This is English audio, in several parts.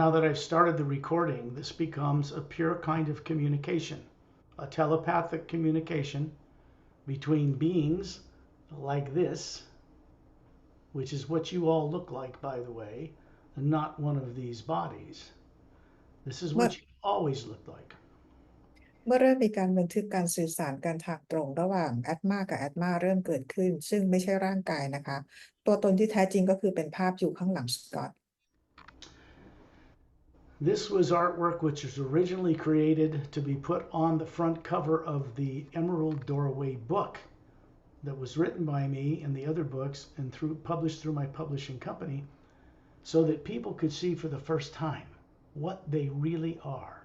Now that I've started the recording, this becomes a pure kind of communication, a telepathic communication between beings like this, which is what you all look like, by the way, and not one of these bodies. This is เมื่อ what you always looked like. เมื่อเริ่มมีการบันทึกการสื่อสารกันทางตรงระหว่างแอดมากับแอดมาเริ่มเกิดขึ้นซึ่งไม่ใช่ร่างกายนะคะตัวตนที่แท้จริงก็คือเป็นภาพอยู่ข้างหลังสกอต This was artwork which was originally created to be put on the front cover of the Emerald Doorway book that was written by me and the other books and published through my publishing company so that people could see for the first time what they really are.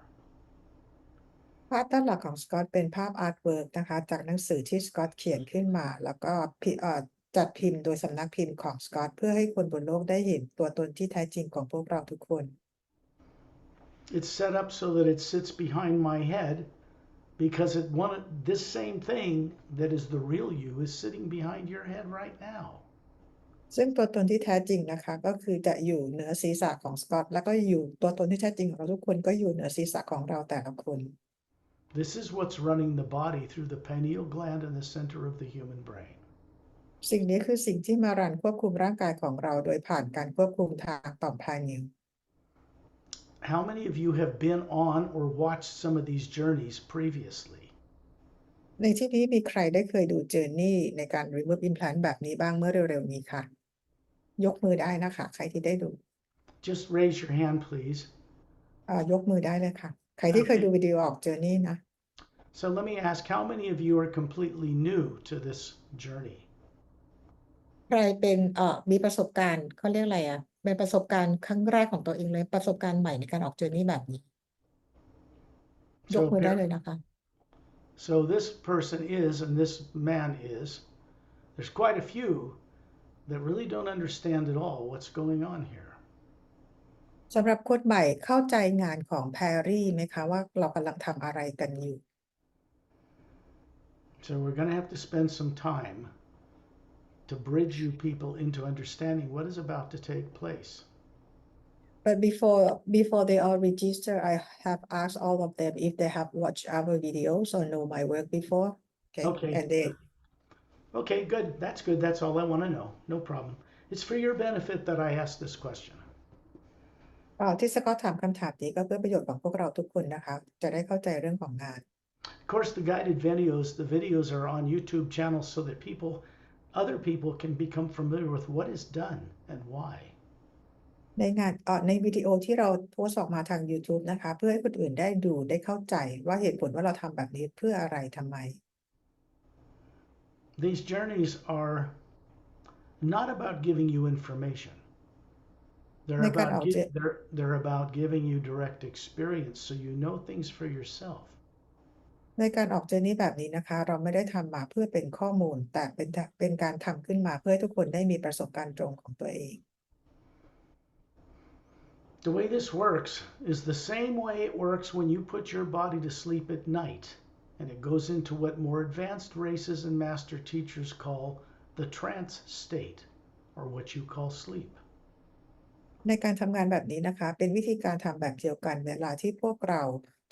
ภาพด้านหลังของสกอตเป็นภาพอาร์ตเวิร์กนะคะจากหนังสือที่สกอตเขียนขึ้นมาแล้วก็จัดพิมพ์โดยสำนักพิมพ์ของสกอตเพื่อให้คนบนโลกได้เห็นตัวตนที่แท้จริงของพวกเราทุกคน It's set up so that it sits behind my head because this same thing that is the real you is sitting behind your head right now. ซึ่งตัวตนที่แท้จริงนะคะก็คือจะอยู่เหนือศีรษะของสกอตแล้วก็อยู่ตัวตนที่แท้จริงของเราทุกคนก็อยู่เหนือศีรษะของเราแต่ละคน This is what's running the body through the pineal gland in the center of the human brain. สิ่งนี้คือสิ่งที่มารันควบคุมร่างกายของเราโดยผ่านการควบคุมทางต่อมพานิล How many of you have been on or watched some of these journeys previously? ในที่นี้มีใครได้เคยดูเจอร์นี่ในการ remove implant แบบนี้บ้างเมื่อเร็วๆนี้ค่ะยกมือได้นะคะใครที่ได้ดู Just raise your hand, please. ยกมือได้เลยค่ะใครที่เคยดูวิดีโอออกเจอร์นี่นะ So let me ask, how many of you are completely new to this journey? ใครเป็นมีประสบการณ์เขาเรียกอะไรเป็นประสบการณ์ครั้งแรกของตัวเองเลยประสบการณ์ใหม่ในการออกเจอร์นี่แบบนี้ยก So มือได้เลย here, นะคะ so this person is, and this man is. There's quite a few that really don't understand at all what's going on here. สำหรับคนใหม่เข้าใจงานของแพรรี่ไหมคะว่าเรากำลังทำอะไรกันอยู่ So we're going to have to spend some time to bridge you people into understanding what is about to take place. But before they all register, I have asked all of them if they have watched our videos or know my work before. Okay. And they Okay, good. That's good. That's all I want to know. No problem. It's for your benefit that I asked this question. ที่สกอตถามคำถามนี้ก็เพื่อประโยชน์ของพวกเราทุกคนนะคะจะได้เข้าใจเรื่องของงาน Of course, the videos are on YouTube channels so that other people can become familiar with what is done and why. ในวิดีโอที่เราโพสต์ออกมาทาง YouTube นะคะเพื่อให้คนอื่นได้ดูได้เข้าใจว่าเหตุผลว่าเราทำแบบนี้เพื่ออะไรทำไม These journeys are not about giving you information. ในการออก They're about giving you direct experience so you know things for yourself. ในการออกเจอร์นี่แบบนี้นะคะเราไม่ได้ทำมาเพื่อเป็นข้อมูลแต่เป็นการทำขึ้นมาเพื่อให้ทุกคนได้มีประสบการณ์ตรงของตัวเอง The way this works is the same way it works when you put your body to sleep at night, and it goes into what more advanced races and master teachers call the trance state, or what you call sleep. ในการทำงานแบบนี้นะคะเป็นวิธีการทำแบบเดียวกันเวลาที่พวกเรา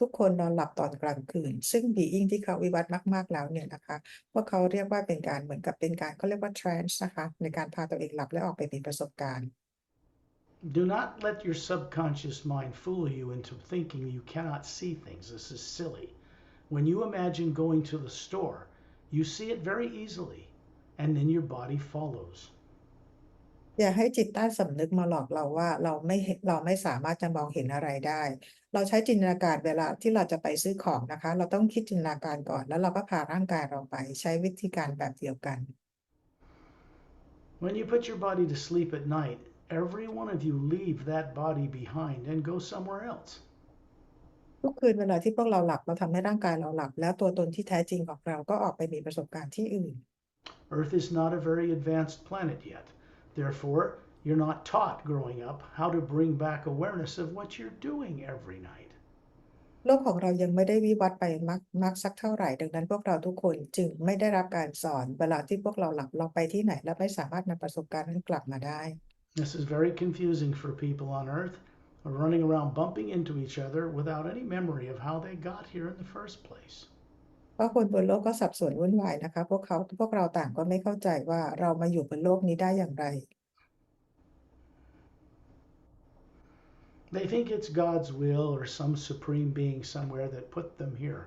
ทุกคนนอนหลับตอนกลางคืนซึ่งบีอิงที่เขาวิวัฒน์มากๆแล้วเนี่ยนะคะพวกเขาเรียกว่าเป็นการเหมือนกับเป็นการเขาเรียกว่า trance นะคะในการพาตัวเองหลับและออกไปมีประสบการณ์ Do not let your subconscious mind fool you into thinking you cannot see things. This is silly. When you imagine going to the store, you see it very easily, and then your body follows. อย่าให้จิตใต้สำนึกมาหลอกเราว่าเราไม่สามารถจะมองเห็นอะไรได้เราใช้จินตนาการเวลาที่เราจะไปซื้อของนะคะเราต้องคิดจินตนาการก่อนแล้วเราก็พาร่างกายเราไปใช้วิธีการแบบเดียวกัน When you put your body to sleep at night, every one of you leave that body behind and go somewhere else. ทุกคืนเวลาที่พวกเราหลับเราทำให้ร่างกายเราหลับแล้วตัวตนที่แท้จริงของเราก็ออกไปมีประสบการณ์ที่อื่น Earth is not a very advanced planet yet. Therefore, you're not taught growing up how to bring back awareness of what you're doing every night. โลกของเรายังไม่ได้วิวัฒน์ไปมากสักเท่าไหร่ดังนั้นพวกเราทุกคนจึงไม่ได้รับการสอนเวลาที่พวกเราหลับเราไปที่ไหนและไม่สามารถนำประสบการณ์นั้นกลับมาได้ This is very confusing for people on Earth. are running around bumping into each other without any memory of how they got here in the first place. เพราะคนบนโลกก็สับสนวุ่นวายนะคะพวกเราต่างก็ไม่เข้าใจว่าเรามาอยู่บนโลกนี้ได้อย่างไร They think it's God's will or some supreme being somewhere that put them here.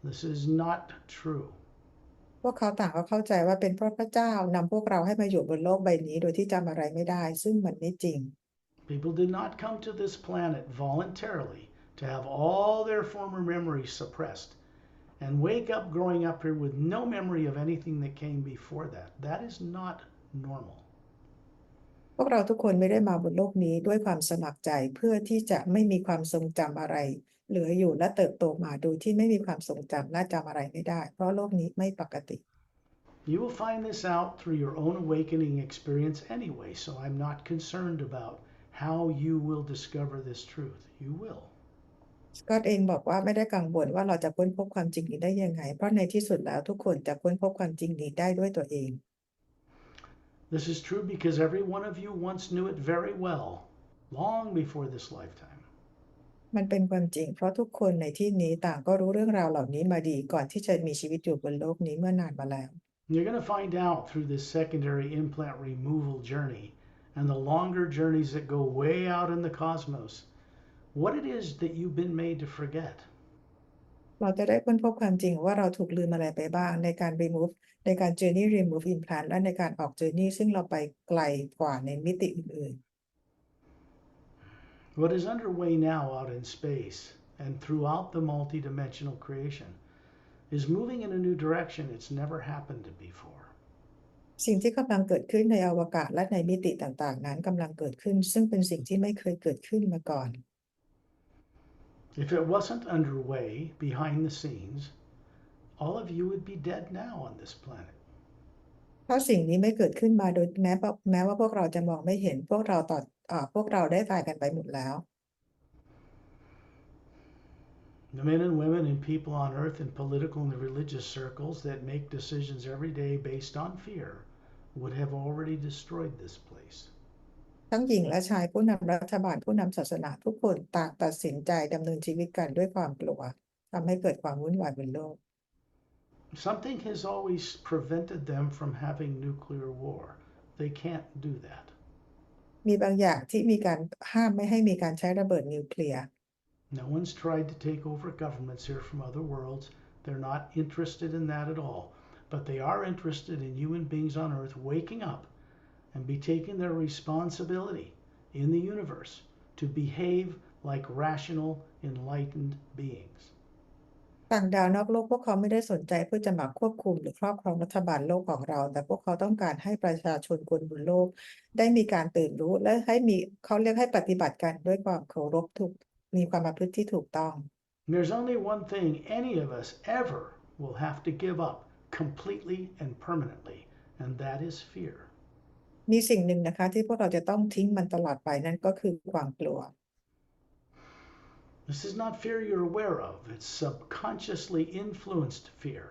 This is not true. พวกเขาต่างก็เข้าใจว่าเป็นเพราะพระเจ้านำพวกเราให้มาอยู่บนโลกใบนี้โดยที่จำอะไรไม่ได้ซึ่งมันไม่จริง People did not come to this planet voluntarily to have all their former memories suppressed and wake up growing up here with no memory of anything that came before that. That is not normal. พวกเราทุกคนไม่ได้มาบนโลกนี้ด้วยความสมัครใจเพื่อที่จะไม่มีความทรงจำอะไรเหลืออยู่และเติบโตมาโดยที่ไม่มีความทรงจำและจำอะไรไม่ได้เพราะโลกนี้ไม่ปกติ You will find this out through your own awakening experience anyway, so I'm not concerned about how you will discover this truth. You will. สกอตเองบอกว่าไม่ได้กังวลว่าเราจะค้นพบความจริงนี้ได้ยังไงเพราะในที่สุดแล้วทุกคนจะค้นพบความจริงนี้ได้ด้วยตัวเอง This is true because every one of you once knew it very well, long before this lifetime. มันเป็นความจริงเพราะทุกคนในที่นี้ต่างก็รู้เรื่องราวเหล่านี้มาดีก่อนที่จะมีชีวิตอยู่บนโลกนี้เมื่อนานมาแล้ว You're going to find out through this secondary implant removal journey and the longer journeys that go way out in the cosmos what it is that you've been made to forget. เราจะได้ค้นพบความจริงว่าเราถูกลืมอะไรไปบ้างในการ remove ในการ journey remove implant และในการออก journey ซึ่งเราไปไกลกว่าในมิติอื่น What is underway now out in space and throughout the multidimensional creation is moving in a new direction it's never happened before. ๆสิ่งที่กำลังเกิดขึ้นในอวกาศและในมิติต่างๆนั้นกำลังเกิดขึ้นซึ่งเป็นสิ่งที่ไม่เคยเกิดขึ้นมาก่อน If it wasn't underway behind the scenes, all of you would be dead now on this planet. ถ้าสิ่งนี้ไม่เกิดขึ้นมาโดยแม้ว่าพวกเราจะมองไม่เห็นพวกเราได้ตายกันไปหมดแล้ว The men and women and people on earth in political and religious circles that make decisions every day based on fear would have already destroyed this place. ทั้งหญิงและชายผู้นำรัฐบาลผู้นำศาสนาทุกคนต่างตัดสินใจดำเนินชีวิตกันด้วยความกลัวทำให้เกิดความวุ่นวายบนโลก Something has always prevented them from having nuclear war. They can't do that. มีบางอย่างที่มีการห้ามไม่ให้มีการใช้ระเบิดนิวเคลียร์ No one's tried to take over governments here from other worlds. They're not interested in that at all. But they are interested in human beings on Earth waking up and be taking their responsibility in the universe to behave like rational, enlightened beings. ต่างดาวนอกโลกพวกเขาไม่ได้สนใจเพื่อจะมาควบคุมหรือครอบครองรัฐบาลโลกของเราแต่พวกเขาต้องการให้ประชาชนคนบนโลกได้มีการตื่นรู้และเขาเรียกให้ปฏิบัติกันด้วยความเคารพมีความประพฤติที่ถูกต้อง There's only one thing any of us ever will have to give up completely and permanently, and that is fear. มีสิ่งหนึ่งนะคะที่พวกเราจะต้องทิ้งมันตลอดไปนั่นก็คือความกลัว This is not fear you're aware of. It's subconsciously influenced fear.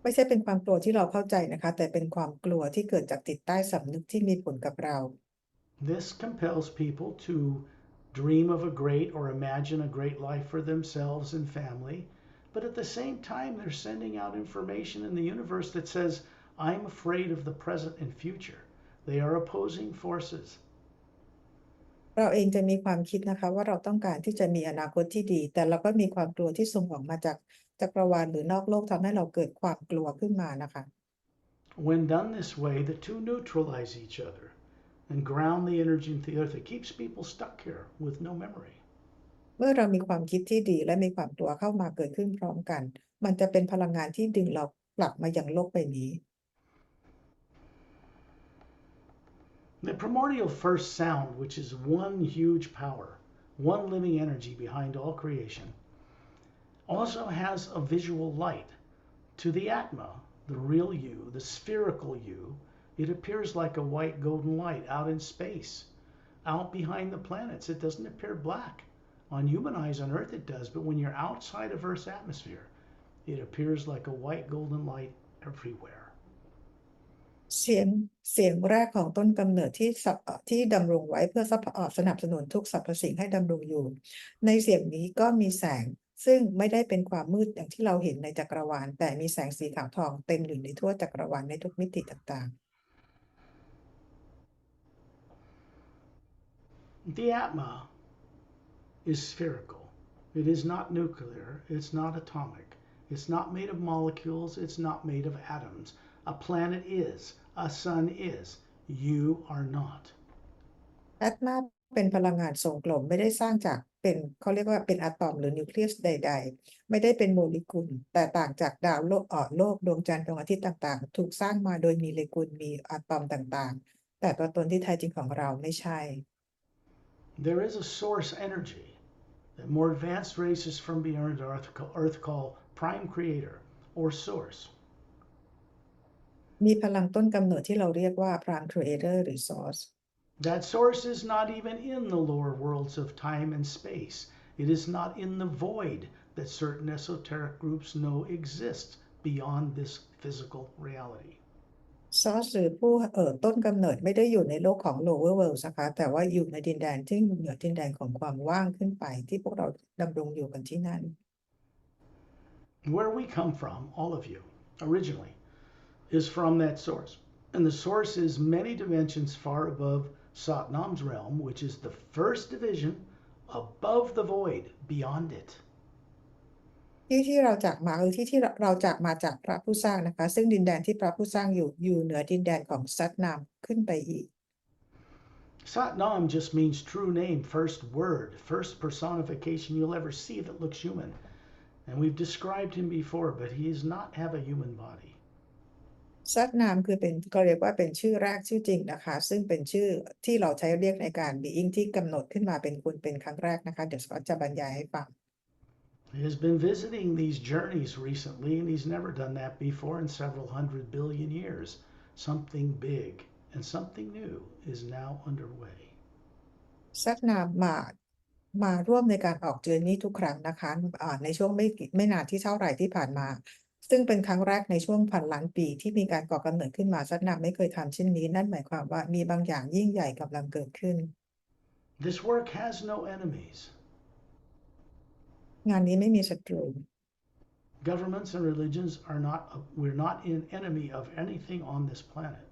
ไม่ใช่เป็นความกลัวที่เราเข้าใจนะคะแต่เป็นความกลัวที่เกิดจากจิตใต้สำนึกที่มีผลกับเรา This compels people to dream of a great or imagine a great life for themselves and family, but at the same time they're sending out information in the universe that says, I'm afraid of the present and future. They are opposing forces. เราเองจะมีความคิดนะคะว่าเราต้องการที่จะมีอนาคตที่ดีแต่เราก็มีความกลัวที่ส่งออกมาจากจักรวาลหรือนอกโลกทำให้เราเกิดความกลัวขึ้นมานะคะ When done this way, the two neutralize each other and ground the energy into the earth. It keeps people stuck here with no memory. เมื่อเรามีความคิดที่ดีและมีความกลัวเข้ามาเกิดขึ้นพร้อมกันมันจะเป็นพลังงานที่ดึงเรากลับมายังโลกใบนี้ The primordial first sound, which is one huge power, one living energy behind all creation, also has a visual light. To the Atma, the real you, the spherical you, it appears like a white golden light out in space, out behind the planets. It doesn't appear black. On human eyes on Earth it does, but when you're outside of Earth's atmosphere, it appears like a white golden light everywhere. เสียงเสียงแรกของต้นกำเนิดที่ดำรงไว้เพื่อสนับสนุนทุกสรรพสิ่งให้ดำรงอยู่ในเสียงนี้ก็มีแสงซึ่งไม่ได้เป็นความมืดอย่างที่เราเห็นในจักรวาลแต่มีแสงสีขาวทองเต็มอยู่ในทั่วจักรวาลในทุกมิติต่าง The Atma is spherical. It is not nuclear. It's not atomic. It's not made of molecules. It's not made of atoms. A planet is. A sun is. You are not. แอตมาเป็นพลังงานทรงกลมไม่ได้สร้างจากเขาเรียกว่าเป็นอะตอมหรือนิวเคลียสใดๆไม่ได้เป็นโมเลกุลแต่ต่างจากดาวโลกดวงจันทร์ดวงอาทิตย์ต่างๆถูกสร้างมาโดยมีโมเลกุลมีอะตอมต่างๆแต่ตัวตนที่แท้จริงของเราไม่ใช่ There is a source energy that more advanced races from beyond Earth call prime creator or source. มีพลังต้นกำเนิดที่เราเรียกว่า Prime Creator หรือ Source That source is not even in the lower worlds of time and space. It is not in the void that certain esoteric groups know exists beyond this physical reality. Source หรือผู้ต้นกำเนิดไม่ได้อยู่ในโลกของ Lower World นะคะแต่ว่าอยู่ในดินแดนที่เหนือดินแดนของความว่างขึ้นไปที่พวกเราดำรงอยู่กันที่นั่น Where we come from, all of you, originally, is from that source. And the source is many dimensions far above Satnam's realm, which is the first division above the void, beyond it. ที่เราจากมาคือที่เราจากมาจากพระผู้สร้างนะคะซึ่งดินแดนที่พระผู้สร้างอยู่เหนือดินแดนของซัตนามขึ้นไปอีก Satnam just means true name, first word, first personification you'll ever see that looks human. And we've described him before, but he does not have a human body. ซัตนามคือก็เรียกว่าเป็นชื่อแรกชื่อจริงนะคะซึ่งเป็นชื่อที่เราใช้เรียกในการ being ที่กำหนดขึ้นมาเป็นคุณเป็นครั้งแรกนะคะเดี๋ยวสกอตจะบรรยายให้ฟัง He has been visiting these journeys recently, and he's never done that before in several hundred billion years. Something big and something new is now underway. ซัตนามมาร่วมในการออกเจอร์นี่ทุกครั้งนะคะในช่วงไม่นานที่เท่าไหร่ที่ผ่านมา ซึ่งเป็นครั้งแรกในช่วงพันล้านปีที่มีการก่อกำเนิดขึ้นมาซัตนามไม่เคยทำเช่นนี้นั่นหมายความว่ามีบางอย่างยิ่งใหญ่กำลังเกิดขึ้น This work has no enemies. งานนี้ไม่มีศัตรู Governments and religions are not, we're not an enemy of anything on this planet.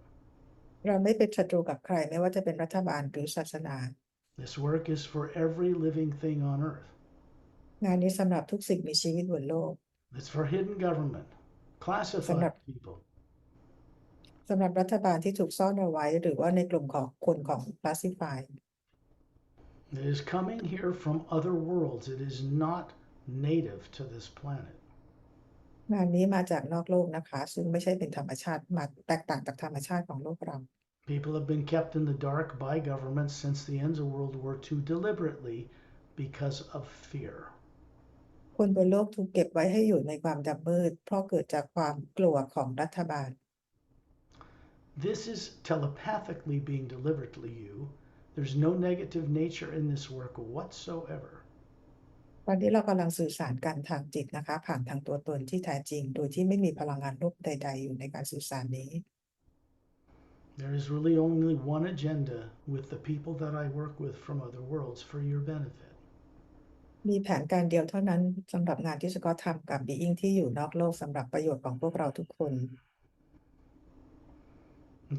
เราไม่เป็นศัตรูกับใครไม่ว่าจะเป็นรัฐบาลหรือศาสนา This work is for every living thing on earth. งานนี้สำหรับทุกสิ่งมีชีวิตบนโลก It's for hidden government, สำห classified รับ people. รัฐบาลที่ถูกซ่อนเอาไว้หรือว่าในกลุ่มของคนของ classify It is coming here from other worlds. It is not native to this planet. งานนี้มาจากนอกโลกนะคะซึ่งไม่ใช่เป็นธรรมชาติมาแตกต่างจากธรรมชาติของโลกเรา People have been kept in the dark by governments since the end of World War II deliberately because of fear. คนบนโลกถูกเก็บไว้ให้อยู่ในความดำมืดเพราะเกิดจากความกลัวของรัฐบาล This is telepathically being delivered to you. There's no negative nature in this work whatsoever. ตอนนี้เรากำลังสื่อสารกันทางจิตนะคะผ่านทางตัวตนที่แท้จริงโดยที่ไม่มีพลังงานลบใดๆอยู่ในการสื่อสารนี้ There is really only one agenda with the people that I work with from other worlds for your benefit. มีแผนการเดียวเท่านั้นสำหรับงานที่สกอตทำกับ Being ที่อยู่นอกโลกสำหรับประโยชน์ของพวกเราทุกคน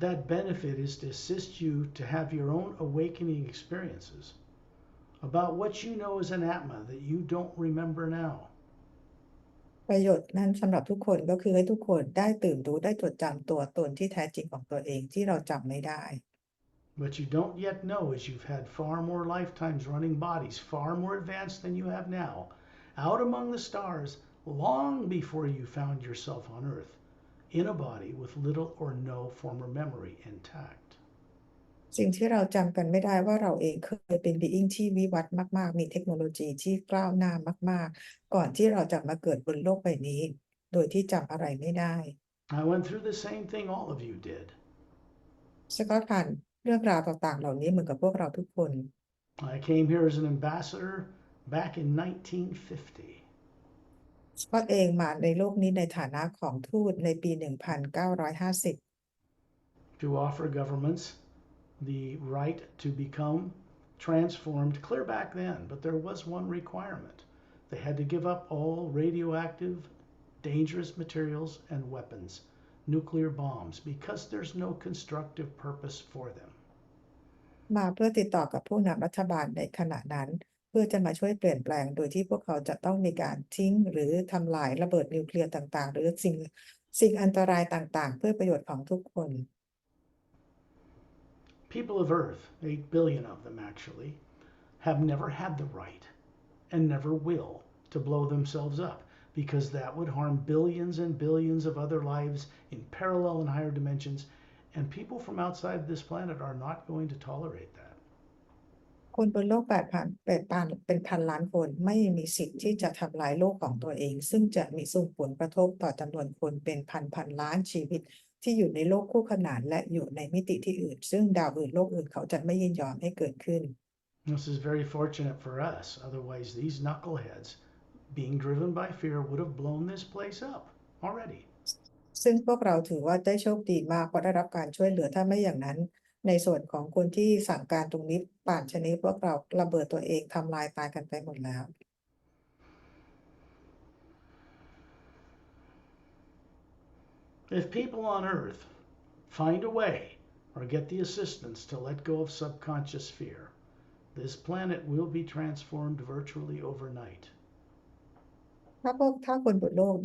That benefit is to assist you to have your own awakening experiences about what you know as an Atma that you don't remember now. ประโยชน์นั้นสำหรับทุกคนก็คือให้ทุกคนได้ตื่นรู้ได้จดจำตัวตนที่แท้จริงของตัวเองที่เราจำไม่ได้ What you don't yet know is you've had far more lifetimes running bodies, far more advanced than you have now, out among the stars long before you found yourself on Earth, in a body with little or no former memory intact. สิ่งที่เราจำกันไม่ได้ว่าเราเองเคยเป็น Being ที่วิวัฒน์มากๆมีเทคโนโลยีที่ก้าวหน้ามากๆก่อนที่เราจะมาเกิดบนโลกใบนี้โดยที่จำอะไรไม่ได้ I went through the same thing all of you did. สกอตผ่านเรื่องราวต่างๆเหล่านี้เหมือนกับพวกเราทุกคน I came here as an ambassador back in 1950. สกอตเองมาในโลกนี้ในฐานะของทูตในปี 1950 to offer governments the right to become transformed clear back then, but there was one requirement. They had to give up all radioactive, dangerous materials and weapons, nuclear bombs, because there's no constructive purpose for them. มาเพื่อติดต่อกับผู้นำรัฐบาลในขณะนั้นเพื่อจะมาช่วยเปลี่ยนแปลงโดยที่พวกเขาจะต้องมีการทิ้งหรือทำลายระเบิดนิวเคลียร์ต่างๆหรือสิ่งอันตรายต่างๆเพื่อประโยชน์ของทุกคน People of Earth, 8 billion of them actually, have never had the right and never will to blow themselves up because that would harm billions and billions of other lives in parallel and higher dimensions, and people from outside this planet are not going to tolerate that. คนบนโลกเป็นพันล้านคนไม่มีสิทธิ์ที่จะทำลายโลกของตัวเองซึ่งจะมีส่งผลกระทบต่อจำนวนคนเป็นพันล้านชีวิตที่อยู่ในโลกคู่ขนานและอยู่ในมิติที่อื่นซึ่งดาวอื่นโลกอื่นเขาจะไม่ยินยอมให้เกิดขึ้น This is very fortunate for us. Otherwise, these knuckleheads, being driven by fear, would have blown this place up already. ซึ่งพวกเราถือว่าได้โชคดีมากเพราะได้รับการช่วยเหลือถ้าไม่อย่างนั้นในส่วนของคนที่สั่งการตรงนี้ป่านชนิดพวกเราระเบิดตัวเองทำลายตายกันไปหมดแล้ว If people on Earth find a way or get the assistance to let go of subconscious fear, this planet will be transformed virtually overnight. ถ้าคนบนโลก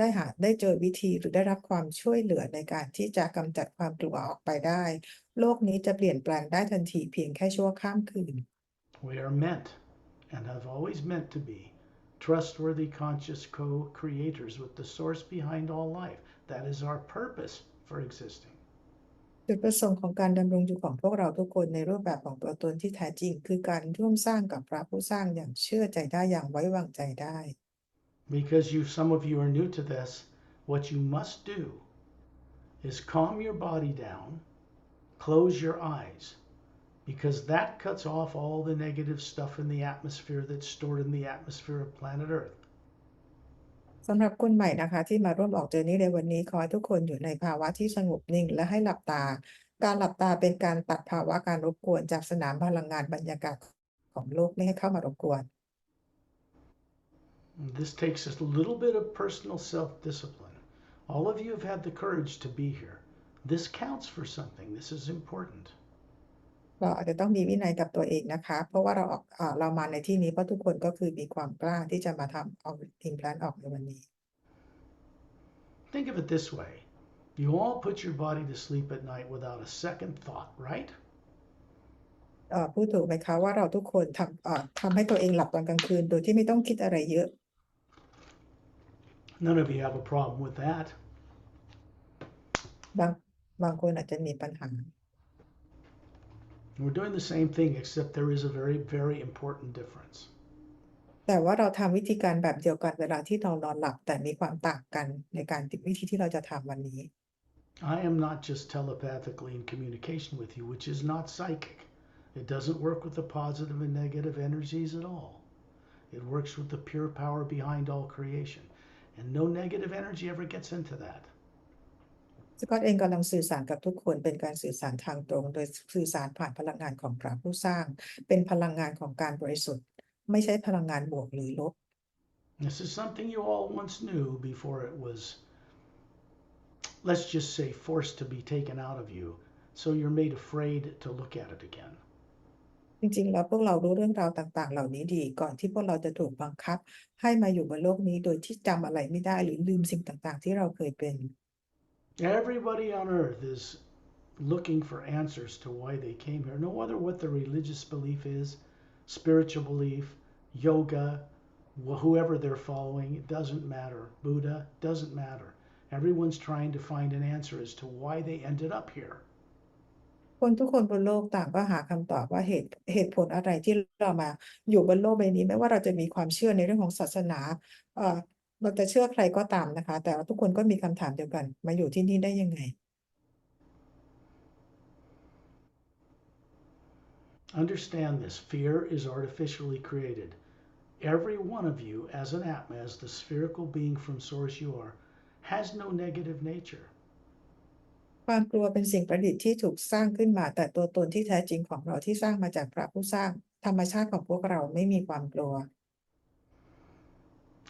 ได้เจอวิธีหรือได้รับความช่วยเหลือในการที่จะกำจัดความกลัวออกไปได้โลกนี้จะเปลี่ยนแปลงได้ทันทีเพียงแค่ชั่วข้ามคืน We are meant and have always meant to be trustworthy conscious co-creators with the source behind all life. That is our purpose for existing. จุดประสงค์ของการดำรงอยู่ของพวกเราทุกคนในรูปแบบของตัวตนที่แท้จริงคือการร่วมสร้างกับพระผู้สร้างอย่างเชื่อใจได้อย่างไว้วางใจได้ Because some of you are new to this, what you must do is calm your body down, close your eyes, because that cuts off all the negative stuff in the atmosphere that's stored in the atmosphere of planet Earth. สำหรับคนใหม่นะคะที่มาร่วมออกเจอร์นี่ในวันนี้ขอให้ทุกคนอยู่ในภาวะที่สงบนิ่งและให้หลับตาการหลับตาเป็นการตัดภาวะการรบกวนจากสนามพลังงานบรรยากาศของโลกไม่ให้เข้ามารบกวน This takes a little bit of personal self-discipline. All of you have had the courage to be here. This counts for something. This is important. เราอาจจะต้องมีวินัยกับตัวเองนะคะเพราะว่าเรามาในที่นี้เพราะทุกคนก็คือมีความกล้าที่จะมาทำเอา implant ออกในวันนี้ Think of it this way. You all put your body to sleep at night without a second thought, right? พูดถูกไหมคะว่าเราทุกคนทำให้ตัวเองหลับตอนกลางคืนโดยที่ไม่ต้องคิดอะไรเยอะ None of you have a problem with that. บางคนอาจจะมีปัญหา We're doing the same thing, except there is a very, very important difference. แต่ว่าเราทำวิธีการแบบเดียวกันเวลาที่เรานอนหลับแต่มีความต่างกันในการวิธีที่เราจะทำวันนี้ I am not just telepathically in communication with you, which is not psychic. It doesn't work with the positive and negative energies at all. It works with the pure power behind all creation. And no negative energy ever gets into that. สกอตเองกำลังสื่อสารกับทุกคนเป็นการสื่อสารทางตรงโดยสื่อสารผ่านพลังงานของพระผู้สร้างเป็นพลังงานของการบริสุทธิ์ไม่ใช่พลังงานบวกหรือลบ This is something you all once knew before it was, let's just say, forced to be taken out of you, so you're made afraid to look at it again. จริงๆแล้วพวกเรารู้เรื่องราวต่างๆเหล่านี้ดีก่อนที่พวกเราจะถูกบังคับให้มาอยู่บนโลกนี้โดยที่จำอะไรไม่ได้หรือลืมสิ่งต่างๆที่เราเคยเป็น Everybody on earth is looking for answers to why they came here. No matter what the religious belief is, spiritual belief, yoga, whoever they're following, it doesn't matter. Buddha, doesn't matter. Everyone's trying to find an answer as to why they ended up here. คนทุกคนบนโลกต่างก็หาคำตอบว่าเหตุผลอะไรที่เรามาอยู่บนโลกใบนี้ไม่ว่าเราจะมีความเชื่อในเรื่องของศาสนาเราจะเชื่อใครก็ตามนะคะแต่ว่าทุกคนก็มีคำถามเดียวกันมาอยู่ที่นี่ได้ยังไง Understand this. Fear is artificially created. Every one of you, as an Atma, as the spherical being from source you are, has no negative nature. ความกลัวเป็นสิ่งประดิษฐ์ที่ถูกสร้างขึ้นมาแต่ตัวตนที่แท้จริงของเราที่สร้างมาจากพระผู้สร้างธรรมชาติของพวกเราไม่มีความกลัว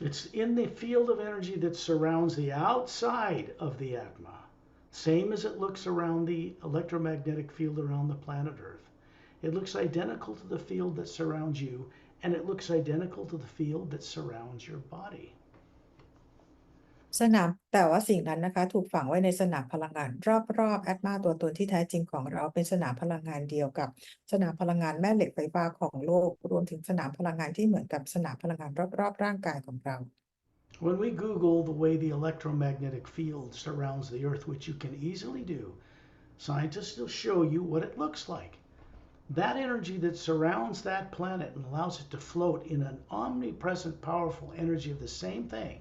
It's in the field of energy that surrounds the outside of the Atma, same as it looks around the electromagnetic field around the planet Earth. It looks identical to the field that surrounds you, and it looks identical to the field that surrounds your body. แต่ว่าสิ่งนั้นนะคะถูกฝังไว้ในสนามพลังงานรอบๆแอตมาตัวตนที่แท้จริงของเราเป็นสนามพลังงานเดียวกับสนามพลังงานแม่เหล็กไฟฟ้าของโลกรวมถึงสนามพลังงานที่เหมือนกับสนามพลังงานรอบๆร่างกายของเรา When we Google the way the electromagnetic field surrounds the Earth, which you can easily do, scientists will show you what it looks like. That energy that surrounds that planet and allows it to float in an omnipresent, powerful energy of the same thing,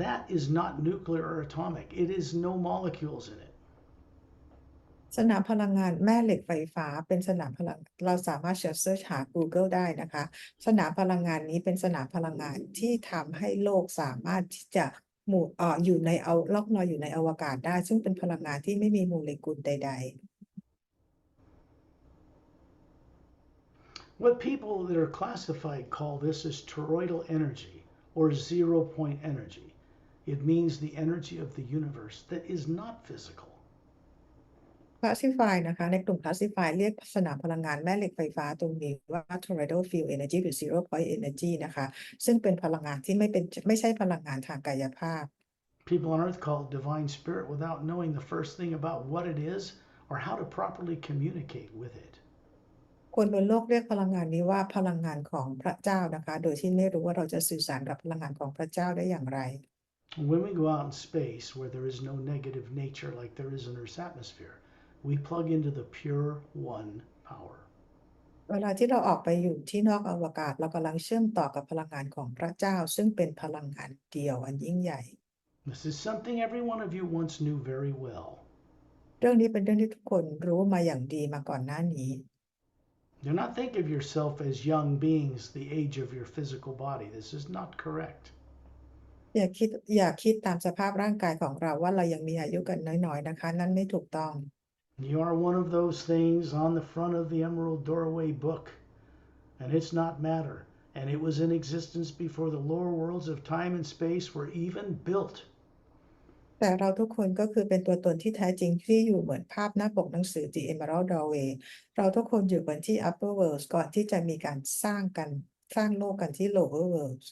that is not nuclear or atomic. It is no molecules in it. สนามพลังงานแม่เหล็กไฟฟ้าเป็นสนามพลังเราสามารถเซิร์ชหา Google ได้นะคะสนามพลังงานนี้เป็นสนามพลังงานที่ทำให้โลกสามารถที่จะอยู่ในล่องลอยอยู่ในอวกาศได้ซึ่งเป็นพลังงานที่ไม่มีโมเลกุลใด What people that are classified call this is toroidal energy or 0 point energy. It means the energy of the universe that is not physical. ๆ Classify นะคะในกลุ่ม Classify เรียกสนามพลังงานแม่เหล็กไฟฟ้าตรงนี้ว่า toroidal field energy หรือ zero point energy นะคะซึ่งเป็นพลังงานที่ไม่ใช่พลังงานทางกายภาพ People on earth call it divine spirit without knowing the first thing about what it is or how to properly communicate with it. คนบนโลกเรียกพลังงานนี้ว่าพลังงานของพระเจ้านะคะโดยที่ไม่รู้ว่าเราจะสื่อสารกับพลังงานของพระเจ้าได้อย่างไร When we go out in space where there is no negative nature like there is in Earth's atmosphere, we plug into the pure one power. เวลาที่เราออกไปอยู่ที่นอกอวกาศเรากำลังเชื่อมต่อกับพลังงานของพระเจ้าซึ่งเป็นพลังงานเดียวอันยิ่งใหญ่ This is something every one of you once knew very well. เรื่องนี้เป็นเรื่องที่ทุกคนรู้มาอย่างดีมาก่อนหน้านี้ Do not think of yourself as young beings the age of your physical body. This is not correct. อย่าคิดตามสภาพร่างกายของเราว่าเรายังมีอายุกันน้อยๆนะคะนั่นไม่ถูกต้อง You are one of those things on the front of the Emerald Doorway book, and it's not matter. And it was in existence before the lower worlds of time and space were even built. แต่เราทุกคนก็คือเป็นตัวตนที่แท้จริงที่อยู่เหมือนภาพหน้าปกหนังสือ The Emerald Doorway เราทุกคนอยู่กันที่ Upper Worlds ก่อนที่จะมีการสร้างโลกกันที่ Lower Worlds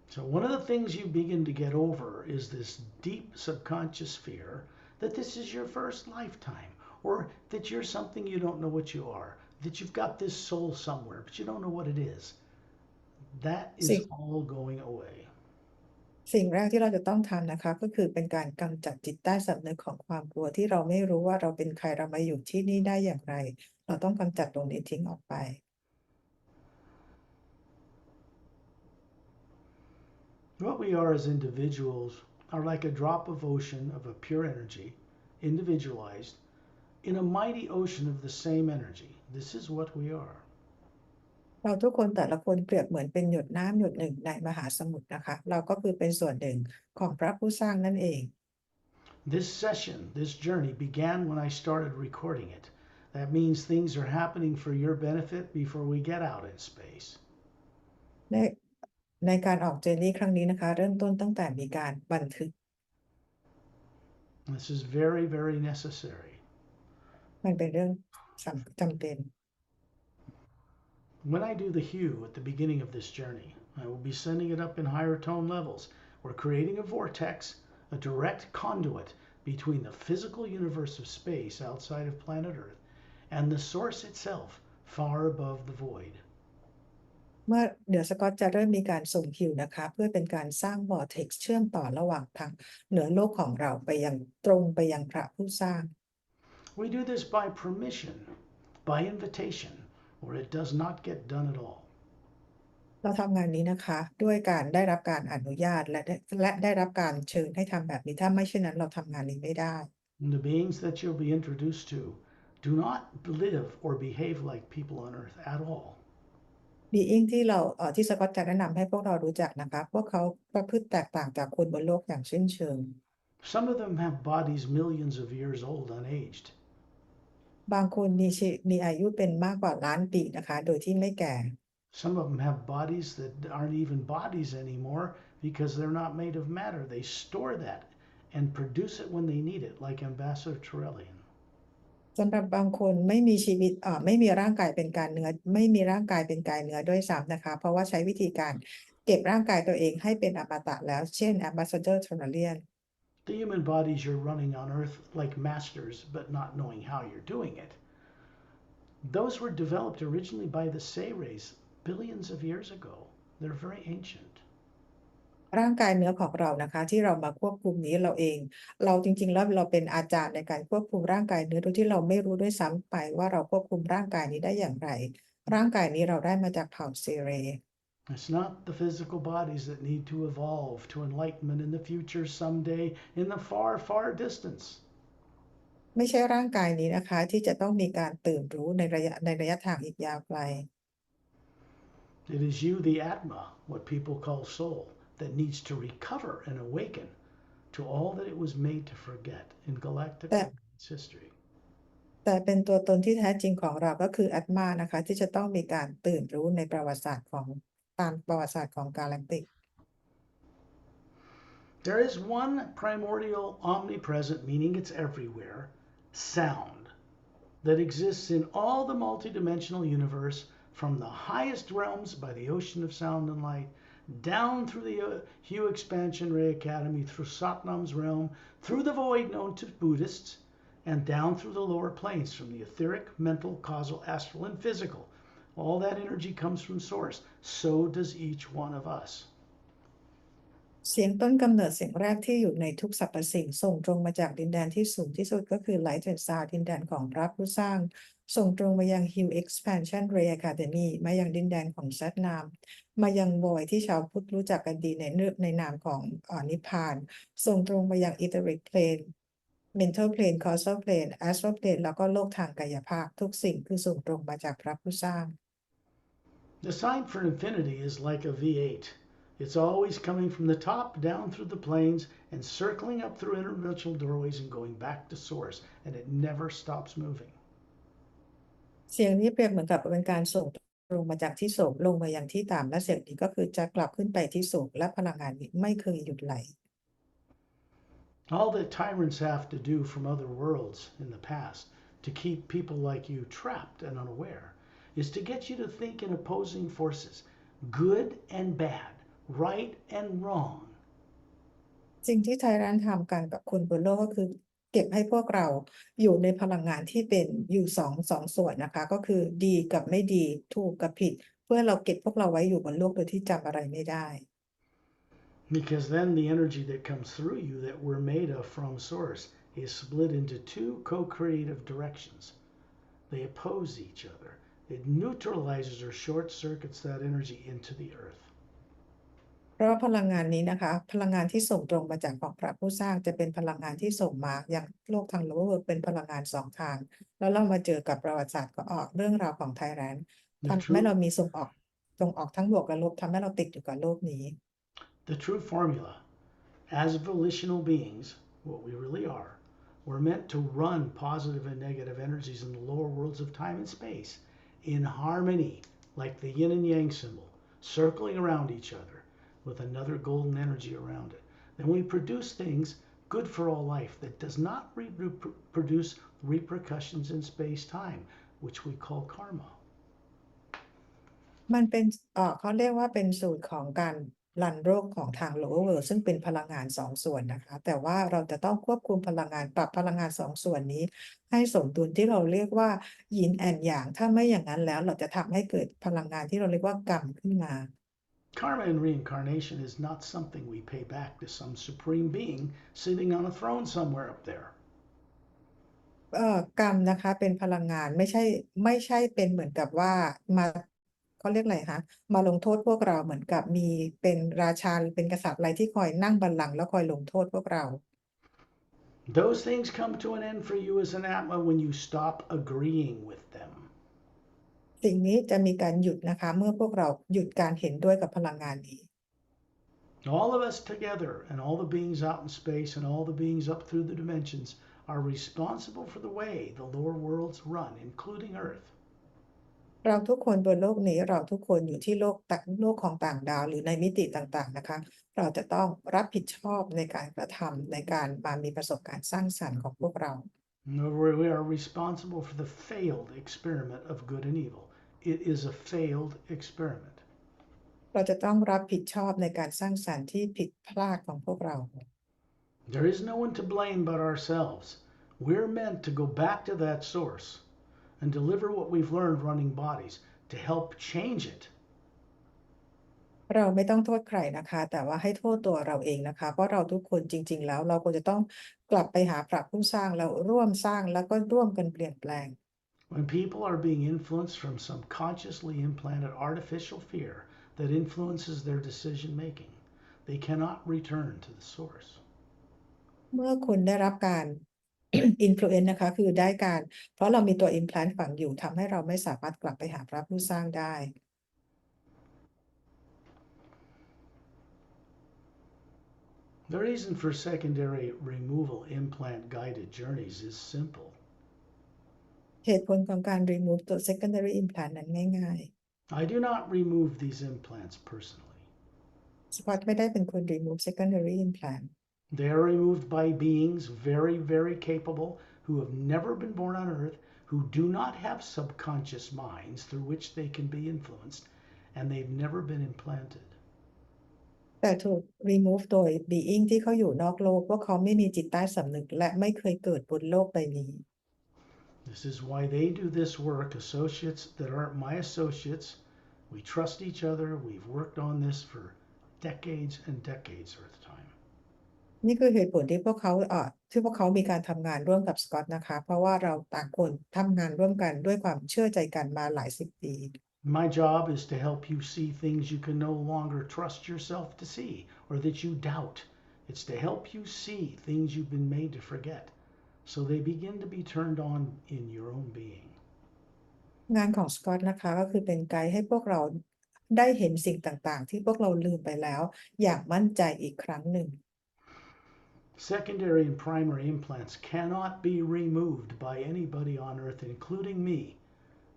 So, one of the things you begin to get over is this deep subconscious fear that this is your first lifetime, or that you're something you don't know what you are, that you've got this soul somewhere, but you don't know what it is. That is สิ่ง all going away. สิ่งแรกที่เราจะต้องทำนะคะก็คือเป็นการกำจัดจิตใต้สำนึกของความกลัวที่เราไม่รู้ว่าเราเป็นใครเรามาอยู่ที่นี่ได้อย่างไรเราต้องกำจัดตรงนี้ทิ้งออกไป What we are as individuals are like a drop of ocean of a pure energy, individualized, in a mighty ocean of the same energy. This is what we are. เราทุกคนแต่ละคนเปรียบเหมือนเป็นหยดน้ำหยดหนึ่งในมหาสมุทรนะคะเราก็คือเป็นส่วนหนึ่งของพระผู้สร้างนั่นเอง This session, this journey began when I started recording it. That means things are happening for your benefit before we get out in space. ในในการออกเจอร์นี่ครั้งนี้นะคะเริ่มต้นตั้งแต่มีการบันทึก This is very, very necessary. มันเป็นเรื่องจำเป็น When I do the hue at the beginning of this journey, I will be sending it up in higher tone levels. We're creating a vortex, a direct conduit between the physical universe of space outside of planet Earth and the source itself, far above the void. เมื่อเดี๋ยวสกอตจะเริ่มมีการส่งคิวนะคะเพื่อเป็นการสร้างวอร์เท็กซ์เชื่อมต่อระหว่างทางเหนือโลกของเราไปยังตรงไปยังพระผู้สร้าง We do this by permission, by invitation, or it does not get done at all. เราทำงานนี้นะคะด้วยการได้รับการอนุญาตและได้รับการเชิญให้ทำแบบนี้ถ้าไม่เช่นนั้นเราทำงานนี้ไม่ได้ And the beings that you'll be introduced to do not live or behave like people on earth at all. being ที่สกอตจะแนะนำให้พวกเรารู้จักนะคะพวกเขาประพฤติแตกต่างจากคนบนโลกอย่างสิ้นเชิง Some of them have bodies millions of years old unaged. บางคนมีอายุเป็นมากกว่าล้านปีนะคะโดยที่ไม่แก่ Some of them have bodies that aren't even bodies anymore because they're not made of matter. They store that and produce it when they need it, like Ambassador Turellian. สำหรับบางคนไม่มีชีวิตไม่มีร่างกายเป็นกายเนื้อไม่มีร่างกายเป็นกายเนื้อด้วยซ้ำนะคะเพราะว่าใช้วิธีการเก็บร่างกายตัวเองให้เป็นอมตะแล้วเช่น Ambassador Turelian The human bodies you're running on Earth like masters, but not knowing how you're doing it. Those were developed originally by the Say race billions of years ago. They're very ancient. ร่างกายเนื้อของเรานะคะที่เรามาควบคุมนี้เราเองเราจริงๆแล้วเราเป็นอาจารย์ในการควบคุมร่างกายเนื้อโดยที่เราไม่รู้ด้วยซ้ำไปว่าเราควบคุมร่างกายนี้ได้อย่างไรร่างกายนี้เราได้มาจากเผ่าเซเร It's not the physical bodies that need to evolve to enlightenment in the future someday in the far, far distance. ไม่ใช่ร่างกายนี้นะคะที่จะต้องมีการตื่นรู้ในระยะทางอีกยาวไกล It is you, the Atma, what people call soul, that needs to recover and awaken to all that it was made to forget in galactic แต่ history. แต่เป็นตัวตนที่แท้จริงของเราก็คืออัตมานะคะที่จะต้องมีการตื่นรู้ในประวัติศาสตร์ของตามประวัติศาสตร์ของกาแล็กติก There is one primordial, omnipresent, meaning it's everywhere, sound that exists in all the multidimensional universe from the highest realms by the ocean of sound and light down through the Hue Expansion Ray Academy, through Satnam's realm, through the void known to Buddhists, and down through the lower planes from the etheric, mental, causal, astral, and physical. All that energy comes from Source. So does each one of us. เสียงต้นกำเนิดเสียงแรกที่อยู่ในทุกสรรพสิ่งส่งตรงมาจากดินแดนที่สูงที่สุดก็คือ Light and Sound ดินแดนของพระผู้สร้างส่งตรงมายัง Hue Expansion Ray Academy มายังดินแดนของซัตนามมายังโวยที่ชาวพุทธรู้จักกันดีในนามของนิพพานส่งตรงมายัง Etheric Plane Mental Plane Causal Plane Astral Plane แล้วก็โลกทางกายภาพทุกสิ่งคือส่งตรงมาจากพระผู้สร้าง The sign for infinity is like a V8. It's always coming from the top down through the planes and circling up through interdimensional doorways and going back to source, and it never stops moving. เสียงนี้เปรียบเหมือนกับเป็นการส่งตรงมาจากที่สูงลงมายังที่ต่ำและเสียงนี้ก็คือจะกลับขึ้นไปที่สูงและพลังงานนี้ไม่เคยหยุดไหล All that tyrants have to do from other worlds in the past to keep people like you trapped and unaware is to get you to think in opposing forces, good and bad, right and wrong. สิ่งที่ไทยรัฐทำกันกับคนบนโลกก็คือเก็บให้พวกเราอยู่ในพลังงานที่เป็นอยู่สองส่วนนะคะก็คือดีกับไม่ดีถูกกับผิดเพื่อเราเก็บพวกเราไว้อยู่บนโลกโดยที่จำอะไรไม่ได้ Because then the energy that comes through you that we're made of from source is split into two co-creative directions. They oppose each other. It neutralizes or short circuits that energy into the earth. เพราะพลังงานนี้นะคะพลังงานที่ส่งตรงมาจากของพระผู้สร้างจะเป็นพลังงานที่ส่งมาอย่างโลกทางโลกเป็นพลังงานสองทางแล้วเรามาเจอกับประวัติศาสตร์ก็ออกเรื่องราวของไทยแลนด์ทำให้เรามีส่งออกทั้งบวกและลบทำให้เราติดอยู่กับโลกนี้ The true formula, as volitional beings, what we really are, we're meant to run positive and negative energies in the lower worlds of time and space in harmony, like the yin and yang symbol, circling around each other with another golden energy around it. Then we produce things good for all life that does not produce repercussions in space-time, which we call karma. มันเป็นเขาเรียกว่าเป็นสูตรของการรันโรคของทาง lower world ซึ่งเป็นพลังงานสองส่วนนะคะแต่ว่าเราจะต้องควบคุมพลังงานปรับพลังงานสองส่วนนี้ให้สมดุลที่เราเรียกว่า yin and yang ถ้าไม่อย่างนั้นแล้วเราจะทำให้เกิดพลังงานที่เราเรียกว่ากรรมขึ้นมา Karma and reincarnation is not something we pay back to some supreme being sitting on a throne somewhere up there. กรรมนะคะเป็นพลังงานไม่ใช่เป็นเหมือนกับว่ามาเขาเรียกอะไรคะมาลงโทษพวกเราเหมือนกับมีเป็นราชาหรือเป็นกษัตริย์อะไรที่คอยนั่งบัลลังก์แล้วคอยลงโทษพวกเรา Those things come to an end for you as an Atma when you stop agreeing with them. สิ่งนี้จะมีการหยุดนะคะเมื่อพวกเราหยุดการเห็นด้วยกับพลังงานนี้ All of us together and all the beings out in space and all the beings up through the dimensions are responsible for the way the lower worlds run, including Earth. เราทุกคนบนโลกนี้เราทุกคนอยู่ที่โลกของต่างดาวหรือในมิติต่างๆนะคะเราจะต้องรับผิดชอบในการกระทำในการมามีประสบการณ์สร้างสรรค์ของพวกเรา We are responsible for the failed experiment of good and evil. It is a failed experiment. เราจะต้องรับผิดชอบในการสร้างสรรค์ที่ผิดพลาดของพวกเรา There is no one to blame but ourselves. We're meant to go back to that source and deliver what we've learned running bodies to help change it. เราไม่ต้องโทษใครนะคะแต่ว่าให้โทษตัวเราเองนะคะเพราะเราทุกคนจริงๆแล้วเราควรจะต้องกลับไปหาพระผู้สร้างแล้วร่วมสร้างแล้วก็ร่วมกันเปลี่ยนแปลง When people are being influenced from subconsciously implanted artificial fear that influences their decision making, they cannot return to the source. เมื่อคุณได้รับการ influence นะคะคือได้การเพราะเรามีตัว implant ฝังอยู่ทำให้เราไม่สามารถกลับไปหาพระผู้สร้างได้ The reason for secondary removal implant guided journeys is simple. เหตุผลของการ remove ตัว secondary implant นั้นง่าย I do not remove these implants personally. ๆสกอตไม่ได้เป็นคน remove secondary implant They are removed by beings very, very capable who have never been born on Earth, who do not have subconscious minds through which they can be influenced, and they've never been implanted. แต่ถูก remove โดย being ที่เขาอยู่นอกโลกพวกเขาไม่มีจิตใต้สำนึกและไม่เคยเกิดบนโลกใบนี้ This is why they do this work, associates that aren't my associates. We trust each other. We've worked on this for decades and decades Earth time. นี่คือเหตุผลที่พวกเขาที่พวกเขามีการทำงานร่วมกับสกอตนะคะเพราะว่าเราต่างคนทำงานร่วมกันด้วยความเชื่อใจกันมาหลายสิบปี My job is to help you see things you can no longer trust yourself to see or that you doubt. It's to help you see things you've been made to forget so they begin to be turned on in your own being. งานของสกอตนะคะก็คือเป็นไกด์ให้พวกเราได้เห็นสิ่งต่างๆที่พวกเราลืมไปแล้วอย่างมั่นใจอีกครั้งหนึ่ง Secondary and primary implants cannot be removed by anybody on Earth, including me.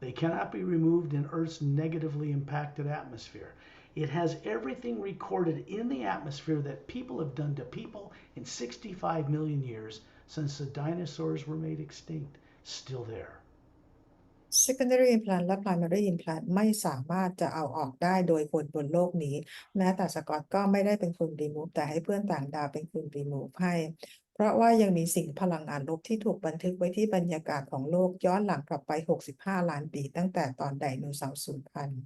They cannot be removed in Earth's negatively impacted atmosphere. It has everything recorded in the atmosphere that people have done to people in 65 million years since the dinosaurs were made extinct, still there. secondary implant และ primary implant ไม่สามารถจะเอาออกได้โดยคนบนโลกนี้แม้แต่สกอตก็ไม่ได้เป็นคน remove แต่ให้เพื่อนต่างดาวเป็นคน remove ให้เพราะว่ายังมีสิ่งพลังงานลบที่ถูกบันทึกไว้ที่บรรยากาศของโลกย้อนหลังกลับไป65 ล้านปีตั้งแต่ตอนไดโนเสาร์สูญพันธุ์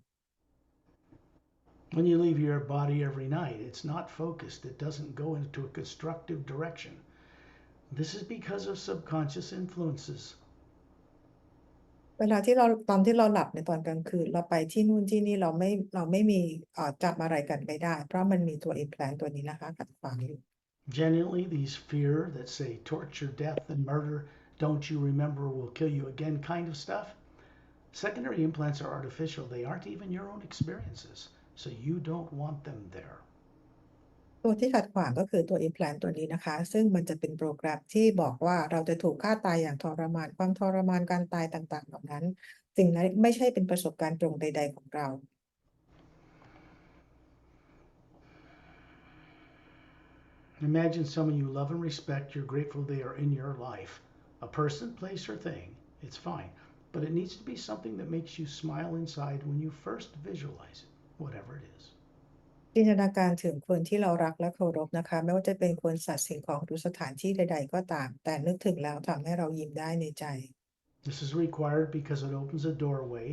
When you leave your body every night, it's not focused. It doesn't go into a constructive direction. This is because of subconscious influences. เวลาที่เราตอนที่เราหลับในตอนกลางคืนเราไปที่นู่นที่นี่เราไม่มีจับอะไรกันไม่ได้เพราะมันมีตัว implant ตัวนี้นะคะขัดขวางอยู่ Genuinely, these fear that say torture, death, and murder, don't you remember, will kill you again kind of stuff. Secondary implants are artificial. They aren't even your own experiences, so you don't want them there. ตัวที่ขัดขวางก็คือตัว implant ตัวนี้นะคะซึ่งมันจะเป็นโปรแกรมที่บอกว่าเราจะถูกฆ่าตายอย่างทรมานความทรมานการตายต่างๆเหล่านั้นสิ่งนั้นไม่ใช่เป็นประสบการณ์ตรงใดๆของเรา Imagine someone you love and respect, you're grateful they are in your life. A person, place, or thing, it's fine. But it needs to be something that makes you smile inside when you first visualize it, whatever it is. จินตนาการถึงคนที่เรารักและเคารพนะคะไม่ว่าจะเป็นคนสัตว์สิ่งของหรือสถานที่ใดๆก็ตามแต่นึกถึงแล้วทำให้เรายิ้มได้ในใจ This is required because it opens a doorway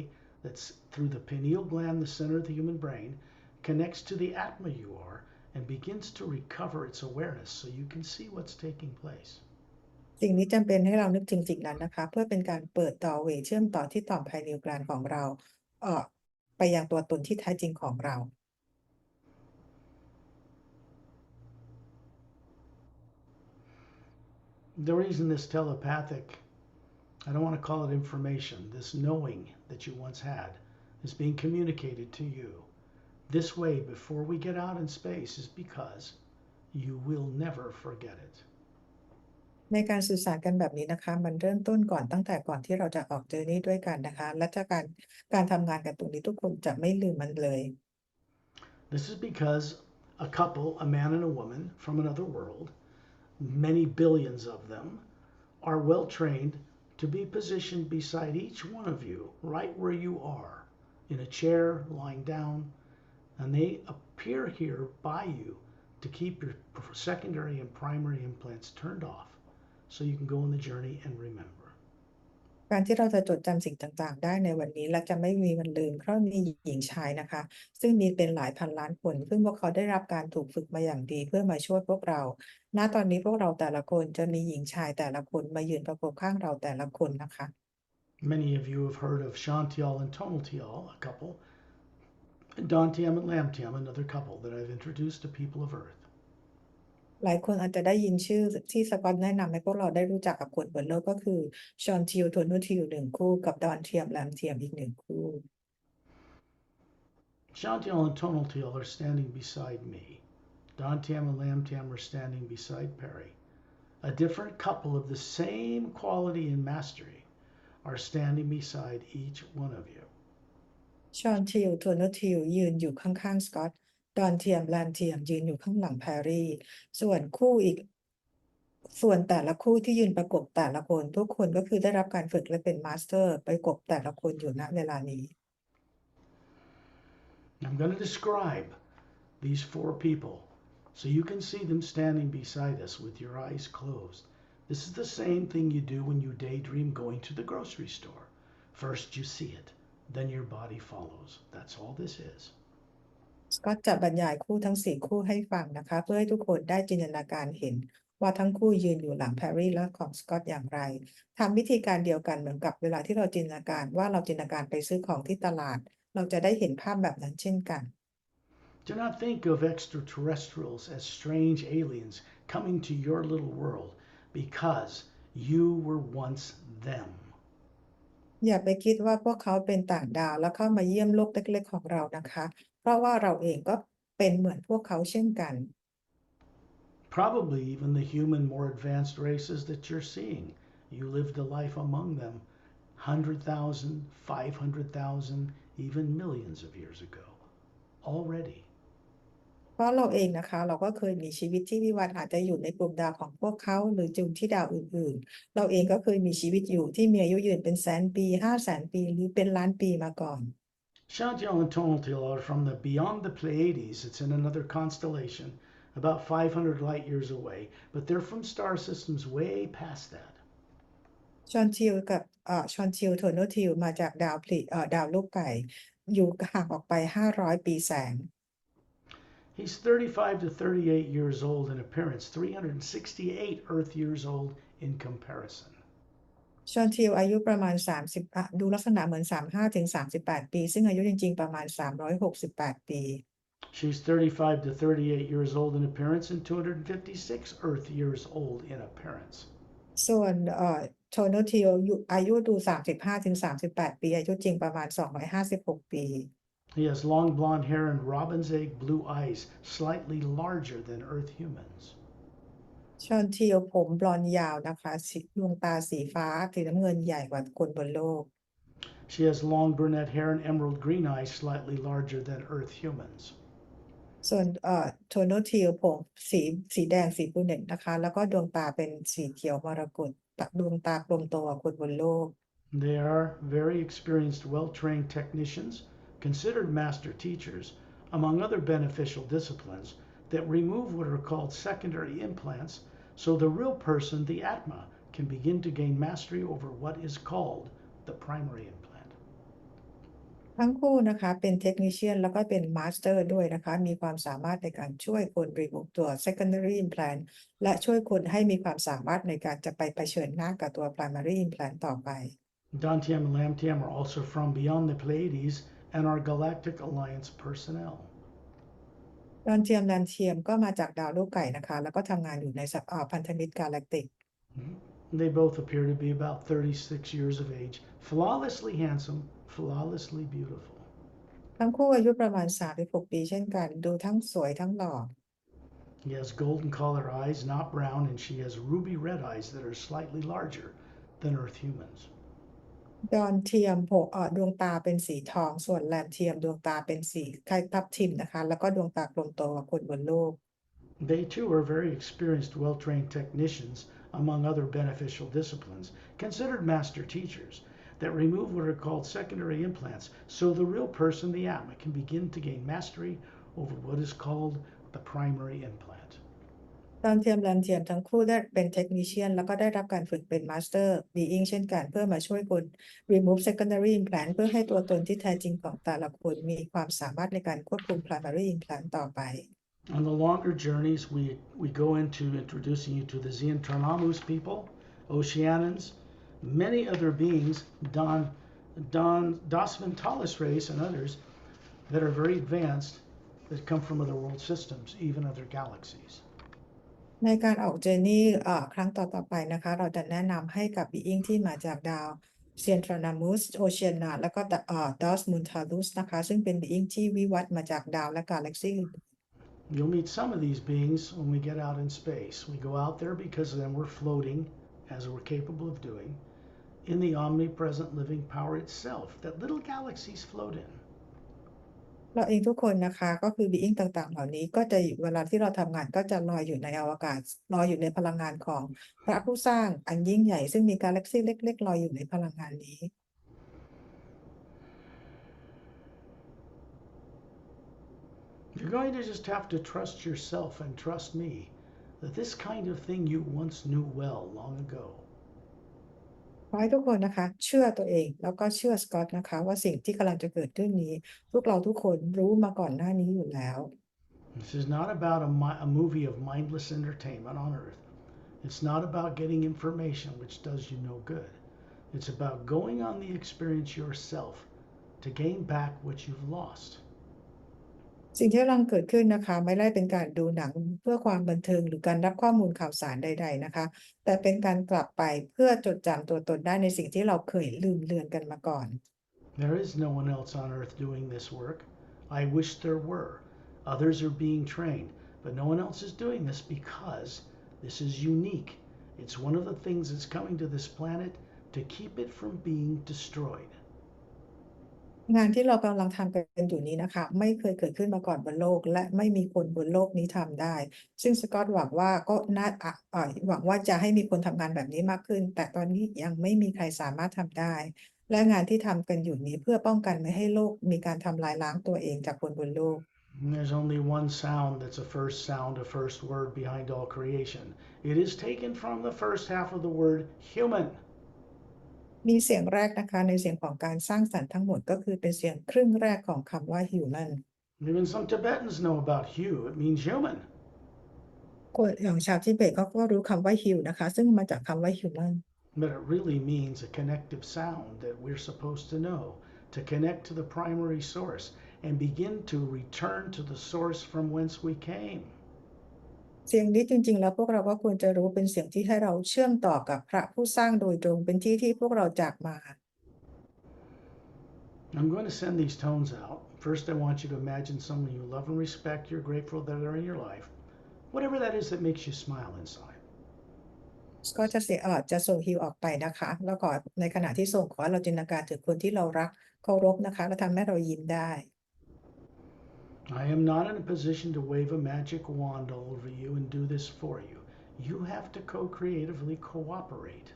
that's through the pineal gland, the center of the human brain, connects to the Atma you are, and begins to recover its awareness so you can see what's taking place. สิ่งนี้จำเป็นให้เรานึกถึงสิ่งนั้นนะคะเพื่อเป็นการเปิดต่อเวย์เชื่อมต่อที่ต่อมภายในกลางของเราไปยังตัวตนที่แท้จริงของเรา The reason this telepathic, I don't want to call it information, this knowing that you once had is being communicated to you this way before we get out in space is because you will never forget it. ในการสื่อสารกันแบบนี้นะคะมันเริ่มต้นก่อนตั้งแต่ก่อนที่เราจะออกเจอร์นี่ด้วยกันนะคะและจากการทำงานกันตรงนี้ทุกคนจะไม่ลืมมันเลย This is because a couple, a man and a woman from another world, many billions of them, are well trained to be positioned beside each one of you, right where you are, in a chair, lying down, and they appear here by you to keep your secondary and primary implants turned off so you can go on the journey and remember. การที่เราจะจดจำสิ่งต่างๆได้ในวันนี้และจะไม่มีวันลืมเพราะมีหญิงชายนะคะซึ่งมีเป็นหลายพันล้านคนซึ่งพวกเขาได้รับการถูกฝึกมาอย่างดีเพื่อมาช่วยพวกเราณตอนนี้พวกเราแต่ละคนจะมีหญิงชายแต่ละคนมายืนประกบข้างเราแต่ละคนนะคะ Many of you have heard of Shantial and Tonaltial, a couple, and Dantiam and Lamtiam, another couple that I've introduced to people of Earth. หลายคนอาจจะได้ยินชื่อที่สกอตแนะนำให้พวกเราได้รู้จักกับคนบนโลกก็คือชอนทิลโทนูทิลหนึ่งคู่กับดอนเทียมแลมเทียมอีกหนึ่งคู่ Shantial and Tonaltial are standing beside me. Dantiam and Lamtiam are standing beside Pari. A different couple of the same quality and mastery are standing beside each one of you. ชอนทิลโทนูทิลยืนอยู่ข้างๆสกอตดอนเทียมแลมเทียมยืนอยู่ข้างหลังแพรรี่ส่วนแต่ละคู่ที่ยืนประกบแต่ละคนทุกคนก็คือได้รับการฝึกและเป็นมาสเตอร์ประกบแต่ละคนอยู่ณเวลานี้ I'm going to describe these four people so you can see them standing beside us with your eyes closed. This is the same thing you do when you daydream going to the grocery store. First you see it, then your body follows. That's all this is. สกอตจะบรรยายคู่ทั้ง4คู่ให้ฟังนะคะเพื่อให้ทุกคนได้จินตนาการเห็นว่าทั้งคู่ยืนอยู่หลังแพรรี่และของสกอตอย่างไรทำวิธีการเดียวกันเหมือนกับเวลาที่เราจินตนาการว่าเราจินตนาการไปซื้อของที่ตลาดเราจะได้เห็นภาพแบบนั้นเช่นกัน Do not think of extraterrestrials as strange aliens coming to your little world because you were once them. อย่าไปคิดว่าพวกเขาเป็นต่างดาวแล้วเข้ามาเยี่ยมโลกเล็กๆของเรานะคะเพราะว่าเราเองก็เป็นเหมือนพวกเขาเช่นกัน Probably even the human, more advanced races that you're seeing. You lived a life among them 100,000, 500,000, even millions of years ago already. เพราะเราเองนะคะเราก็เคยมีชีวิตที่วิวัฒน์อาจจะอยู่ในกลุ่มดาวของพวกเขาหรือจุดที่ดาวอื่นๆเราเองก็เคยมีชีวิตอยู่ที่มีอายุยืนเป็นแสนปี500,000 ปีหรือเป็นล้านปีมาก่อน Shantiel and Tonaltil are from the beyond the Pleiades. It's in another constellation, about 500 light years away, but they're from star systems way past that. ชอนชิลกับชอนชิลโทโนทิลมาจากดาวลูกไก่อยู่ห่างออกไป500 ปีแสง He's 35 to 38 years old in appearance, 368 Earth years old in comparison. ชอนทิลอายุประมาณ30ดูลักษณะเหมือน35ถึง38 ปีซึ่งอายุจริงๆประมาณ368 ปี She's 35 to 38 years old in appearance and 256 Earth years old in appearance. ส่วนโทโนทิลอายุดู35ถึง38 ปีอายุจริงประมาณ256 ปี He has long blonde hair and robin's egg blue eyes, slightly larger than Earth humans. ชอนทิลผมบลอนด์ยาวนะคะดวงตาสีฟ้าสีน้ำเงินใหญ่กว่าคนบนโลก She has long brunette hair and emerald green eyes, slightly larger than Earth humans. ส่วนโทโนทิลผมสีแดงสีบรูเนตนะคะแล้วก็ดวงตาเป็นสีเขียวมรกตดวงตากลมโตกว่าคนบนโลก They are very experienced, well-trained technicians, considered master teachers, among other beneficial disciplines that remove what are called secondary implants so the real person, the Atma, can begin to gain mastery over what is called the primary implant. ทั้งคู่นะคะเป็นเทคนิชเชียนแล้วก็เป็นมาสเตอร์ด้วยนะคะมีความสามารถในการช่วยคนรีมูฟตัว secondary implant และช่วยคนให้มีความสามารถในการจะไปเผชิญหน้ากับตัว primary implant ต่อไป Dantiam and Lamtiam are also from beyond the Pleiades and are Galactic Alliance personnel. ดอนเทียมแลนเทียมก็มาจากดาวลูกไก่นะคะแล้วก็ทำงานอยู่ในพันธมิตรกาแล็กติก They both appear to be about 36 years of age, flawlessly handsome, flawlessly beautiful. ทั้งคู่อายุประมาณ36ปีเช่นกันดูทั้งสวยทั้งหล่อ He has golden color eyes, not brown, and she has ruby red eyes that are slightly larger than Earth humans. ดอนเทียมดวงตาเป็นสีทองส่วนแรมเทียมดวงตาเป็นสีคล้ายทับทิมนะคะแล้วก็ดวงตากลมโตกว่าคนบนโลก They too are very experienced, well trained technicians, among other beneficial disciplines, considered master teachers, that remove what are called secondary implants so the real person, the Atma, can begin to gain mastery over what is called the primary implant. ดอนเทียมแรมเทียมทั้งคู่ได้เป็นเทคนิเชียนแล้วก็ได้รับการฝึกเป็นมาสเตอร์บีอิงเช่นกันเพื่อมาช่วยคน remove secondary implant เพื่อให้ตัวตนที่แท้จริงของแต่ละคนมีความสามารถในการควบคุม primary implant ต่อไป On the longer journeys, we go into introducing you to the Xeontarnamus people, Oceanans, many other beings, Das Mentalis race, and others that are very advanced that come from other world systems, even other galaxies. ในการออกเจอร์นี่ครั้งต่อไปนะคะเราจะแนะนำให้กับบีอิงที่มาจากดาวเซียนทรานามุสโอเชียนาแล้วก็ดอสมุนทารุสนะคะซึ่งเป็นบีอิงที่วิวัฒน์มาจากดาวและกาแล็กซี่ You'll meet some of these beings when we get out in space. We go out there because then we're floating, as we're capable of doing, in the omnipresent living power itself that little galaxies float in. เราเองทุกคนนะคะก็คือบีอิงต่างๆเหล่านี้ก็จะเวลาที่เราทำงานก็จะลอยอยู่ในอวกาศลอยอยู่ในพลังงานของพระผู้สร้างอันยิ่งใหญ่ซึ่งมีกาแล็กซี่เล็กๆลอยอยู่ในพลังงานนี้ You're going to just have to trust yourself and trust me that this kind of thing you once knew well long ago. ขอให้ทุกคนนะคะเชื่อตัวเองแล้วก็เชื่อสกอตนะคะว่าสิ่งที่กำลังจะเกิดขึ้นนี้พวกเราทุกคนรู้มาก่อนหน้านี้อยู่แล้ว This is not about a movie of mindless entertainment on Earth. It's not about getting information which does you no good. It's about going on the experience yourself to gain back what you've lost. สิ่งที่กำลังเกิดขึ้นนะคะไม่ได้เป็นการดูหนังเพื่อความบันเทิงหรือการรับข้อมูลข่าวสารใดๆนะคะแต่เป็นการกลับไปเพื่อจดจำตัวตนได้ในสิ่งที่เราเคยลืมเลือนกันมาก่อน There is no one else on Earth doing this work. I wish there were. Others are being trained, but no one else is doing this because this is unique. It's one of the things that's coming to this planet to keep it from being destroyed. งานที่เรากำลังทำกันอยู่นี้นะคะไม่เคยเกิดขึ้นมาก่อนบนโลกและไม่มีคนบนโลกนี้ทำได้ซึ่งสกอตหวังว่าก็น่าหวังว่าจะให้มีคนทำงานแบบนี้มากขึ้นแต่ตอนนี้ยังไม่มีใครสามารถทำได้และงานที่ทำกันอยู่นี้เพื่อป้องกันไม่ให้โลกมีการทำลายล้างตัวเองจากคนบนโลก And there's only one sound that's a first sound, a first word behind all creation. It is taken from the first half of the word human. มีเสียงแรกนะคะในเสียงของการสร้างสรรค์ทั้งหมดก็คือเป็นเสียงครึ่งแรกของคำว่า human Even some Tibetans know about Hu. It means human. คนอย่างชาวทิเบตเขาก็รู้คำว่า hu นะคะซึ่งมาจากคำว่า human But it really means a connective sound that we're supposed to know to connect to the primary source and begin to return to the source from whence we came. เสียงนี้จริงๆแล้วพวกเราก็ควรจะรู้เป็นเสียงที่ให้เราเชื่อมต่อกับพระผู้สร้างโดยตรงเป็นที่ที่พวกเราจากมา I'm going to send these tones out. First, I want you to imagine someone you love and respect, you're grateful that they're in your life, whatever that is that makes you smile inside. ก็จะส่งฮิวออกไปนะคะแล้วก็ในขณะที่ส่งขอให้เราจินตนาการถึงคนที่เรารักเคารพนะคะและทำให้เรายิ้มได้ I am not in a position to wave a magic wand all over you and do this for you. You have to co-creatively cooperate.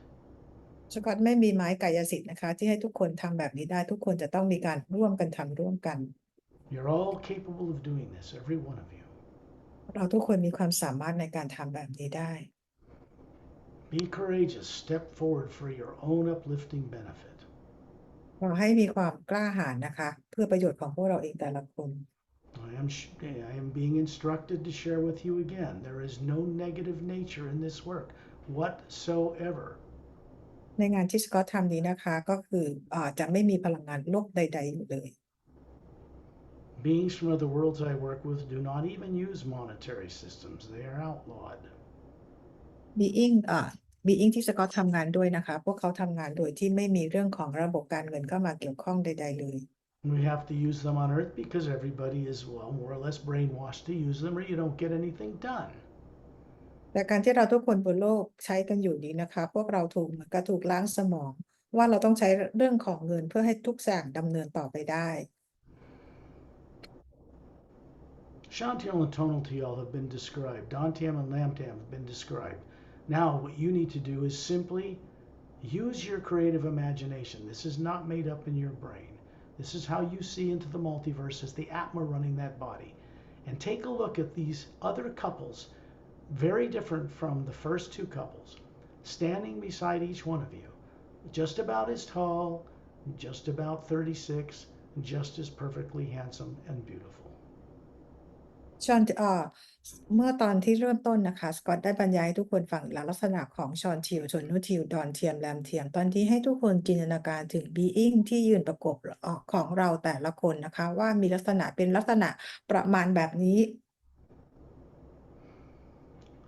สกอตไม่มีไม้กายสิทธิ์นะคะที่ให้ทุกคนทำแบบนี้ได้ทุกคนจะต้องมีการร่วมกันทำร่วมกัน You're all capable of doing this, every one of you. เราทุกคนมีความสามารถในการทำแบบนี้ได้ Be courageous. Step forward for your own uplifting benefit. ขอให้มีความกล้าหาญนะคะเพื่อประโยชน์ของพวกเราเองแต่ละคน I am being instructed to share with you again. There is no negative nature in this work whatsoever. ในงานที่สกอตทำนี้นะคะก็คือจะไม่มีพลังงานลบใดๆอยู่เลย Beings from other worlds I work with do not even use monetary systems. They are outlawed. being ที่สกอตทำงานด้วยนะคะพวกเขาทำงานโดยที่ไม่มีเรื่องของระบบการเงินเข้ามาเกี่ยวข้องใดๆเลย We have to use them on Earth because everybody is, well, more or less brainwashed to use them or you don't get anything done. แต่การที่เราทุกคนบนโลกใช้กันอยู่นี้นะคะพวกเราถูกเหมือนกับถูกล้างสมองว่าเราต้องใช้เรื่องของเงินเพื่อให้ทุกอย่างดำเนินต่อไปได้ Shantiel and Tonaltiel have been described. Dantium and Lamtam have been described. Now, what you need to do is simply use your creative imagination. This is not made up in your brain. This is how you see into the multiverse as the Atma running that body. And take a look at these other couples, very different from the first two couples, standing beside each one of you, just about as tall, just about 36, just as perfectly handsome and beautiful. ชอนเมื่อตอนที่เริ่มต้นนะคะสกอตได้บรรยายให้ทุกคนฟังลักษณะของชอนทิวชนนุทิวดอนเทียมแรมเทียมตอนที่ให้ทุกคนจินตนาการถึงบีอิงที่ยืนประกบของเราแต่ละคนนะคะว่ามีลักษณะเป็นลักษณะประมาณแบบนี้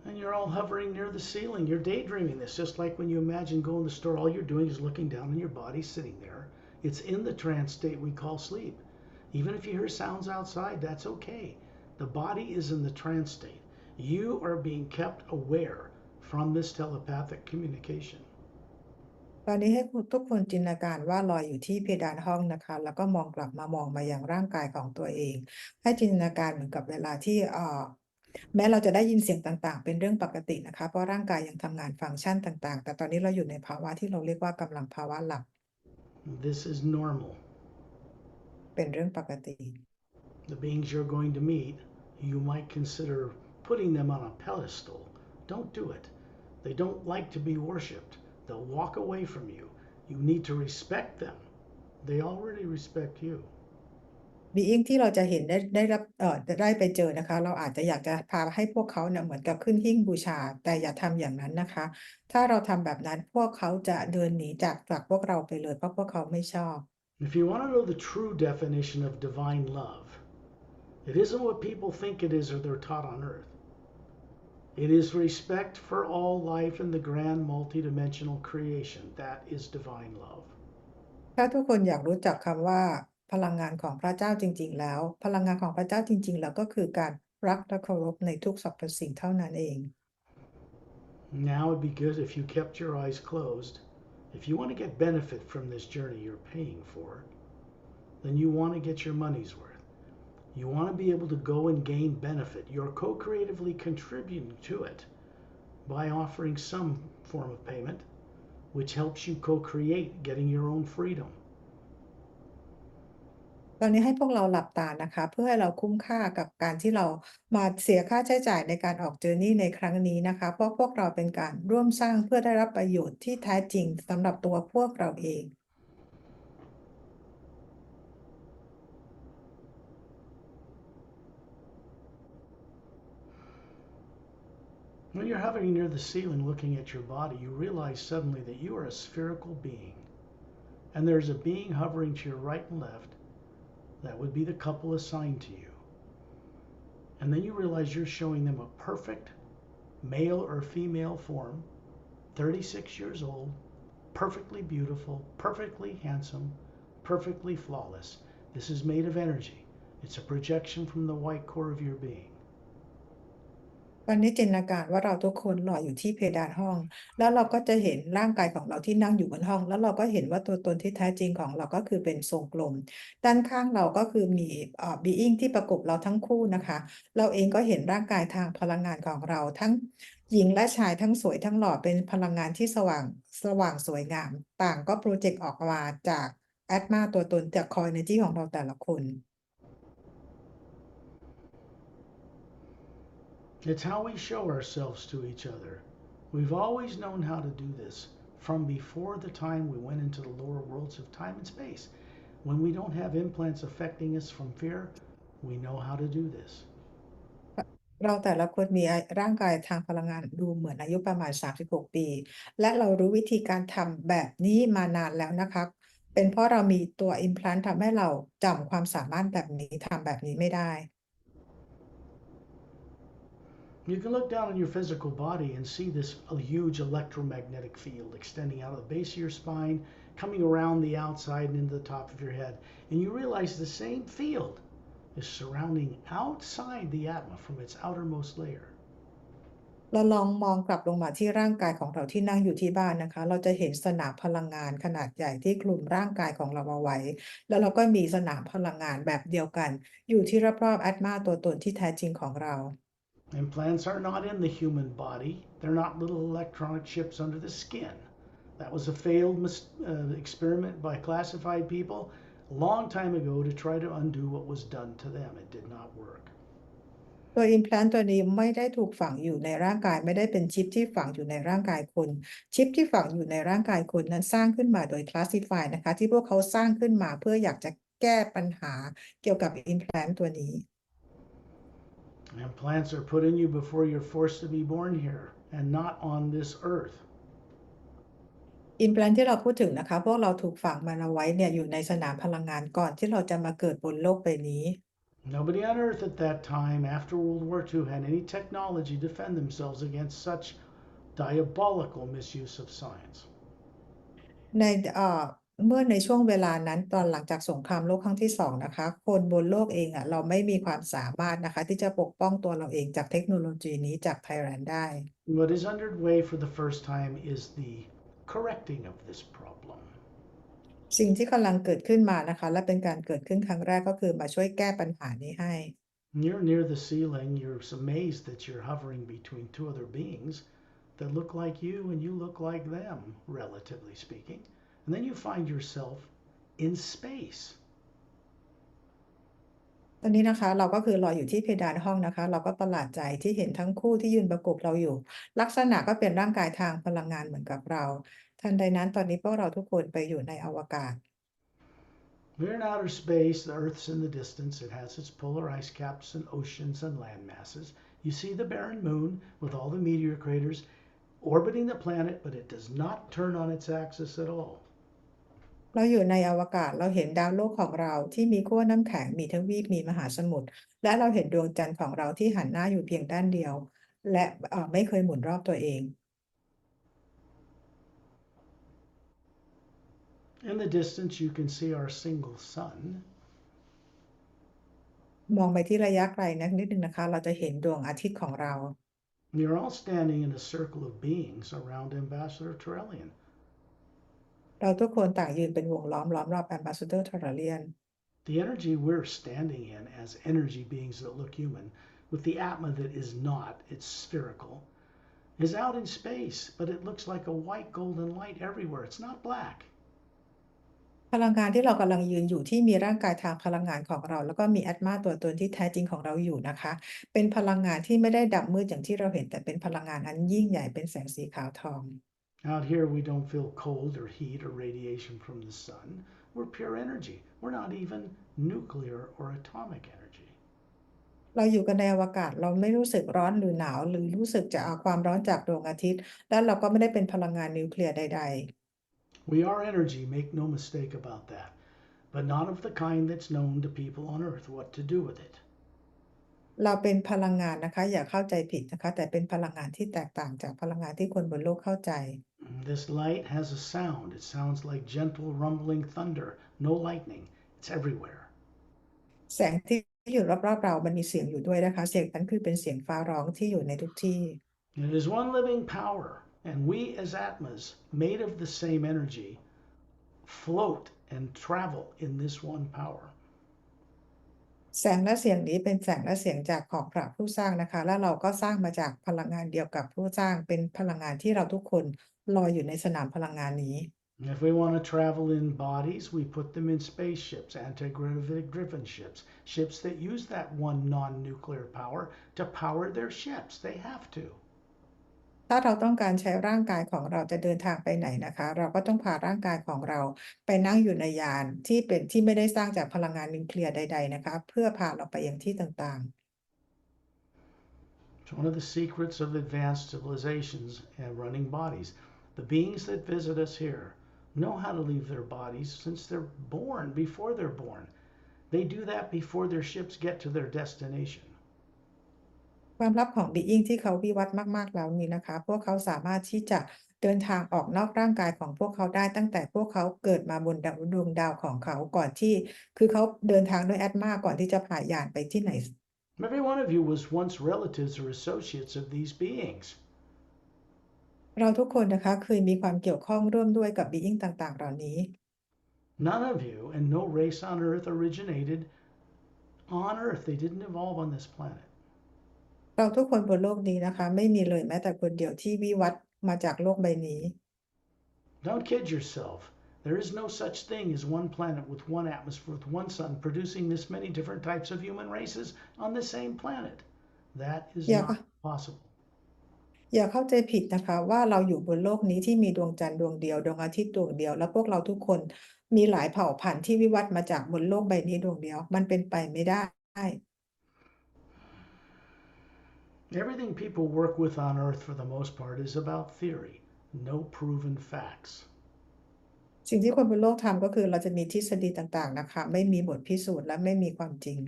And you're all hovering near the ceiling. You're daydreaming this, just like when you imagine going to the store, all you're doing is looking down and your body's sitting there. It's in the trance state we call sleep. Even if you hear sounds outside, that's okay. The body is in the trance state. You are being kept aware from this telepathic communication. ตอนนี้ให้ทุกคนจินตนาการว่าลอยอยู่ที่เพดานห้องนะคะแล้วก็มองกลับมามองมายังร่างกายของตัวเองให้จินตนาการเหมือนกับเวลาที่แม้เราจะได้ยินเสียงต่างๆเป็นเรื่องปกตินะคะเพราะร่างกายยังทำงานฟังก์ชันต่างๆแต่ตอนนี้เราอยู่ในภาวะที่เราเรียกว่ากำลังภาวะหลับ This is normal. เป็นเรื่องปกติ The beings you're going to meet, you might consider putting them on a pedestal. Don't do it. They don't like to be worshipped. They'll walk away from you. You need to respect them. They already respect you. บีอิงที่เราจะเห็นได้รับได้ไปเจอนะคะเราอาจจะอยากจะพาให้พวกเขาเนี่ยเหมือนกับขึ้นหิ้งบูชาแต่อย่าทำอย่างนั้นนะคะถ้าเราทำแบบนั้นพวกเขาจะเดินหนีจากพวกเราไปเลยเพราะพวกเขาไม่ชอบ If you want to know the true definition of divine love, it isn't what people think it is or they're taught on earth. It is respect for all life in the grand multidimensional creation. That is divine love. ถ้าทุกคนอยากรู้จักคำว่าพลังงานของพระเจ้าจริงๆแล้วพลังงานของพระเจ้าจริงๆแล้วก็คือการรักและเคารพในทุกสรรพสิ่งเท่านั้นเอง Now it'd be good if you kept your eyes closed. If you want to get benefit from this journey you're paying for, then you want to get your money's worth. You want to be able to go and gain benefit. You're co-creatively contributing to it by offering some form of payment, which helps you co-create getting your own freedom. ตอนนี้ให้พวกเราหลับตานะคะเพื่อให้เราคุ้มค่ากับการที่เรามาเสียค่าใช้จ่ายในการออกเจอร์นี่ในครั้งนี้นะคะเพราะพวกเราเป็นการร่วมสร้างเพื่อได้รับประโยชน์ที่แท้จริงสำหรับตัวพวกเราเอง When you're hovering near the ceiling looking at your body, you realize suddenly that you are a spherical being. And there's a being hovering to your right and left. That would be the couple assigned to you. And then you realize you're showing them a perfect male or female form, 36 years old, perfectly beautiful, perfectly handsome, perfectly flawless. This is made of energy. It's a projection from the white core of your being. วันนี้จินตนาการว่าเราทุกคนลอยอยู่ที่เพดานห้องแล้วเราก็จะเห็นร่างกายของเราที่นั่งอยู่บนห้องแล้วเราก็เห็นว่าตัวตนที่แท้จริงของเราก็คือเป็นทรงกลมด้านข้างเราก็คือมีบีอิงที่ประกบเราทั้งคู่นะคะเราเองก็เห็นร่างกายทางพลังงานของเราทั้งหญิงและชายทั้งสวยทั้งหล่อเป็นพลังงานที่สว่างสวยงามต่างก็โปรเจกต์ออกมาจากแอตมาตัวตนจากคอยเนจีของเราแต่ละคน It's how we show ourselves to each other. We've always known how to do this from before the time we went into the lower worlds of time and space. When we don't have implants affecting us from fear, we know how to do this. เราแต่ละคนมีร่างกายทางพลังงานดูเหมือนอายุประมาณ36ปีและเรารู้วิธีการทำแบบนี้มานานแล้วนะคะเป็นเพราะเรามีตัว Implant ทำให้เราจำความสามารถแบบนี้ทำแบบนี้ไม่ได้ You can look down on your physical body and see this huge electromagnetic field extending out of the base of your spine, coming around the outside and into the top of your head. And you realize the same field is surrounding outside the atma from its outermost layer. เราลองมองกลับลงมาที่ร่างกายของเราที่นั่งอยู่ที่บ้านนะคะเราจะเห็นสนามพลังงานขนาดใหญ่ที่คลุมร่างกายของเราเอาไว้แล้วเราก็มีสนามพลังงานแบบเดียวกันอยู่ที่รอบๆแอตมาตัวตนที่แท้จริงของเรา Implants are not in the human body. They're not little electronic chips under the skin. That was a failed experiment by classified people a long time ago to try to undo what was done to them. It did not work. ตัว implant ตัวนี้ไม่ได้ถูกฝังอยู่ในร่างกายไม่ได้เป็นชิปที่ฝังอยู่ในร่างกายคนชิปที่ฝังอยู่ในร่างกายคนนั้นสร้างขึ้นมาโดย classify นะคะที่พวกเขาสร้างขึ้นมาเพื่ออยากจะแก้ปัญหาเกี่ยวกับ implant ตัวนี้ Implants are put in you before you're forced to be born here and not on this earth. implant ที่เราพูดถึงนะคะพวกเราถูกฝังมันเอาไว้เนี่ยอยู่ในสนามพลังงานก่อนที่เราจะมาเกิดบนโลกใบนี้ Nobody on earth at that time after World War II had any technology to defend themselves against such diabolical misuse of science. ในเมื่อในช่วงเวลานั้นตอนหลังจากสงครามโลกครั้งที่2นะคะคนบนโลกเองเราไม่มีความสามารถนะคะที่จะปกป้องตัวเราเองจากเทคโนโลยีนี้จากไทแรนได้ What is underway for the first time is the correcting of this problem. สิ่งที่กำลังเกิดขึ้นมานะคะและเป็นการเกิดขึ้นครั้งแรกก็คือมาช่วยแก้ปัญหานี้ให้ You're near the ceiling, you're amazed that you're hovering between two other beings that look like you and you look like them, relatively speaking. And then you find yourself in space. ตอนนี้นะคะเราก็คือรออยู่ที่เพดานห้องนะคะเราก็ประหลาดใจที่เห็นทั้งคู่ที่ยืนประกบเราอยู่ลักษณะก็เป็นร่างกายทางพลังงานเหมือนกับเราทันใดนั้นตอนนี้พวกเราทุกคนไปอยู่ในอวกาศ We're in outer space, the Earth's in the distance, it has its polar ice caps and oceans and land masses. You see the barren moon with all the meteor craters orbiting the planet, but it does not turn on its axis at all. เราอยู่ในอวกาศเราเห็นดาวโลกของเราที่มีขั้วน้ำแข็งมีทวีปมีมหาสมุทรและเราเห็นดวงจันทร์ของเราที่หันหน้าอยู่เพียงด้านเดียวและไม่เคยหมุนรอบตัวเอง In the distance, you can see our single sun. มองไปที่ระยะไกลนิดนึงนะคะเราจะเห็นดวงอาทิตย์ของเรา You're all standing in a circle of beings around Ambassador Turellian. เราทุกคนต่างยืนเป็นวงล้อมรอบ Ambassador Turellian The energy we're standing in as energy beings that look human, with the atma that is not, it's spherical, is out in space, but it looks like a white golden light everywhere. It's not black. พลังงานที่เรากำลังยืนอยู่ที่มีร่างกายทางพลังงานของเราแล้วก็มีแอตมาตัวตนที่แท้จริงของเราอยู่นะคะเป็นพลังงานที่ไม่ได้ดำมืดอย่างที่เราเห็นแต่เป็นพลังงานอันยิ่งใหญ่เป็นแสงสีขาวทอง Out here, we don't feel cold or heat or radiation from the sun. We're pure energy. We're not even nuclear or atomic energy. เราอยู่กันในอวกาศเราไม่รู้สึกร้อนหรือหนาวหรือรู้สึกจะเอาความร้อนจากดวงอาทิตย์และเราก็ไม่ได้เป็นพลังงานนิวเคลียร์ใด We are energy, make no mistake about that, but not of the kind that's known to people on Earth what to do with it. ๆเราเป็นพลังงานนะคะอย่าเข้าใจผิดนะคะแต่เป็นพลังงานที่แตกต่างจากพลังงานที่คนบนโลกเข้าใจ This light has a sound. It sounds like gentle rumbling thunder, no lightning. It's everywhere. แสงที่อยู่รอบๆเรามันมีเสียงอยู่ด้วยนะคะเสียงนั้นคือเป็นเสียงฟ้าร้องที่อยู่ในทุกที่ It is one living power, and we as atmas, made of the same energy, float and travel in this one power. แสงและเสียงนี้เป็นแสงและเสียงจากของพระผู้สร้างนะคะและเราก็สร้างมาจากพลังงานเดียวกับผู้สร้างเป็นพลังงานที่เราทุกคนลอยอยู่ในสนามพลังงานนี้ If we want to travel in bodies, we put them in spaceships, anti-gravity driven ships, ships that use that one non-nuclear power to power their ships. They have to. ถ้าเราต้องการใช้ร่างกายของเราจะเดินทางไปไหนนะคะเราก็ต้องพาร่างกายของเราไปนั่งอยู่ในยานที่ไม่ได้สร้างจากพลังงานนิวเคลียร์ใดๆนะคะเพื่อพาเราไปยังที่ต่างๆ It's one of the secrets of advanced civilizations and running bodies. The beings that visit us here know how to leave their bodies since they're born, before they're born. They do that before their ships get to their destination. ความลับของ being ที่เขาวิวัฒน์มากๆแล้วนี้นะคะพวกเขาสามารถที่จะเดินทางออกนอกร่างกายของพวกเขาได้ตั้งแต่พวกเขาเกิดมาบนดวงดาวของเขาก่อนที่คือเขาเดินทางด้วยแอตมาก่อนที่จะผ่านยานไปที่ไหน Every one of you was once relatives or associates of these beings. เราทุกคนนะคะเคยมีความเกี่ยวข้องร่วมด้วยกับ being ต่างๆเหล่านี้ None of you and no race on earth originated on earth. They didn't evolve on this planet. เราทุกคนบนโลกนี้นะคะไม่มีเลยแม้แต่คนเดียวที่วิวัฒน์มาจากโลกใบนี้ Don't kid yourself. There is no such thing as one planet with one atmosphere with one sun producing this many different types of human races on the same planet. That is อย่า not possible. อย่าเข้าใจผิดนะคะว่าเราอยู่บนโลกนี้ที่มีดวงจันทร์ดวงเดียวดวงอาทิตย์ดวงเดียวแล้วพวกเราทุกคนมีหลายเผ่าพันธุ์ที่วิวัฒน์มาจากบนโลกใบนี้ดวงเดียวมันเป็นไปไม่ได้ Everything people work with on earth for the most part is about theory, no proven facts. สิ่งที่คนบนโลกทำก็คือเราจะมีทฤษฎีต่างๆนะคะไม่มีบทพิสูจน์และไม่มีความจริง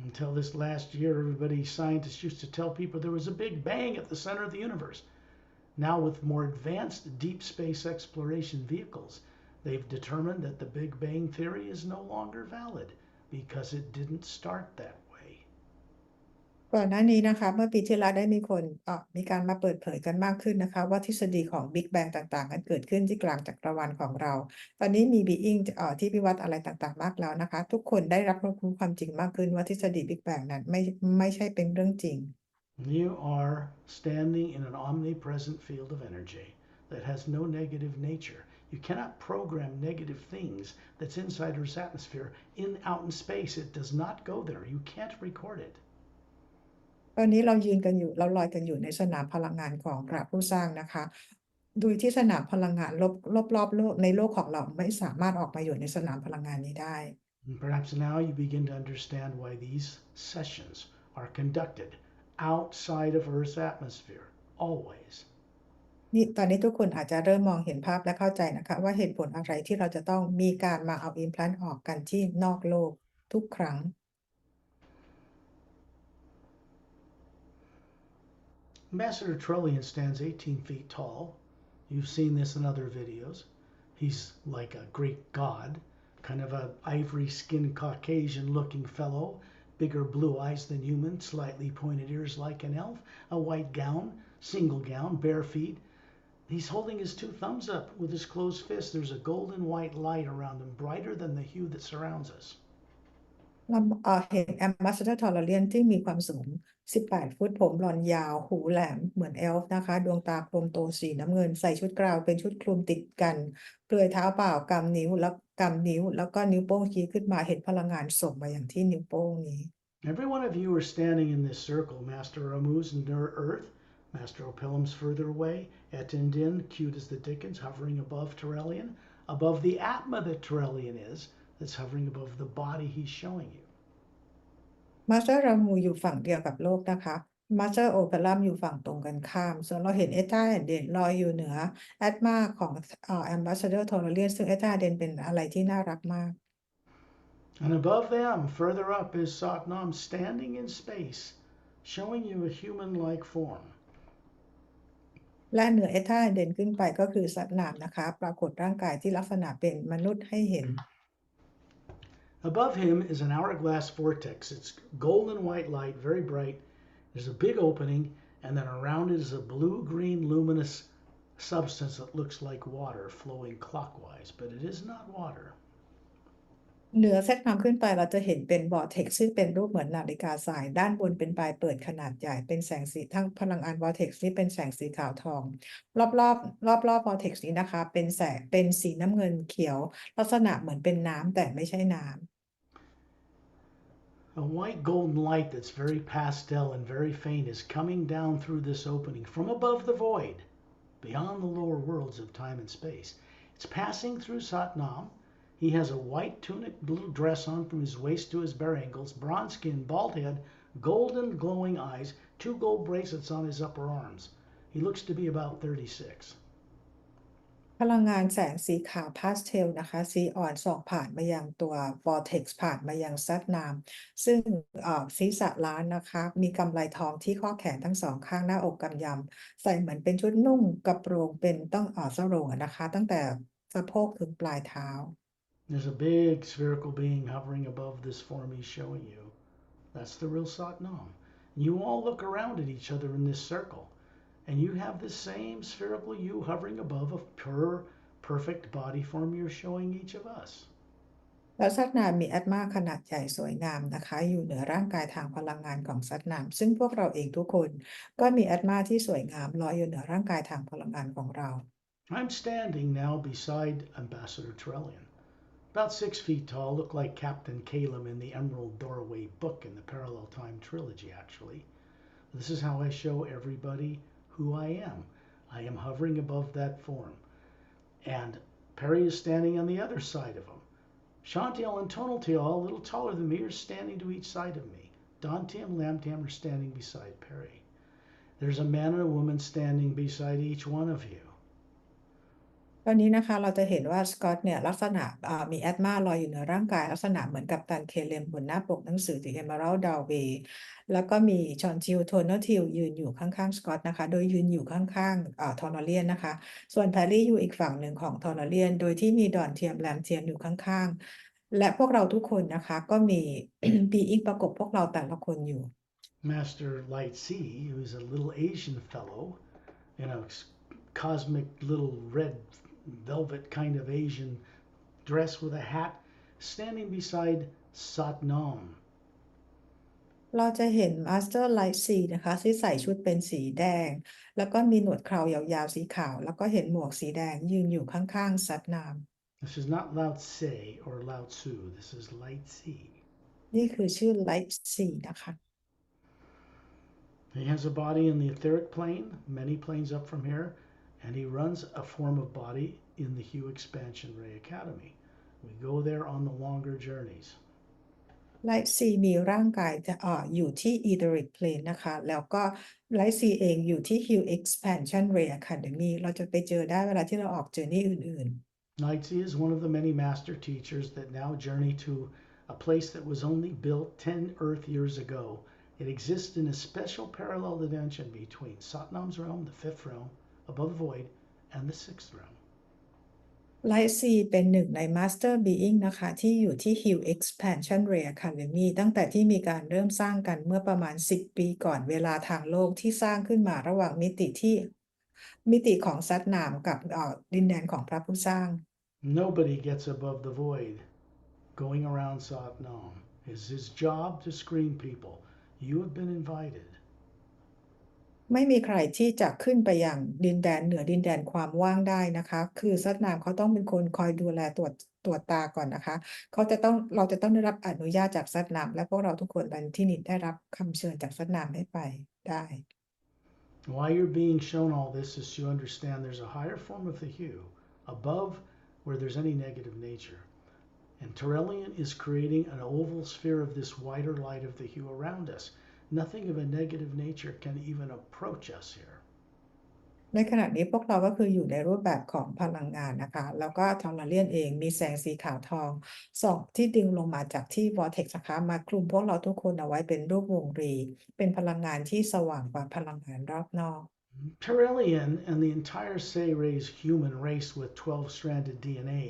Until this last year, scientists used to tell people there was a big bang at the center of the universe. Now, with more advanced deep space exploration vehicles, they've determined that the Big Bang theory is no longer valid because it didn't start that way. ก่อนหน้านี้นะคะเมื่อปีที่แล้วได้มีการมาเปิดเผยกันมากขึ้นนะคะว่าทฤษฎีของ Big Bang ต่างๆกันเกิดขึ้นที่กลางจักรวาลของเราตอนนี้มี Being ที่วิวัฒน์อะไรต่างๆมากแล้วนะคะทุกคนได้รับรู้ความจริงมากขึ้นว่าทฤษฎี Big Bang นั้นไม่ใช่เป็นเรื่องจริง You are standing in an omnipresent field of energy that has no negative nature. You cannot program negative things that's inside Earth's atmosphere out in space. It does not go there. You can't record it. ตอนนี้เรายืนกันอยู่เราลอยกันอยู่ในสนามพลังงานของพระผู้สร้างนะคะโดยที่สนามพลังงานรอบๆโลกในโลกของเราไม่สามารถออกมาอยู่ในสนามพลังงานนี้ได้ And perhaps now you begin to understand why these sessions are conducted outside of Earth's atmosphere, always. นี่ตอนนี้ทุกคนอาจจะเริ่มมองเห็นภาพและเข้าใจนะคะว่าเหตุผลอะไรที่เราจะต้องมีการมาเอา implant ออกกันที่นอกโลกทุกครั้ง Ambassador Trillian stands 18 feet tall. You've seen this in other videos. He's like a Greek god, kind of an ivory-skinned Caucasian-looking fellow, bigger blue eyes than human, slightly pointed ears like an elf, a white gown, single gown, bare feet. He's holding his two thumbs up with his closed fist. There's a golden white light around him, brighter than the hue that surrounds us. เราเห็น Ambassador Tolarian ที่มีความสูง 18 ฟุตผมบลอนด์ยาว หูแหลมเหมือนเอลฟ์นะคะ ดวงตากลมโตสีน้ำเงิน ใส่ชุดกราวเป็นชุดคลุมติดกัน เปลือยเท้าเปล่ากำนิ้วแล้วก็นิ้วโป้งชี้ขึ้นมาเห็นพลังงานส่งมาอย่างที่นิ้วโป้งนี้ Every one of you are standing in this circle. Master Ramuz near Earth, Master Opilum's further away, Etendin, cute as the Dickens, hovering above Tyrellian, above the Atma that Tyrellian is, that's hovering above the body he's showing you. มาสเตอร์รามูอยู่ฝั่งเดียวกับโลกนะคะมาสเตอร์โอเปรัมอยู่ฝั่งตรงกันข้ามส่วนเราเห็นเอต้าเดนลอยอยู่เหนือแอตมาของแอมบาสเดอร์โทรเลียนซึ่งเอต้าเดนเป็นอะไรที่น่ารักมาก And above them, further up, is Satnam standing in space, showing you a human-like form. และเหนือเอต้าเดนขึ้นไปก็คือสัตว์นามนะคะปรากฏร่างกายที่ลักษณะเป็นมนุษย์ให้เห็น Above him is an hourglass vortex. It's golden white light, very bright. There's a big opening, and then around it is a blue-green luminous substance that looks like water flowing clockwise, but it is not water. เหนือเซตนำขึ้นไปเราจะเห็นเป็นวอร์เท็กซ์ซึ่งเป็นรูปเหมือนนาฬิกาทรายด้านบนเป็นปลายเปิดขนาดใหญ่เป็นแสงสีทั้งพลังงานวอร์เท็กซ์นี้เป็นแสงสีขาวทองรอบวอร์เท็กซ์นี้นะคะเป็นสีน้ำเงินเขียวลักษณะเหมือนเป็นน้ำแต่ไม่ใช่น้ำ A white golden light that's very pastel and very faint is coming down through this opening from above the void, beyond the lower worlds of time and space. It's passing through Satnam. He has a white tunic, little dress on from his waist to his bare ankles, bronze skin, bald head, golden glowing eyes, 2 gold bracelets on his upper arms. He looks to be about 36. พลังงานแสงสีขาวพาสเทลนะคะสีอ่อนส่องผ่านมายังตัววอร์เท็กซ์ผ่านมายังซัดนามซึ่งศีรษะล้านนะคะมีกำไลทองที่ข้อแขนทั้งสองข้างหน้าอกกำยำใส่เหมือนเป็นชุดนุ่งกระโปรงเป็นต้องสรงอะนะคะตั้งแต่สะโพกถึงปลายเท้า There's a big spherical being hovering above this form he's showing you. That's the real Satnam. You all look around at each other in this circle, and you have this same spherical you hovering above a pure, perfect body form you're showing each of us. แล้วซัดนามมีแอตมาขนาดใหญ่สวยงามนะคะอยู่เหนือร่างกายทางพลังงานของซัดนามซึ่งพวกเราเองทุกคนก็มีแอตมาที่สวยงามลอยอยู่เหนือร่างกายทางพลังงานของเรา I'm standing now beside Ambassador Trellian. About 6 feet tall, look like Captain Caleb in the Emerald Doorway book in the Parallel Time Trilogy, actually. This is how I show everybody who I am. I am hovering above that form. And Pari is standing on the other side of him. Shantiel and Tonaltiel, a little taller than me, are standing to each side of me. Dantium and Lamtiam are standing beside Pari. There's a man and a woman standing beside each one of you. ตอนนี้นะคะเราจะเห็นว่าสกอตเนี่ยลักษณะมีแอตมาลอยอยู่เหนือร่างกายลักษณะเหมือนกับตันเคเลมบนหน้าปกหนังสือ The Emerald Doorway แล้วก็มีชอนจิลโทนทิลยืนอยู่ข้างๆสกอตนะคะโดยยืนอยู่ข้างๆทอนอเลียนนะคะส่วนแพรรี่อยู่อีกฝั่งหนึ่งของทอนอเลียนโดยที่มีดอนเทียมแลมเทียมอยู่ข้างๆและพวกเราทุกคนนะคะก็มี being ประกบพวกเราแต่ละคนอยู่ Master Light C, who's a little Asian fellow in a cosmic little red velvet kind of Asian dress with a hat, standing beside Satnam. เราจะเห็น Master Light 4นะคะที่ใส่ชุดเป็นสีแดงแล้วก็มีหนวดเครายาวๆสีขาวแล้วก็เห็นหมวกสีแดงยืนอยู่ข้างๆซัดนาม This is not Lao Tse or Lao Tzu. This is Light C. นี่คือชื่อ Light 4นะคะ He has a body in the etheric plane, many planes up from here, and he runs a form of body in the Hue Expansion Ray Academy. We go there on the longer journeys. Light 4มีร่างกายอยู่ที่ Etheric Plane นะคะแล้วก็ Light 4เองอยู่ที่ Hue Expansion Ray Academy เราจะไปเจอได้เวลาที่เราออก journey อื่นๆ Light C is one of the many master teachers that now journey to a place that was only built 10 Earth years ago. It exists in a special parallel dimension between Satnam's realm, the fifth realm, above the void, and the sixth realm. Light C เป็นหนึ่งใน Master Being นะคะที่อยู่ที่ Hue Expansion Ray Academy ตั้งแต่ที่มีการเริ่มสร้างกันเมื่อประมาณ10 ปีก่อนเวลาทางโลกที่สร้างขึ้นมาระหว่างมิติของซัดนามกับดินแดนของพระผู้สร้าง Nobody gets above the void going around Satnam. It's his job to screen people. You have been invited. ไม่มีใครที่จะขึ้นไปยังดินแดนเหนือดินแดนความว่างได้นะคะคือซัดนามเขาต้องเป็นคนคอยดูแลตรวจตาก่อนนะคะเราจะต้องได้รับอนุญาตจากซัดนามและพวกเราทุกคนบันที่นี่ได้รับคำเชิญจากซัดนามให้ไปได้ Why you're being shown all this is to understand there's a higher form of the hue above where there's any negative nature. And Terrellian is creating an oval sphere of this wider light of the hue around us. Nothing of a negative nature can even approach us here. ในขณะนี้พวกเราก็คืออยู่ในรูปแบบของพลังงานนะคะแล้วก็ทอร์เลียนเองมีแสงสีขาวทองส่องที่ดึงลงมาจากที่วอร์เท็กซ์นะคะมาคลุมพวกเราทุกคนเอาไว้เป็นรูปวงรีเป็นพลังงานที่สว่างกว่าพลังงานรอบนอก Terrellian and the entire Say-Rays human race with 12-stranded DNA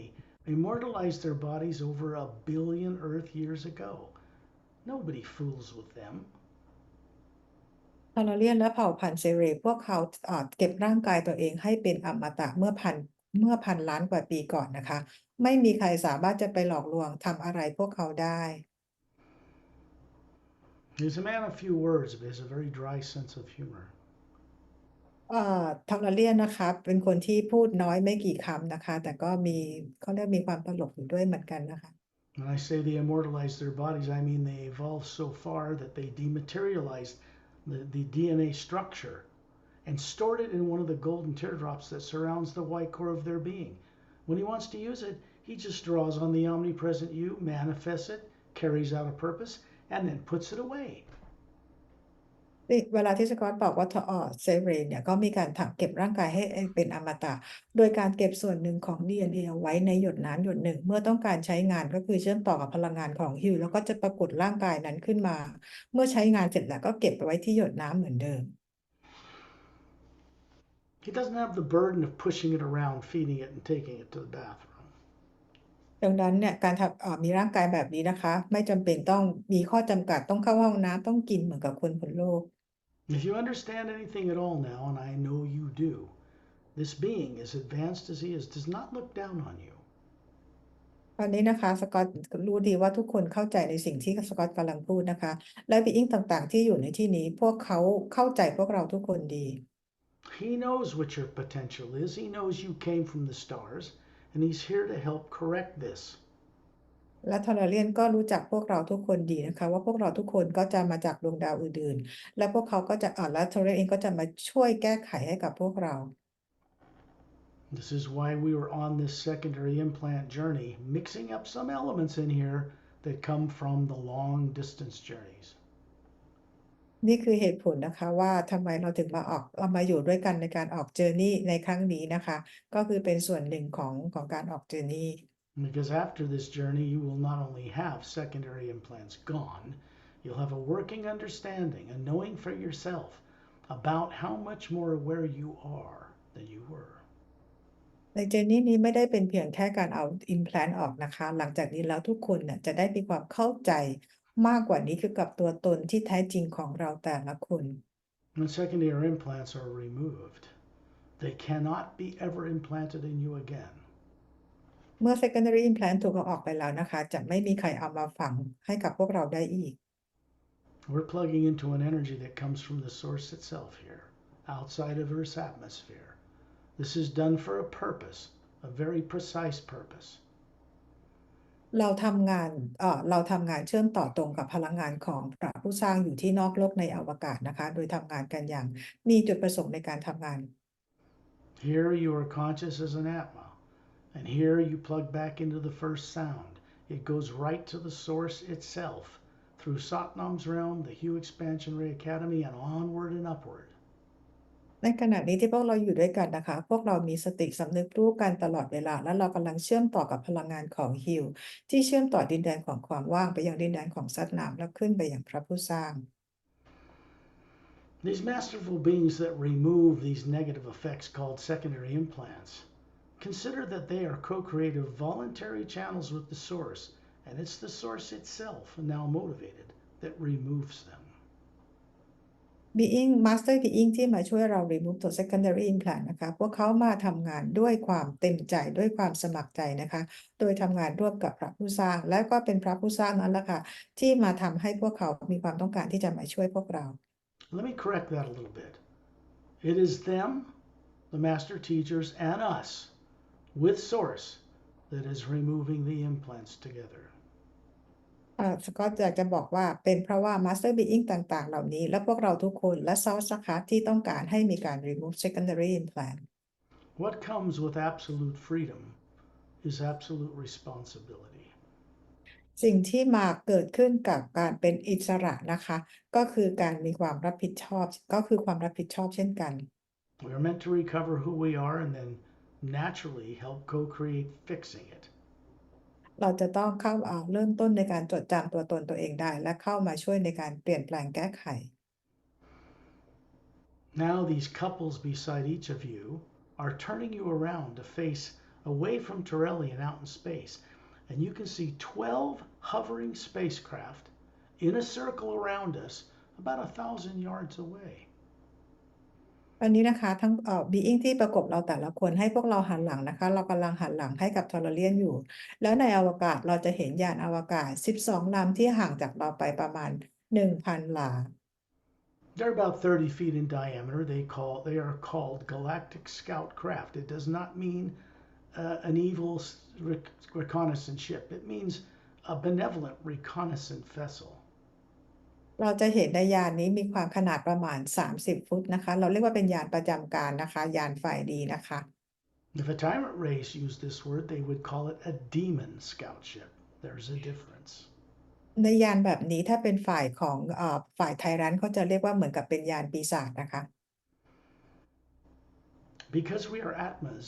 immortalized their bodies over 1 billion Earth years ago. Nobody fools with them. ทอร์เลียนและเผ่าพันธุ์เซเรพวกเขาเก็บร่างกายตัวเองให้เป็นอมตะเมื่อพันล้านกว่าปีก่อนนะคะไม่มีใครสามารถจะไปหลอกลวงทำอะไรพวกเขาได้ He's a man of few words, but has a very dry sense of humor. ทอร์เลียนนะคะเป็นคนที่พูดน้อยไม่กี่คำนะคะแต่ก็เขาเรียกมีความตลกอยู่ด้วยเหมือนกันนะคะ When I say they immortalized their bodies, I mean they evolved so far that they dematerialized the DNA structure and stored it in one of the golden teardrops that surrounds the white core of their being. When he wants to use it, he just draws on the omnipresent you, manifests it, carries out a purpose, and then puts it away. เวลาที่สกอตบอกว่าเซฟเรนเนี่ยก็มีการเก็บร่างกายให้เป็นอมตะโดยการเก็บส่วนหนึ่งของ DNA เอาไว้ในหยดน้ำหยดหนึ่งเมื่อต้องการใช้งานก็คือเชื่อมต่อกับพลังงานของฮิวแล้วก็จะปรากฏร่างกายนั้นขึ้นมาเมื่อใช้งานเสร็จแล้วก็เก็บไปไว้ที่หยดน้ำเหมือนเดิม He doesn't have the burden of pushing it around, feeding it, and taking it to the bathroom. ดังนั้นเนี่ยการมีร่างกายแบบนี้นะคะไม่จำเป็นต้องมีข้อจำกัดต้องเข้าห้องน้ำต้องกินเหมือนกับคนบนโลก If you understand anything at all now, and I know you do, this being, as advanced as he is, does not look down on you. ตอนนี้นะคะสกอตรู้ดีว่าทุกคนเข้าใจในสิ่งที่สกอตกำลังพูดนะคะและบีอิงต่างๆที่อยู่ในที่นี้พวกเขาเข้าใจพวกเราทุกคนดี He knows what your potential is. He knows you came from the stars, and he's here to help correct this. และทอร์เรียนก็รู้จักพวกเราทุกคนดีนะคะว่าพวกเราทุกคนก็จะมาจากดวงดาวอื่นๆและพวกเขาก็จะและทอร์เรียนเองก็จะมาช่วยแก้ไขให้กับพวกเรา This is why we were on this secondary implant journey, mixing up some elements in here that come from the long distance journeys. นี่คือเหตุผลนะคะว่าทำไมเรามาอยู่ด้วยกันในการออกเจอร์นี่ในครั้งนี้นะคะก็คือเป็นส่วนหนึ่งของการออกเจอร์นี่ Because after this journey, you will not only have secondary implants gone, you'll have a working understanding, a knowing for yourself about how much more aware you are than you were. ในเจอร์นี่นี้ไม่ได้เป็นเพียงแค่การเอา implant ออกนะคะหลังจากนี้แล้วทุกคนน่ะจะได้มีความเข้าใจมากกว่านี้คือกับตัวตนที่แท้จริงของเราแต่ละคน When secondary implants are removed, they cannot be ever implanted in you again. เมื่อ secondary implant ถูกเอาออกไปแล้วนะคะจะไม่มีใครเอามาฝังให้กับพวกเราได้อีก We're plugging into an energy that comes from the source itself here, outside of Earth's atmosphere. This is done for a purpose, a very precise purpose. เราทำงานเชื่อมต่อตรงกับพลังงานของพระผู้สร้างอยู่ที่นอกโลกในอวกาศนะคะโดยทำงานกันอย่างมีจุดประสงค์ในการทำงาน Here you are conscious as an Atma, and here you plug back into the first sound. It goes right to the source itself, through Satnam's realm, the Hue Expansion Ray Academy, and onward and upward. ในขณะนี้ที่พวกเราอยู่ด้วยกันนะคะพวกเรามีสติสำนึกรู้กันตลอดเวลาและเรากำลังเชื่อมต่อกับพลังงานของฮิวที่เชื่อมต่อดินแดนของความว่างไปยังดินแดนของสัตว์น้ำและขึ้นไปยังพระผู้สร้าง These masterful beings that remove these negative effects called secondary implants, consider that they are co-creative voluntary channels with the source, and it's the source itself, now motivated, that removes them. Master Being ที่มาช่วยเรา remove ตัว secondary implant นะคะพวกเขามาทำงานด้วยความเต็มใจด้วยความสมัครใจนะคะโดยทำงานร่วมกับพระผู้สร้างและก็เป็นพระผู้สร้างนั้นแหละค่ะที่มาทำให้พวกเขามีความต้องการที่จะมาช่วยพวกเรา Let me correct that a little bit. It is them, the master teachers, and us, with source, that is removing the implants together. สกอตอยากจะบอกว่าเป็นเพราะว่า Master Being ต่างๆเหล่านี้และพวกเราทุกคนและซอสนะคะที่ต้องการให้มีการ remove secondary implant What comes with absolute freedom is absolute responsibility. สิ่งที่มาเกิดขึ้นกับการเป็นอิสระนะคะก็คือการมีความรับผิดชอบก็คือความรับผิดชอบเช่นกัน We are meant to recover who we are and then naturally help co-create fixing it. เราจะต้องเริ่มต้นในการจดจำตัวตนตัวเองได้และเข้ามาช่วยในการเปลี่ยนแปลงแก้ไข Now these couples beside each of you are turning you around to face away from Torelli and out in space. And you can see 12 hovering spacecraft in a circle around us about 1,000 yards away. ตอนนี้นะคะทั้งbeing ที่ประกบเราแต่ละคนให้พวกเราหันหลังนะคะเรากำลังหันหลังให้กับทอร์เรียนอยู่แล้วในอวกาศเราจะเห็นยานอวกาศ12ลำที่ห่างจากเราไปประมาณ 1,000 หลา They're about 30 feet in diameter. They are called galactic scout craft. It does not mean an evil reconnaissance ship. It means a benevolent reconnaissance vessel. เราจะเห็นในยานนี้มีความขนาดประมาณ30ฟุตนะคะเราเรียกว่าเป็นยานประจำการนะคะยานฝ่ายดีนะคะ If a tyrant race used this word, they would call it a demon scout ship. There's a difference. ในยานแบบนี้ถ้าเป็นฝ่ายของฝ่ายไทยรัฐเขาจะเรียกว่าเหมือนกับเป็นยานปีศาจนะคะ Because we are Atmas,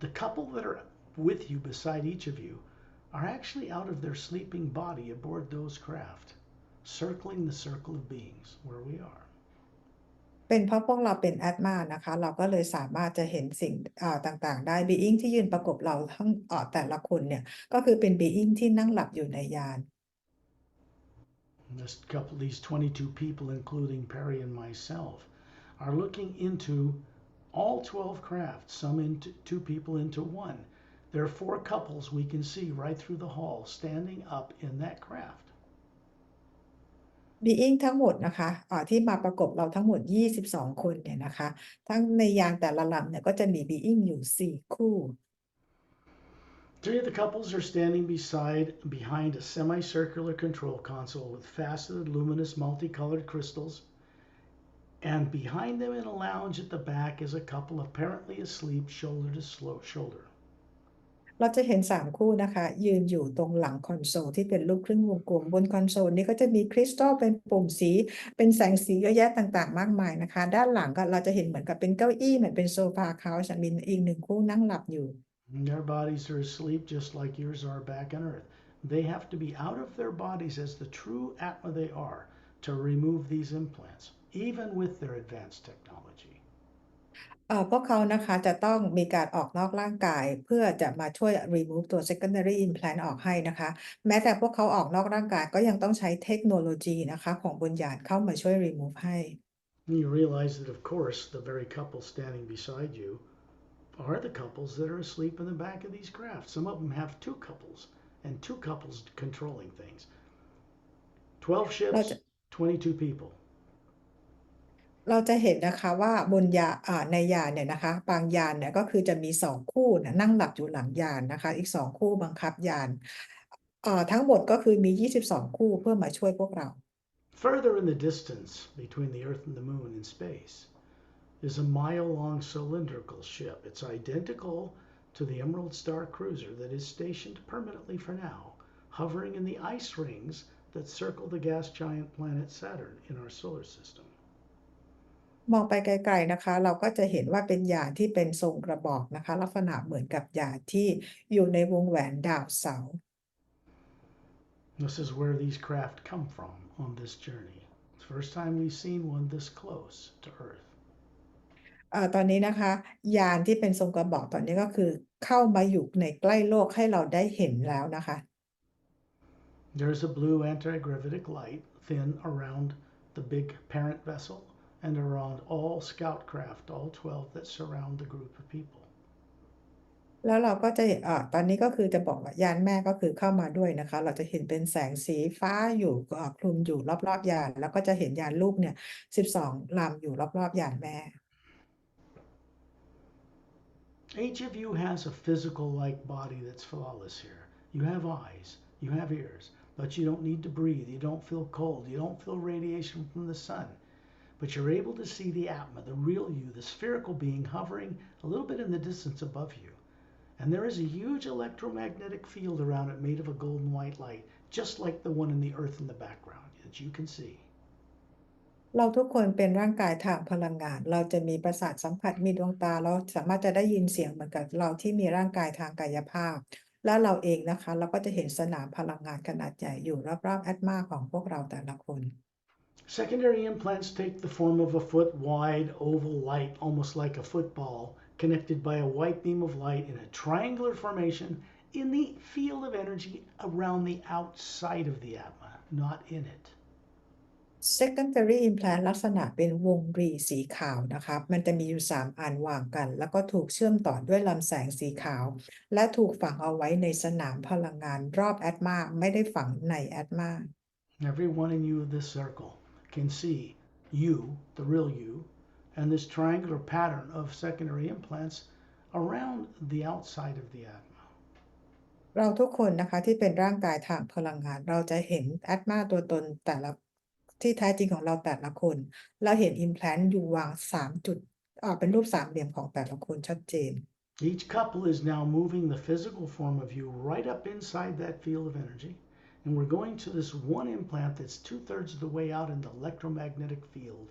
the couple that are with you beside each of you are actually out of their sleeping body aboard those craft, circling the circle of beings where we are. เป็นเพราะพวกเราเป็นแอตมานะคะเราก็เลยสามารถจะเห็นสิ่งต่างๆได้บีอิงที่ยืนประกบเราทั้งแต่ละคนเนี่ยก็คือเป็นบีอิงที่นั่งหลับอยู่ในยาน These 22 people, including Pari and myself, are looking into all 12 crafts, some into two people into one. There are four couples we can see right through the hall standing up in that craft. บีอิงทั้งหมดนะคะที่มาประกบเราทั้งหมด22คนเนี่ยนะคะทั้งในยานแต่ละลำเนี่ยก็จะมีบีอิงอยู่4คู่ Three of the couples are standing behind a semicircular control console with faceted, luminous, multicolored crystals. And behind them in a lounge at the back is a couple apparently asleep, shoulder to shoulder. เราจะเห็น3คู่นะคะยืนอยู่ตรงหลังคอนโซลที่เป็นรูปครึ่งวงกลมบนคอนโซลนี้ก็จะมีคริสตัลเป็นปุ่มสีเป็นแสงสีเยอะแยะต่างๆมากมายนะคะด้านหลังก็เราจะเห็นเหมือนกับเป็นเก้าอี้เหมือนเป็นโซฟาเขาจะมีอีก1คู่นั่งหลับอยู่ Their bodies are asleep just like yours are back on Earth. They have to be out of their bodies as the true Atma they are to remove these implants, even with their advanced technology. พวกเขานะคะจะต้องมีการออกนอกร่างกายเพื่อจะมาช่วย remove ตัว secondary implant ออกให้นะคะแม้แต่พวกเขาออกนอกร่างกายก็ยังต้องใช้เทคโนโลยีนะคะของบนยานเข้ามาช่วย remove ให้ And you realize that, of course, the very couple standing beside you are the couples that are asleep in the back of these crafts. Some of them have two couples and two couples controlling things. 12 ships, 22 people. เราจะเห็นนะคะว่าบนในยานเนี่ยนะคะบางยานเนี่ยก็คือจะมี2คู่เนี่ยนั่งหลับอยู่หลังยานนะคะอีก2คู่บังคับยานทั้งหมดก็คือมี22คู่เพื่อมาช่วยพวกเรา Further in the distance between the Earth and the Moon in space is a mile-long cylindrical ship. It's identical to the Emerald Star cruiser that is stationed permanently for now, hovering in the ice rings that circle the gas giant planet Saturn in our solar system. มองไปไกลๆนะคะเราก็จะเห็นว่าเป็นยานที่เป็นทรงกระบอกนะคะลักษณะเหมือนกับยานที่อยู่ในวงแหวนดาวเสาร์ This is where these craft come from on this journey. It's the first time we've seen one this close to Earth. ตอนนี้นะคะยานที่เป็นทรงกระบอกตอนนี้ก็คือเข้ามาอยู่ในใกล้โลกให้เราได้เห็นแล้วนะคะ There's a blue anti-gravitic light thin around the big parent vessel and around all scout craft, all 12 that surround the group of people. แล้วเราก็จะตอนนี้ก็คือจะบอกว่ายานแม่ก็คือเข้ามาด้วยนะคะเราจะเห็นเป็นแสงสีฟ้าอยู่คลุมอยู่รอบๆยานแล้วก็จะเห็นยานลูกเนี่ย12ลำอยู่รอบๆยานแม่ Each of you has a physical-like body that's flawless here. You have eyes, you have ears, but you don't need to breathe. You don't feel cold. You don't feel radiation from the sun. But you're able to see the Atma, the real you, the spherical being hovering a little bit in the distance above you. And there is a huge electromagnetic field around it made of a golden white light, just like the one in the earth in the background that you can see. เราทุกคนเป็นร่างกายทางพลังงาน เราจะมีประสาทสัมผัสมีดวงตาเราสามารถจะได้ยินเสียงเหมือนกับเราที่มีร่างกายทางกายภาพ และเราเองนะคะเราก็จะเห็นสนามพลังงานขนาดใหญ่อยู่รอบๆแอตมาของพวกเราแต่ละคน Secondary implants take the form of a foot-wide oval light, almost like a football, connected by a white beam of light in a triangular formation in the field of energy around the outside of the Atma, not in it. secondary implant ลักษณะเป็นวงรีสีขาวนะคะมันจะมีอยู่3อันวางกัน แล้วก็ถูกเชื่อมต่อด้วยลำแสงสีขาว และถูกฝังเอาไว้ในสนามพลังงานรอบแอตมาไม่ได้ฝังในแอตมา Everyone in you of this circle can see you, the real you, and this triangular pattern of secondary implants around the outside of the Atma. เราทุกคนนะคะที่เป็นร่างกายทางพลังงานเราจะเห็นแอตมาตัวตนแต่ละที่แท้จริงของเราแต่ละคนเราเห็น implant อยู่วาง3จุดเป็นรูปสามเหลี่ยมของแต่ละคนชัดเจน Each couple is now moving the physical form of you right up inside that field of energy, And we're going to this one implant that's 2/3 of the way out in the electromagnetic field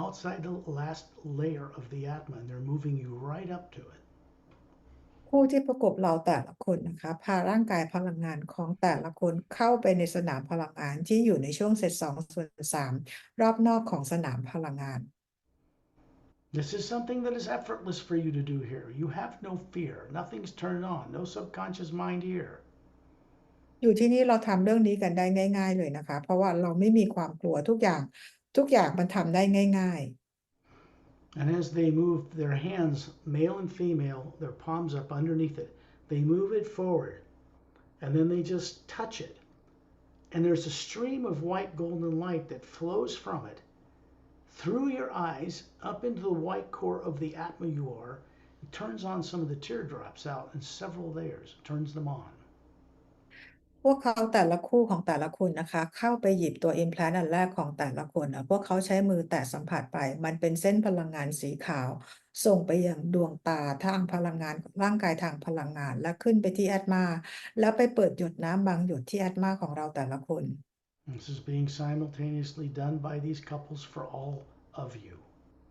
outside the last layer of the atma, and they're moving you right up to it. ผู้ที่ประกบเราแต่ละคนนะคะพาร่างกายพลังงานของแต่ละคนเข้าไปในสนามพลังงานที่อยู่ในช่วงเศษ2/3รอบนอกของสนามพลังงาน This is something that is effortless for you to do here. You have no fear. Nothing's turned on. No subconscious mind here. อยู่ที่นี่เราทำเรื่องนี้กันได้ง่ายๆเลยนะคะเพราะว่าเราไม่มีความกลัวทุกอย่างมันทำได้ง่าย And as they move their hands, male and female, their palms up underneath it, they move it forward and then they just touch it. And there's a stream of white golden light that flows from it through your eyes up into the white core of the Atma you are. It turns on some of the teardrops out in several layers, turns them on. ๆพวกเขาแต่ละคู่ของแต่ละคนนะคะเข้าไปหยิบตัว implant อันแรกของแต่ละคนพวกเขาใช้มือแตะสัมผัสไปมันเป็นเส้นพลังงานสีขาวส่งไปยังดวงตาทางพลังงานของร่างกายทางพลังงานและขึ้นไปที่ Atma แล้วไปเปิดหยดน้ำบางหยดที่ Atma ของเราแต่ละคน This is being simultaneously done by these couples for all of you,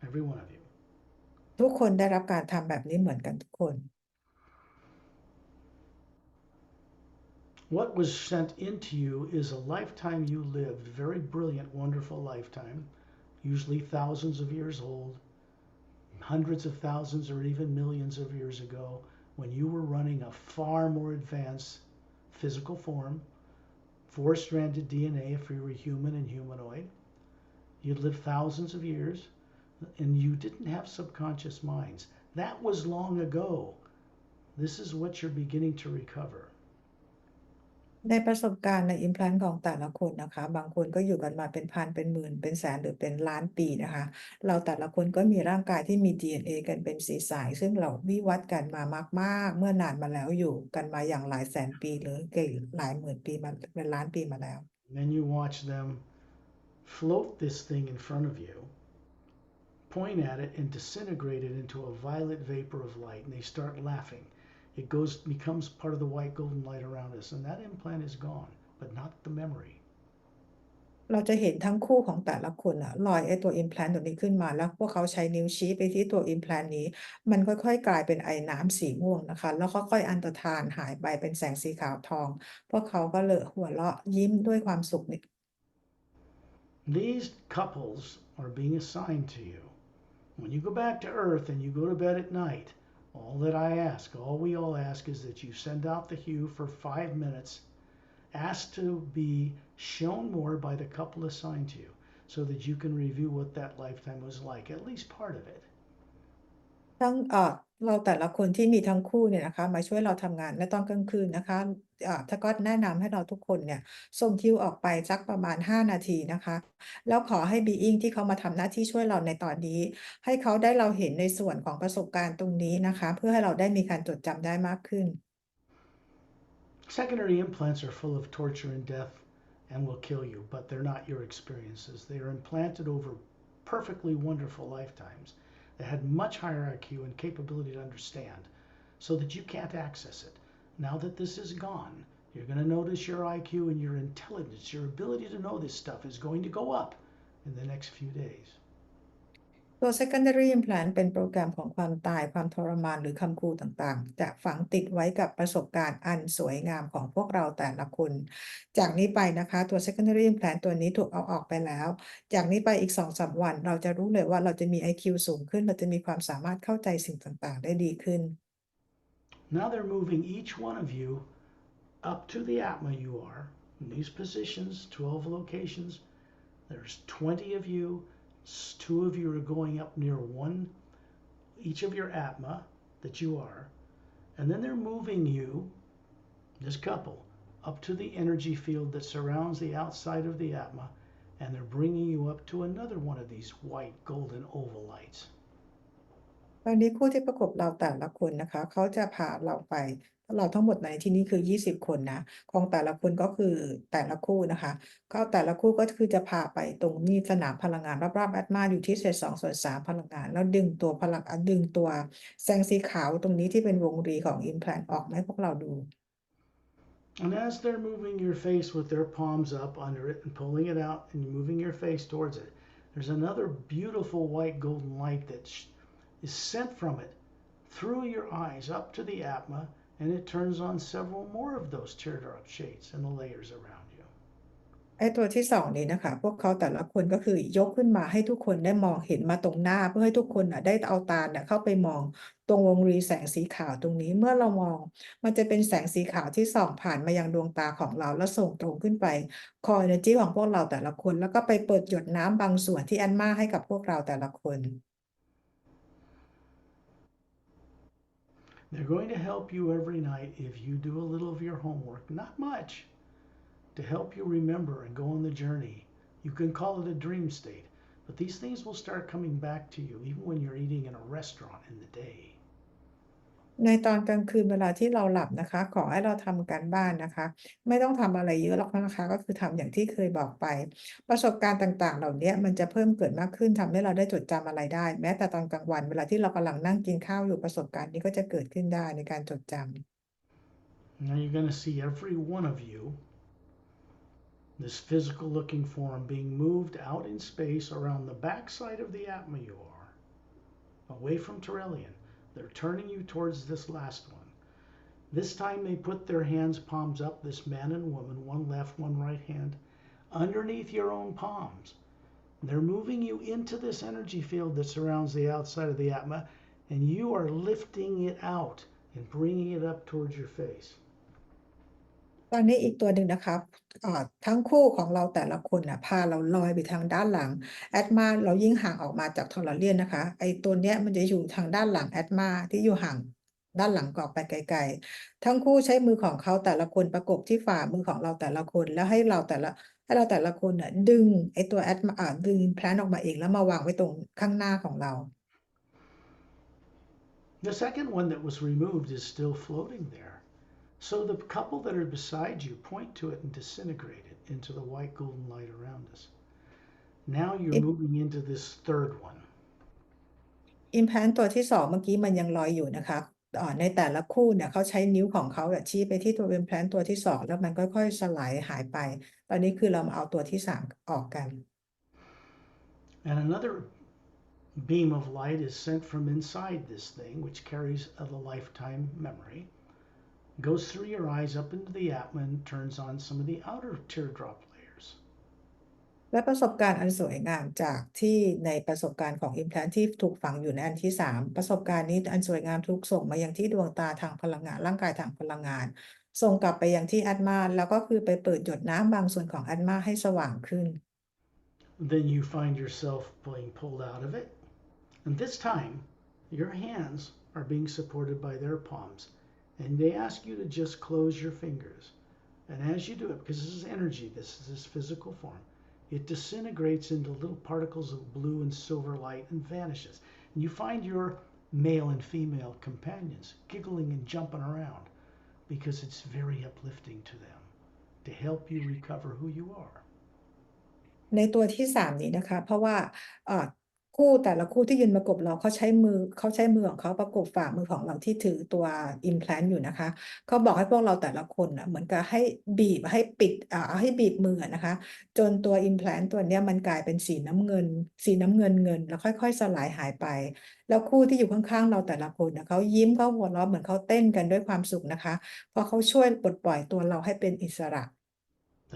every one of you. ทุกคนได้รับการทำแบบนี้เหมือนกันทุกคน What was sent into you is a lifetime you lived, very brilliant, wonderful lifetime, usually thousands of years old, hundreds of thousands or even millions of years ago, when you were running a far more advanced physical form, four-stranded DNA if you were human and humanoid. You'd lived thousands of years, and you didn't have subconscious minds. That was long ago. This is what you're beginning to recover. ในประสบการณ์ใน implant ของแต่ละคนนะคะบางคนก็อยู่กันมาเป็นพันเป็นหมื่นเป็นแสนหรือเป็นล้านปีนะคะเราแต่ละคนก็มีร่างกายที่มี DNA กันเป็นสีสายซึ่งเราวิวัฒน์กันมามากๆเมื่อนานมาแล้วอยู่กันมาอย่างหลายแสนปีหรือหลายหมื่นปีมาเป็นล้านปีมาแล้ว And then you watch them float this thing in front of you, point at it, and disintegrate it into a violet vapor of light, and they start laughing. It becomes part of the white golden light around us, and that implant is gone, but not the memory. เราจะเห็นทั้งคู่ของแต่ละคนลอยไอ้ตัว implant ตัวนี้ขึ้นมาแล้วพวกเขาใช้นิ้วชี้ไปที่ตัว implant นี้มันค่อยๆกลายเป็นไอน้ำสีม่วงนะคะแล้วค่อยๆอันตฐานหายไปเป็นแสงสีขาวทองพวกเขาก็เลยหัวเราะยิ้มด้วยความสุข These couples are being assigned to you. When you go back to Earth and you go to bed at night, all that I ask, all we all ask, is that you send out the hue for 5 minutes, ask to be shown more by the couple assigned to you, so that you can review what that lifetime was like, at least part of it. ทั้งเราแต่ละคนที่มีทั้งคู่เนี่ยนะคะมาช่วยเราทำงานในตอนกลางคืนนะคะถ้าก็แนะนำให้เราทุกคนเนี่ยส่งคิวออกไปสักประมาณ5นาทีนะคะแล้วขอให้ Being ที่เขามาทำหน้าที่ช่วยเราในตอนนี้ให้เขาได้เราเห็นในส่วนของประสบการณ์ตรงนี้นะคะเพื่อให้เราได้มีการจดจำได้มากขึ้น Secondary implants are full of torture and death and will kill you, but they're not your experiences. They are implanted over perfectly wonderful lifetimes that had much higher IQ and capability to understand, so that you can't access it. Now that this is gone, you're going to notice your IQ and your intelligence, your ability to know this stuff is going to go up in the next few days. ตัว secondary implant เป็นโปรแกรมของความตายความทรมานหรือคำคูต่างๆจะฝังติดไว้กับประสบการณ์อันสวยงามของพวกเราแต่ละคนจากนี้ไปนะคะตัว secondary implant ตัวนี้ถูกเอาออกไปแล้วจากนี้ไปอีก 2-3 วันเราจะรู้เลยว่าเราจะมี IQ สูงขึ้นเราจะมีความสามารถเข้าใจสิ่งต่างๆได้ดีขึ้น Now they're moving each one of you up to the Atma you are in these positions, 12 locations. There's 20 of you. 2 of you are going up near each of your Atma that you are. And then they're moving you, this couple, up to the energy field that surrounds the outside of the Atma. And they're bringing you up to another one of these white, golden oval lights. ตอนนี้คู่ที่ประกบเราแต่ละคนนะคะเขาจะพาเราไปเราทั้งหมดในที่นี้คือ20คนนะของแต่ละคนก็คือแต่ละคู่นะคะก็แต่ละคู่ก็คือจะพาไปตรงนี้สนามพลังงานรอบๆแอตมาอยู่ที่เศษ2/3พลังงานแล้วดึงตัวแสงสีขาวตรงนี้ที่เป็นวงรีของ implant ออกมาให้พวกเราดู And as they're moving your face with their palms up under it and pulling it out and moving your face towards it, there's another beautiful white golden light that is sent from it through your eyes up to the atma, and it turns on several more of those teardrop shades in the layers around you. ไอ้ตัวที่สองนี้นะคะพวกเขาแต่ละคนก็คือยกขึ้นมาให้ทุกคนได้มองเห็นมาตรงหน้าเพื่อให้ทุกคนน่ะได้เอาตาเนี่ยเข้าไปมองตรงวงรีแสงสีขาวตรงนี้เมื่อเรามองมันจะเป็นแสงสีขาวที่ส่องผ่านมายังดวงตาของเราแล้วส่งตรงขึ้นไปคอ energy ของพวกเราแต่ละคนแล้วก็ไปเปิดหยดน้ำบางส่วนที่อันมาให้กับพวกเราแต่ละคน They're going to help you every night if you do a little of your homework, not much, to help you remember and go on the journey. You can call it a dream state, but these things will start coming back to you even when you're eating in a restaurant in the day. ในตอนกลางคืนเวลาที่เราหลับนะคะขอให้เราทำการบ้านนะคะไม่ต้องทำอะไรเยอะหรอกนะคะก็คือทำอย่างที่เคยบอกไปประสบการณ์ต่างๆเหล่านี้มันจะเพิ่มเกิดมากขึ้นทำให้เราได้จดจำอะไรได้แม้แต่ตอนกลางวันเวลาที่เรากำลังนั่งกินข้าวอยู่ประสบการณ์นี้ก็จะเกิดขึ้นได้ในการจดจำ Now you're going to see every one of you, this physical looking form, being moved out in space around the backside of the Atma you are, away from Terrellian. They're turning you towards this last one. This time they put their hands palms up, this man and woman, one left, one right hand, underneath your own palms. They're moving you into this energy field that surrounds the outside of the Atma, and you are lifting it out and bringing it up towards your face. ตอนนี้อีกตัวหนึ่งนะคะทั้งคู่ของเราแต่ละคนน่ะพาเราลอยไปทางด้านหลังแอดมาเรายิ่งห่างออกมาจากทอร์เรียนนะคะไอ้ตัวเนี้ยมันจะอยู่ทางด้านหลังแอดมาที่อยู่ห่างด้านหลังออกไปไกลๆทั้งคู่ใช้มือของเขาแต่ละคนประกบที่ฝ่ามือของเราแต่ละคนแล้วให้เราแต่ละคนน่ะดึงไอ้ตัวแอดมาดึง implant ออกมาเองแล้วมาวางไว้ตรงข้างหน้าของเรา The second one that was removed is still floating there. So the couple that are beside you point to it and disintegrate it into the white golden light around us. Now you're moving into this third one. implant ตัวที่2เมื่อกี้มันยังลอยอยู่นะคะในแต่ละคู่เนี่ยเขาใช้นิ้วของเขาอะชี้ไปที่ตัว implant ตัวที่2แล้วมันค่อยๆสลายหายไปตอนนี้คือเรามาเอาตัวที่3ออกกัน And another beam of light is sent from inside this thing, which carries a lifetime memory, goes through your eyes up into the Atma and turns on some of the outer teardrop layers. และประสบการณ์อันสวยงามจากที่ในประสบการณ์ของ implant ที่ถูกฝังอยู่ในอันที่3ประสบการณ์นี้อันสวยงามถูกส่งมายังที่ดวงตาทางพลังงานร่างกายทางพลังงานส่งกลับไปยังที่อัตมาแล้วก็คือไปเปิดหยดน้ำบางส่วนของอัตมาให้สว่างขึ้น Then you find yourself being pulled out of it. And this time, your hands are being supported by their palms. And they ask you to just close your fingers. And as you do it, because this is energy, this is this physical form, it disintegrates into little particles of blue and silver light and vanishes. And you find your male and female companions giggling and jumping around because it's very uplifting to them to help you recover who you are. ในตัวที่3นี้นะคะเพราะว่าคู่แต่ละคู่ที่ยืนประกบเราเขาใช้มือของเขาประกบฝ่ามือของเราที่ถือตัว implant อยู่นะคะเขาบอกให้พวกเราแต่ละคนน่ะเหมือนกับให้บีบให้ปิดให้บีบมืออะนะคะจนตัว implant ตัวเนี้ยมันกลายเป็นสีน้ำเงินแล้วค่อยๆสลายหายไปแล้วคู่ที่อยู่ข้างๆเราแต่ละคนน่ะเขายิ้มเขาหัวเราะเหมือนเขาเต้นกันด้วยความสุขนะคะเพราะเขาช่วยปลดปล่อยตัวเราให้เป็นอิสระ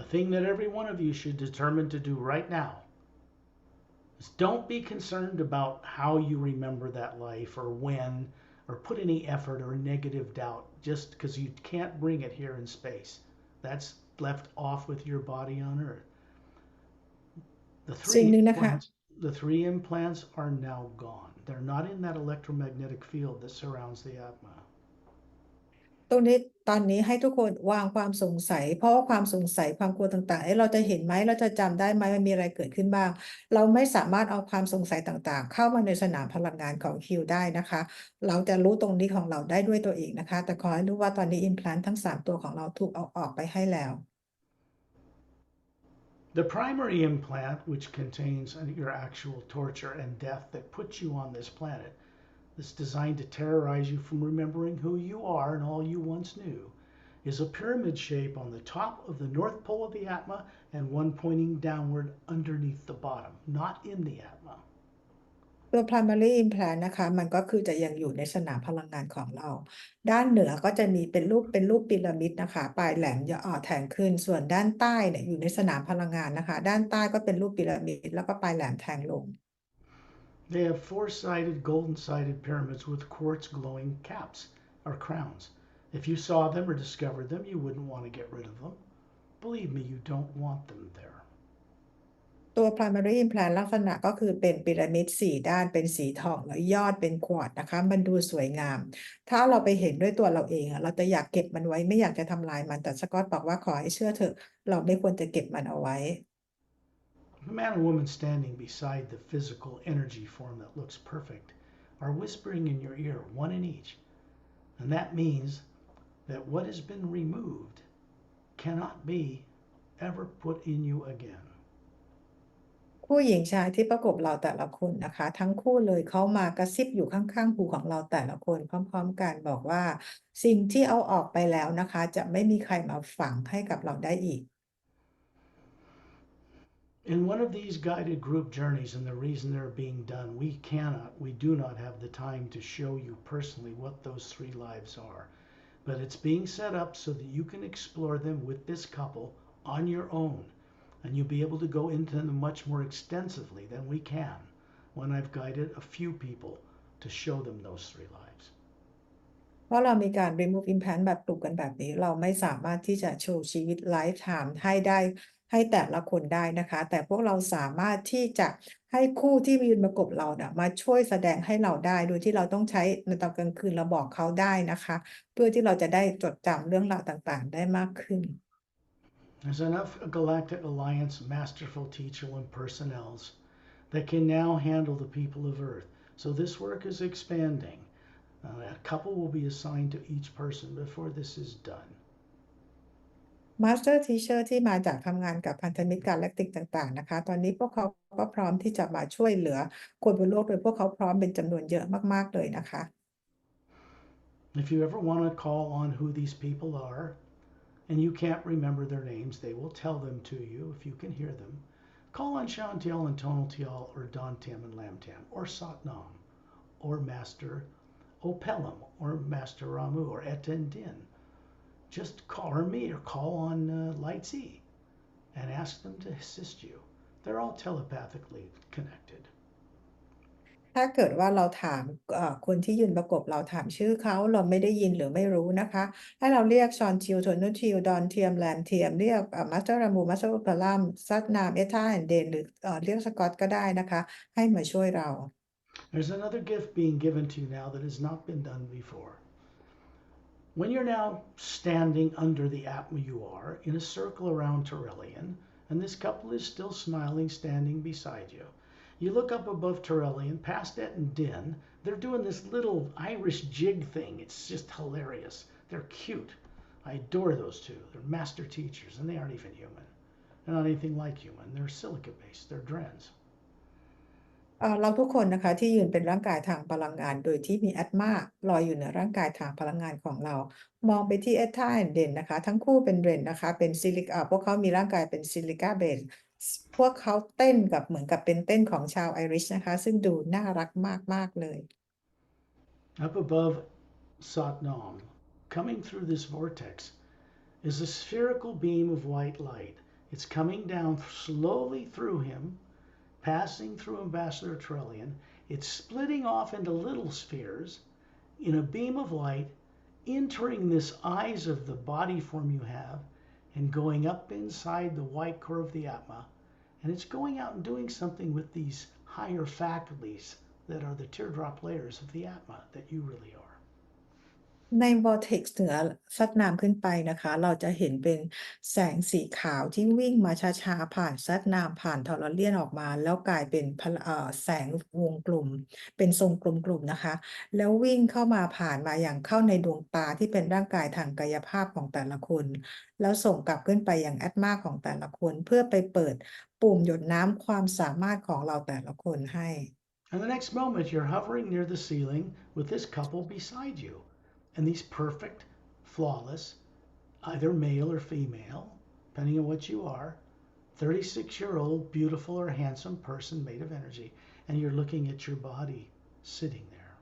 The thing that every one of you should determine to do right now is don't be concerned about how you remember that life or when or put any effort or negative doubt just because you can't bring it here in space. That's left off with your body on Earth. The three implants are now gone. They're not in that electromagnetic field that surrounds the Atma. ตอนนี้ให้ทุกคนวางความสงสัยเพราะว่าความสงสัยความกลัวต่างๆเราจะเห็นไหมเราจะจำได้ไหมมันมีอะไรเกิดขึ้นบ้างเราไม่สามารถเอาความสงสัยต่างๆเข้ามาในสนามพลังงานของฮิวได้นะคะเราจะรู้ตรงนี้ของเราได้ด้วยตัวเองนะคะแต่ขอให้รู้ว่าตอนนี้ implant ทั้ง3ตัวของเราถูกเอาออกไปให้แล้ว The primary implant, which contains your actual torture and death that puts you on this planet, that's designed to terrorize you from remembering who you are and all you once knew, is a pyramid shape on the top of the north pole of the atma and one pointing downward underneath the bottom, not in the atma. ตัว primary implant นะคะมันก็คือจะยังอยู่ในสนามพลังงานของเราด้านเหนือก็จะมีเป็นรูปพีระมิดนะคะปลายแหลมแทงขึ้นส่วนด้านใต้เนี่ยอยู่ในสนามพลังงานนะคะด้านใต้ก็เป็นรูปพีระมิดแล้วก็ปลายแหลมแทงลง They have four-sided, golden-sided pyramids with quartz glowing caps or crowns. If you saw them or discovered them, you wouldn't want to get rid of them. Believe me, you don't want them there. ตัว primary implant ลักษณะก็คือเป็นพีระมิด4 ด้านเป็นสีทองแล้วยอดเป็นควอร์ตซ์นะคะมันดูสวยงามถ้าเราไปเห็นด้วยตัวเราเองเราจะอยากเก็บมันไว้ไม่อยากจะทำลายมันแต่สกอตบอกว่าขอให้เชื่อเถอะเราไม่ควรจะเก็บมันเอาไว้ The man or woman standing beside the physical energy form that looks perfect are whispering in your ear, one in each. And that means that what has been removed cannot be ever put in you again. ผู้หญิงชายที่ประกบเราแต่ละคนนะคะทั้งคู่เลยเขามากระซิบอยู่ข้างๆหูของเราแต่ละคนพร้อมๆกันบอกว่าสิ่งที่เอาออกไปแล้วนะคะจะไม่มีใครมาฝังให้กับเราได้อีก In one of these guided group journeys, and the reason they're being done, we do not have the time to show you personally what those three lives are. But it's being set up so that you can explore them with this couple on your own. And you'll be able to go into them much more extensively than we can when I've guided a few people to show them those three lives. เพราะเรามีการ remove implant แบบปลูกกันแบบนี้เราไม่สามารถที่จะโชว์ชีวิต lifetime ให้ได้ให้แต่ละคนได้นะคะแต่พวกเราสามารถที่จะให้คู่ที่ยืนประกบเราเนี่ยมาช่วยแสดงให้เราได้โดยที่เราต้องใช้ในตอนกลางคืนเราบอกเขาได้นะคะเพื่อที่เราจะได้จดจำเรื่องราวต่างๆได้มากขึ้น There's enough Galactic Alliance masterful teacher and personnels that can now handle the people of Earth. So this work is expanding. A couple will be assigned to each person before this is done. Master Teacher ที่มาจากทำงานกับพันธมิตรกาแล็กติกต่างๆนะคะตอนนี้พวกเขาก็พร้อมที่จะมาช่วยเหลือคนบนโลกโดยพวกเขาพร้อมเป็นจำนวนเยอะมากๆเลยนะคะ If you ever want to call on who these people are and you can't remember their names, they will tell them to you if you can hear them. Call on Shantiel and Tonal Tial or Don Tam and Lam Tam or Satnam or Master Opelam or Master Ramu or Eten Din. Just call or me or call on Light Z and ask them to assist you. They're all telepathically connected. ถ้าเกิดว่าเราถามคนที่ยืนประกบเราถามชื่อเขาเราไม่ได้ยินหรือไม่รู้นะคะให้เราเรียกชอนทิวโทนุทิวดอนเทียมแลมเทียมเรียกมัสเตอร์รามูมัสเตอร์พลัมซัดนามเอธาแอนเดนหรือเรียกสกอตก็ได้นะคะให้มาช่วยเรา There's another gift being given to you now that has not been done before. When you're now standing under the Atma you are in a circle around Terrellian, and this couple is still smiling standing beside you, you look up above Terrellian, past Et and Din. They're doing this little Irish jig thing. It's just hilarious. They're cute. I adore those two. They're master teachers, and they aren't even human. They're not anything like human. They're silica-based. They're drens. เราทุกคนนะคะที่ยืนเป็นร่างกายทางพลังงานโดยที่มีแอตมาลอยอยู่เหนือร่างกายทางพลังงานของเรามองไปที่เอธาแอนเดนนะคะทั้งคู่เป็นเรนนะคะเป็นซิลิกพวกเขามีร่างกายเป็นซิลิกาเบสพวกเขาเต้นกับเหมือนกับเป็นเต้นของชาวไอริชนะคะซึ่งดูน่ารักมากๆเลย Up above Satnam, coming through this vortex, is a spherical beam of white light. It's coming down slowly through him, passing through Ambassador Trellian. It's splitting off into little spheres in a beam of light, entering this eyes of the body form you have, and going up inside the white core of the Atma. And it's going out and doing something with these higher faculties that are the teardrop layers of the Atma that you really are. ใน vortex เหนือซัดน้ำขึ้นไปนะคะเราจะเห็นเป็นแสงสีขาวที่วิ่งมาช้าๆผ่านซัดน้ำผ่านทอร์เรียนออกมาแล้วกลายเป็นแสงวงกลมเป็นทรงกลมๆนะคะแล้ววิ่งเข้ามาผ่านมาอย่างเข้าในดวงตาที่เป็นร่างกายทางกายภาพของแต่ละคนแล้วส่งกลับขึ้นไปยังแอตมาของแต่ละคนเพื่อไปเปิดปุ่มหยดน้ำความสามารถของเราแต่ละคนให้ And the next moment, you're hovering near the ceiling with this couple beside you. And these perfect, flawless, either male or female, depending on what you are, 36-year-old, beautiful or handsome person made of energy, and you're looking at your body sitting there.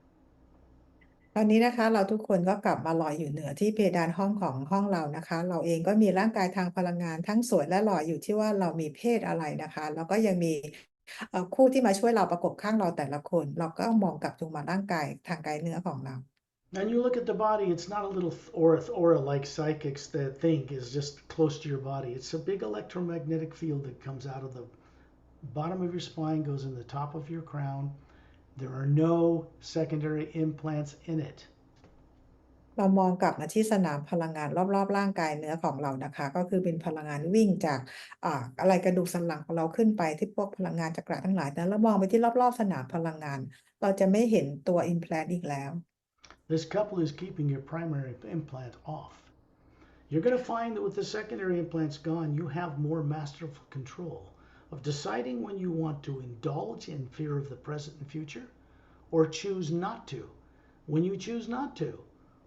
ตอนนี้นะคะเราทุกคนก็กลับมาลอยอยู่เหนือที่เพดานห้องของห้องเรานะคะเราเองก็มีร่างกายทางพลังงานทั้งสวยและหล่ออยู่ที่ว่าเรามีเพศอะไรนะคะแล้วก็ยังมีคู่ที่มาช่วยเราประกบข้างเราแต่ละคนเราก็มองกลับลงมาร่างกายทางกายเนื้อของเรา And you look at the body, it's not a little aura like psychics that think is just close to your body. It's a big electromagnetic field that comes out of the bottom of your spine, goes in the top of your crown. There are no secondary implants in it. เรามองกลับมาที่สนามพลังงานรอบๆร่างกายเนื้อของเรานะคะก็คือเป็นพลังงานวิ่งจากอะไรกระดูกสันหลังของเราขึ้นไปที่พวกพลังงานจักระทั้งหลายนั้นแล้วมองไปที่รอบๆสนามพลังงานเราจะไม่เห็นตัว implant อีกแล้ว This couple is keeping your primary implant off. You're going to find that with the secondary implants gone, you have more masterful control of deciding when you want to indulge in fear of the present and future or choose not to. When you choose not to,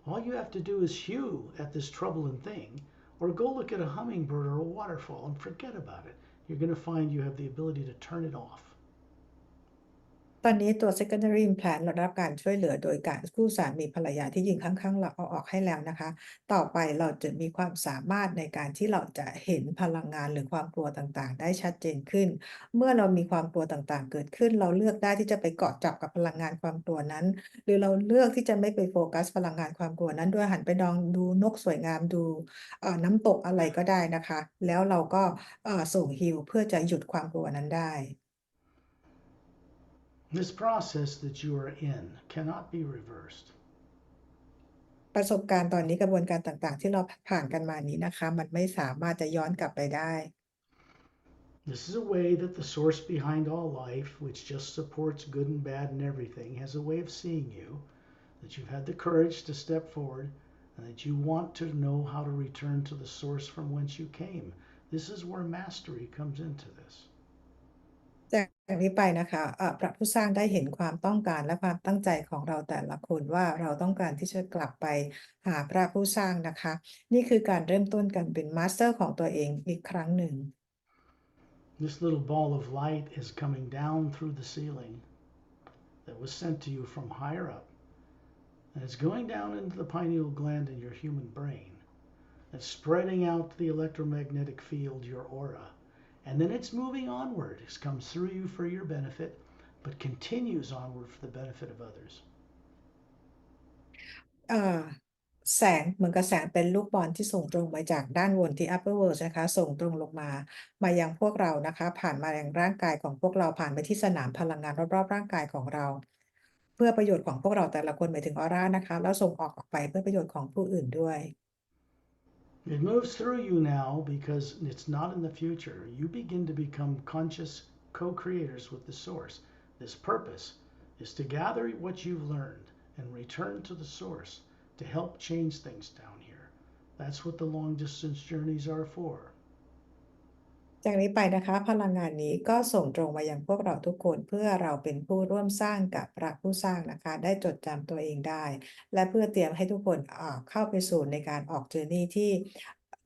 all you have to do is hew at this troubling thing or go look at a hummingbird or a waterfall and forget about it. You're going to find you have the ability to turn it off. ตอนนี้ตัว secondary implant เราได้รับการช่วยเหลือโดยการคู่สามีภรรยาที่ยืนข้างๆเราเอาออกให้แล้วนะคะต่อไปเราจะมีความสามารถในการที่เราจะเห็นพลังงานหรือความกลัวต่างๆได้ชัดเจนขึ้นเมื่อเรามีความกลัวต่างๆเกิดขึ้นเราเลือกได้ที่จะไปเกาะจับกับพลังงานความกลัวนั้นหรือเราเลือกที่จะไม่ไปโฟกัสพลังงานความกลัวนั้นด้วยหันไปดูนกสวยงามดูน้ำตกอะไรก็ได้นะคะแล้วเราก็ส่งฮีลเพื่อจะหยุดความกลัวนั้นได้ This process that you are in cannot be reversed. ประสบการณ์ตอนนี้กระบวนการต่างๆที่เราผ่านกันมานี้นะคะมันไม่สามารถจะย้อนกลับไปได้ This is a way that the source behind all life, which just supports good and bad and everything, has a way of seeing you, that you've had the courage to step forward, and that you want to know how to return to the source from whence you came. This is where mastery comes into this. จากนี้ไปนะคะพระผู้สร้างได้เห็นความต้องการและความตั้งใจของเราแต่ละคนว่าเราต้องการที่จะกลับไปหาพระผู้สร้างนะคะนี่คือการเริ่มต้นกันเป็นมาสเตอร์ของตัวเองอีกครั้งหนึ่ง This little ball of light is coming down through the ceiling that was sent to you from higher up. And it's going down into the pineal gland in your human brain. It's spreading out the electromagnetic field, your aura. And then it's moving onward. It comes through you for your benefit, but continues onward for the benefit of others. แสงเหมือนกับแสงเป็นลูกบอลที่ส่งตรงมาจากด้านบนที่ upper world นะคะส่งตรงลงมายังพวกเรานะคะผ่านมายังร่างกายของพวกเราผ่านไปที่สนามพลังงานรอบๆร่างกายของเราเพื่อประโยชน์ของพวกเราแต่ละคนหมายถึงออร่านะคะแล้วส่งออกไปเพื่อประโยชน์ของผู้อื่นด้วย It moves through you now because it's not in the future. You begin to become conscious co-creators with the source. This purpose is to gather what you've learned and return to the source to help change things down here. That's what the long distance journeys are for. จากนี้ไปนะคะพลังงานนี้ก็ส่งตรงมายังพวกเราทุกคนเพื่อเราเป็นผู้ร่วมสร้างกับพระผู้สร้างนะคะได้จดจำตัวเองได้และเพื่อเตรียมให้ทุกคนเข้าไปสู่ในการออกเจอร์นี่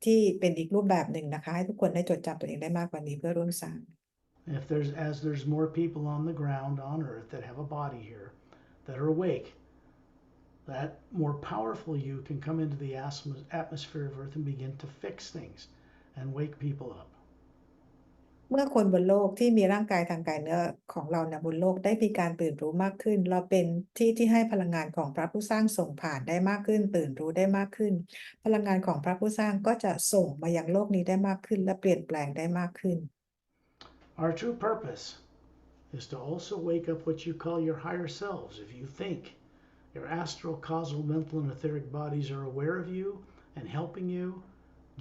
ที่เป็นอีกรูปแบบหนึ่งนะคะให้ทุกคนได้จดจำตัวเองได้มากกว่านี้เพื่อร่วมสร้าง As there's more people on the ground on earth that have a body here that are awake, that more powerful you can come into the atmosphere of earth and begin to fix things and wake people up. เมื่อคนบนโลกที่มีร่างกายทางกายเนื้อของเราบนโลกได้มีการตื่นรู้มากขึ้นเราเป็นที่ให้พลังงานของพระผู้สร้างส่งผ่านได้มากขึ้นตื่นรู้ได้มากขึ้นพลังงานของพระผู้สร้างก็จะส่งมายังโลกนี้ได้มากขึ้นและเปลี่ยนแปลงได้มากขึ้น Our true purpose is to also wake up what you call your higher selves. If you think your astral, causal, mental, and etheric bodies are aware of you and helping you,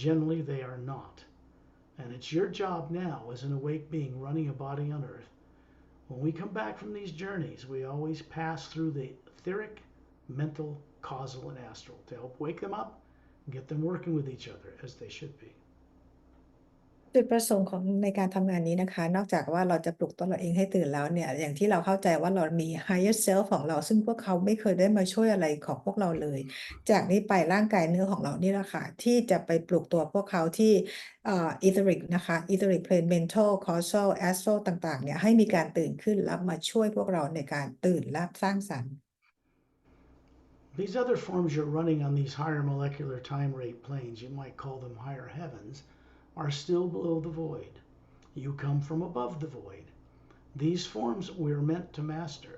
generally they are not. And it's your job now as an awake being running a body on earth. When we come back from these journeys, we always pass through the etheric, mental, causal, and astral to help wake them up and get them working with each other as they should be. จุดประสงค์ของในการทำงานนี้นะคะนอกจากว่าเราจะปลุกตัวเราเองให้ตื่นแล้วเนี่ยอย่างที่เราเข้าใจว่าเรามี higher self ของเราซึ่งพวกเขาไม่เคยได้มาช่วยอะไรของพวกเราเลยจากนี้ไปร่างกายเนื้อของเรานี่แหละค่ะที่จะไปปลุกตัวพวกเขาที่etheric นะคะ etheric plane mental causal astral ต่างๆเนี่ยให้มีการตื่นขึ้นแล้วมาช่วยพวกเราในการตื่นและสร้างสรรค์ These other forms you're running on these higher molecular time rate planes, you might call them higher heavens, are still below the void. You come from above the void. These forms we're meant to master.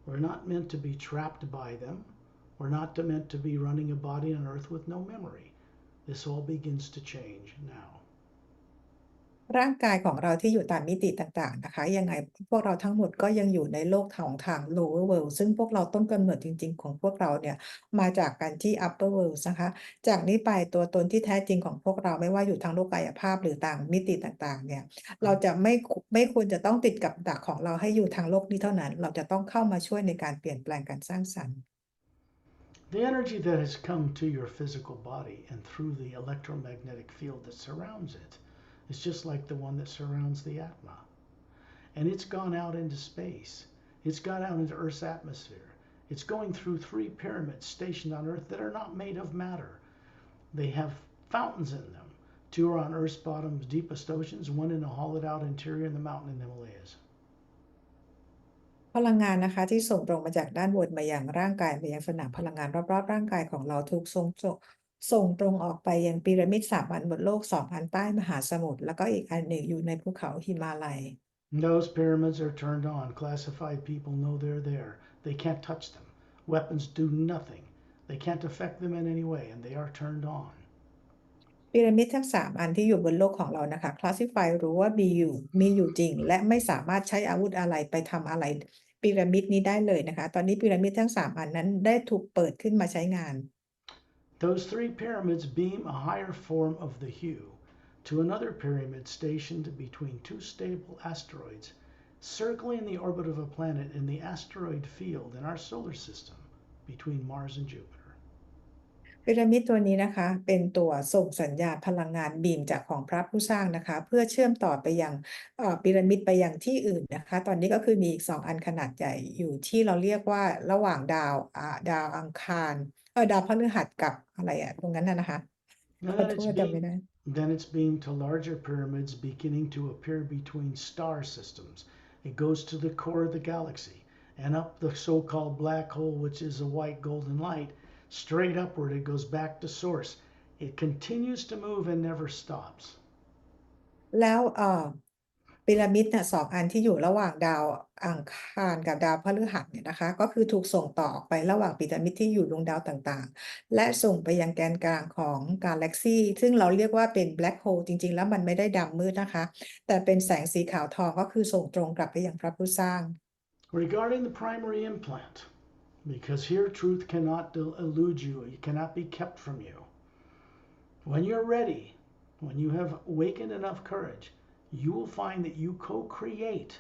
We're not meant to be trapped by them. We're not meant to be running a body on earth with no memory. This all begins to change now. ร่างกายของเราที่อยู่ตามมิติต่างๆนะคะยังไงพวกเราทั้งหมดก็ยังอยู่ในโลกของทาง lower world ซึ่งพวกเราต้นกำเนิดจริงๆของพวกเราเนี่ยมาจากการที่ upper world นะคะจากนี้ไปตัวตนที่แท้จริงของพวกเราไม่ว่าอยู่ทางโลกกายภาพหรือต่างมิติต่างๆเนี่ยเราจะไม่ควรจะต้องติดกับดักของเราให้อยู่ทางโลกนี้เท่านั้นเราจะต้องเข้ามาช่วยในการเปลี่ยนแปลงการสร้างสรรค์ The energy that has come to your physical body and through the electromagnetic field that surrounds it is just like the one that surrounds the Atma. And it's gone out into space. It's gone out into Earth's atmosphere. It's going through 3 pyramids stationed on Earth that are not made of matter. They have fountains in them. 2 are on Earth's bottom's deepest oceans, 1 in a hollowed out interior in the mountain in the Himalayas. พลังงานนะคะที่ส่งตรงมาจากด้านบนมายังร่างกายมายังสนามพลังงานรอบๆร่างกายของเราถูกส่งตรงออกไปยังพีระมิด3อันบนโลก2อันใต้มหาสมุทรแล้วก็อีกอันหนึ่งอยู่ในภูเขาหิมาลัย Those pyramids are turned on. Classified people know they're there. They can't touch them. Weapons do nothing. They can't affect them in any way, and they are turned on. พีระมิดทั้ง3อันที่อยู่บนโลกของเรานะคะ Classify รู้ว่ามีอยู่จริงและไม่สามารถใช้อาวุธอะไรไปทำอะไรพีระมิดนี้ได้เลยนะคะตอนนี้พีระมิดทั้ง3อันนั้นได้ถูกเปิดขึ้นมาใช้งาน Those 3 pyramids beam a higher form of the hue to another pyramid stationed between 2 stable asteroids, circling the orbit of a planet in the asteroid field in our solar system between Mars and Jupiter. พีระมิดตัวนี้นะคะเป็นตัวส่งสัญญาณพลังงานบีมจากของพระผู้สร้างนะคะเพื่อเชื่อมต่อไปยังพีระมิดไปยังที่อื่นนะคะตอนนี้ก็คือมีอีก2อันขนาดใหญ่อยู่ที่เราเรียกว่าระหว่างดาวอังคารดาวพฤหัสกับอะไรอะตรงนั้นน่ะนะคะข And อโทษจำไม่ได้ then it's beamed to larger pyramids beginning to appear between star systems. It goes to the core of the galaxy and up the so-called black hole, which is a white golden light. Straight upward, it goes back to source. It continues to move and never stops. แล้วพีระมิดเนี่ย2อันที่อยู่ระหว่างดาวอังคารกับดาวพฤหัสเนี่ยนะคะก็คือถูกส่งต่อออกไประหว่างพีระมิดที่อยู่ดวงดาวต่างๆและส่งไปยังแกนกลางของกาแล็กซีซึ่งเราเรียกว่าเป็นแบล็กโฮลจริงๆแล้วมันไม่ได้ดำมืดนะคะแต่เป็นแสงสีขาวทองก็คือส่งตรงกลับไปยังพระผู้สร้าง Regarding the primary implant, because here truth cannot elude you, it cannot be kept from you. When you're ready, when you have awakened enough courage, you will find that you co-create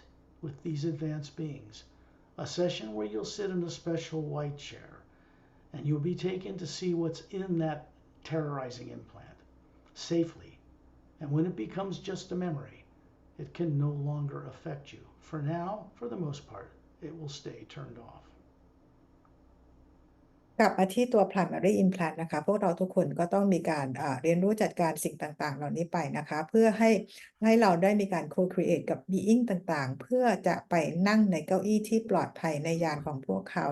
with these advanced beings. A session where you'll sit in a special white chair and you'll be taken to see what's in that terrorizing implant safely. And when it becomes just a memory, it can no longer affect you. For now, for the most part, it will stay turned off. กลับมาที่ตัว primary implant นะคะพวกเราทุกคนก็ต้องมีการเรียนรู้จัดการสิ่งต่างๆเหล่านี้ไปนะคะเพื่อให้เราได้มีการ co-create กับ being ต่างๆเพื่อจะไปนั่งในเก้าอี้ที่ปลอดภัยในยานของพวกเขา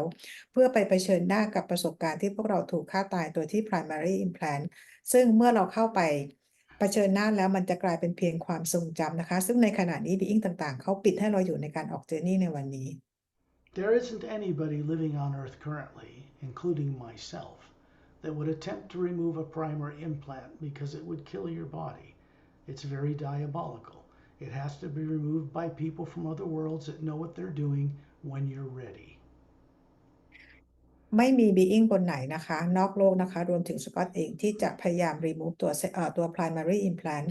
เพื่อไปเผชิญหน้ากับประสบการณ์ที่พวกเราถูกฆ่าตายตัวที่ primary implant ซึ่งเมื่อเราเข้าไปเผชิญหน้าแล้วมันจะกลายเป็นเพียงความทรงจำนะคะซึ่งในขณะนี้ being ต่างๆเขาปิดให้เราอยู่ในการออก journey ในวันนี้ There isn't anybody living on Earth currently, including myself, that would attempt to remove a primary implant because it would kill your body. It's very diabolical. It has to be removed by people from other worlds that know what they're doing when you're ready. ไม่มี being บนไหนนะคะนอกโลกนะคะรวมถึงสกอตเองที่จะพยายาม remove ตัว primary implant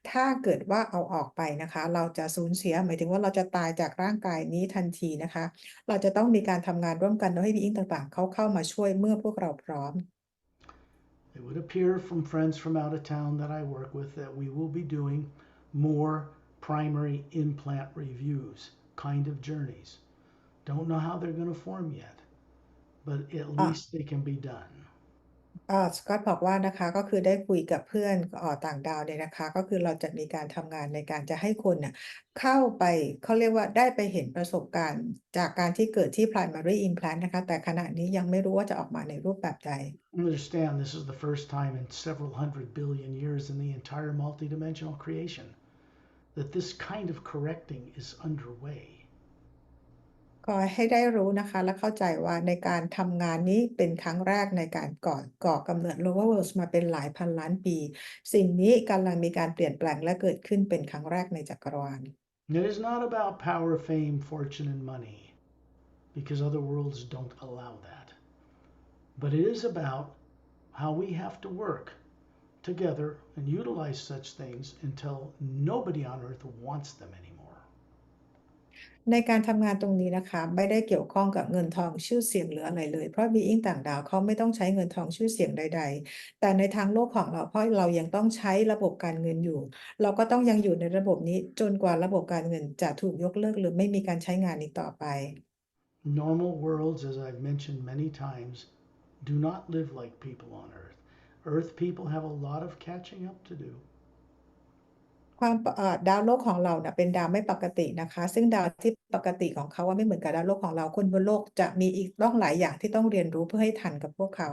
ถ้าเกิดว่าเอาออกไปนะคะเราจะสูญเสียหมายถึงว่าเราจะตายจากร่างกายนี้ทันทีนะคะเราจะต้องมีการทำงานร่วมกันโดยให้ being ต่างๆเขาเข้ามาช่วยเมื่อพวกเราพร้อม It would appear from friends from out of town that I work with that we will be doing more primary implant reviews, kind of journeys. Don't know how they're going to form yet, but at อ่ะ least they can be done. สกอตบอกว่านะคะก็คือได้คุยกับเพื่อนต่างดาวเนี่ยนะคะก็คือเราจะมีการทำงานในการจะให้คนน่ะเข้าไปเขาเรียกว่าได้ไปเห็นประสบการณ์จากการที่เกิดที่ primary implant นะคะแต่ขณะนี้ยังไม่รู้ว่าจะออกมาในรูปแบบใด Understand this is the first time in several hundred billion years in the entire multidimensional creation that this kind of correcting is underway. ก็ให้ได้รู้นะคะและเข้าใจว่าในการทำงานนี้เป็นครั้งแรกในการก่อกำเนิด Lower Worlds มาเป็นหลายพันล้านปีสิ่งนี้กำลังมีการเปลี่ยนแปลงและเกิดขึ้นเป็นครั้งแรกในจักรวาล It is not about power, fame, fortune, and money, because other worlds don't allow that. But it is about how we have to work together and utilize such things until nobody on earth wants them anymore. ในการทำงานตรงนี้นะคะไม่ได้เกี่ยวข้องกับเงินทองชื่อเสียงหรืออะไรเลยเพราะ Being ต่างดาวเขาไม่ต้องใช้เงินทองชื่อเสียงใดๆแต่ในทางโลกของเราเพราะเรายังต้องใช้ระบบการเงินอยู่เราก็ต้องยังอยู่ในระบบนี้จนกว่าระบบการเงินจะถูกยกเลิกหรือไม่มีการใช้งานอีกต่อไป Normal worlds, as I've mentioned many times, do not live like people on earth. Earth people have a lot of catching up to do. ความดาวโลกของเราเป็นดาวไม่ปกตินะคะซึ่งดาวที่ปกติของเขาว่าไม่เหมือนกับดาวโลกของเราคนบนโลกจะมีอีกต้องหลายอย่างที่ต้องเรียนรู้เพื่อให้ทันกับพวกเขา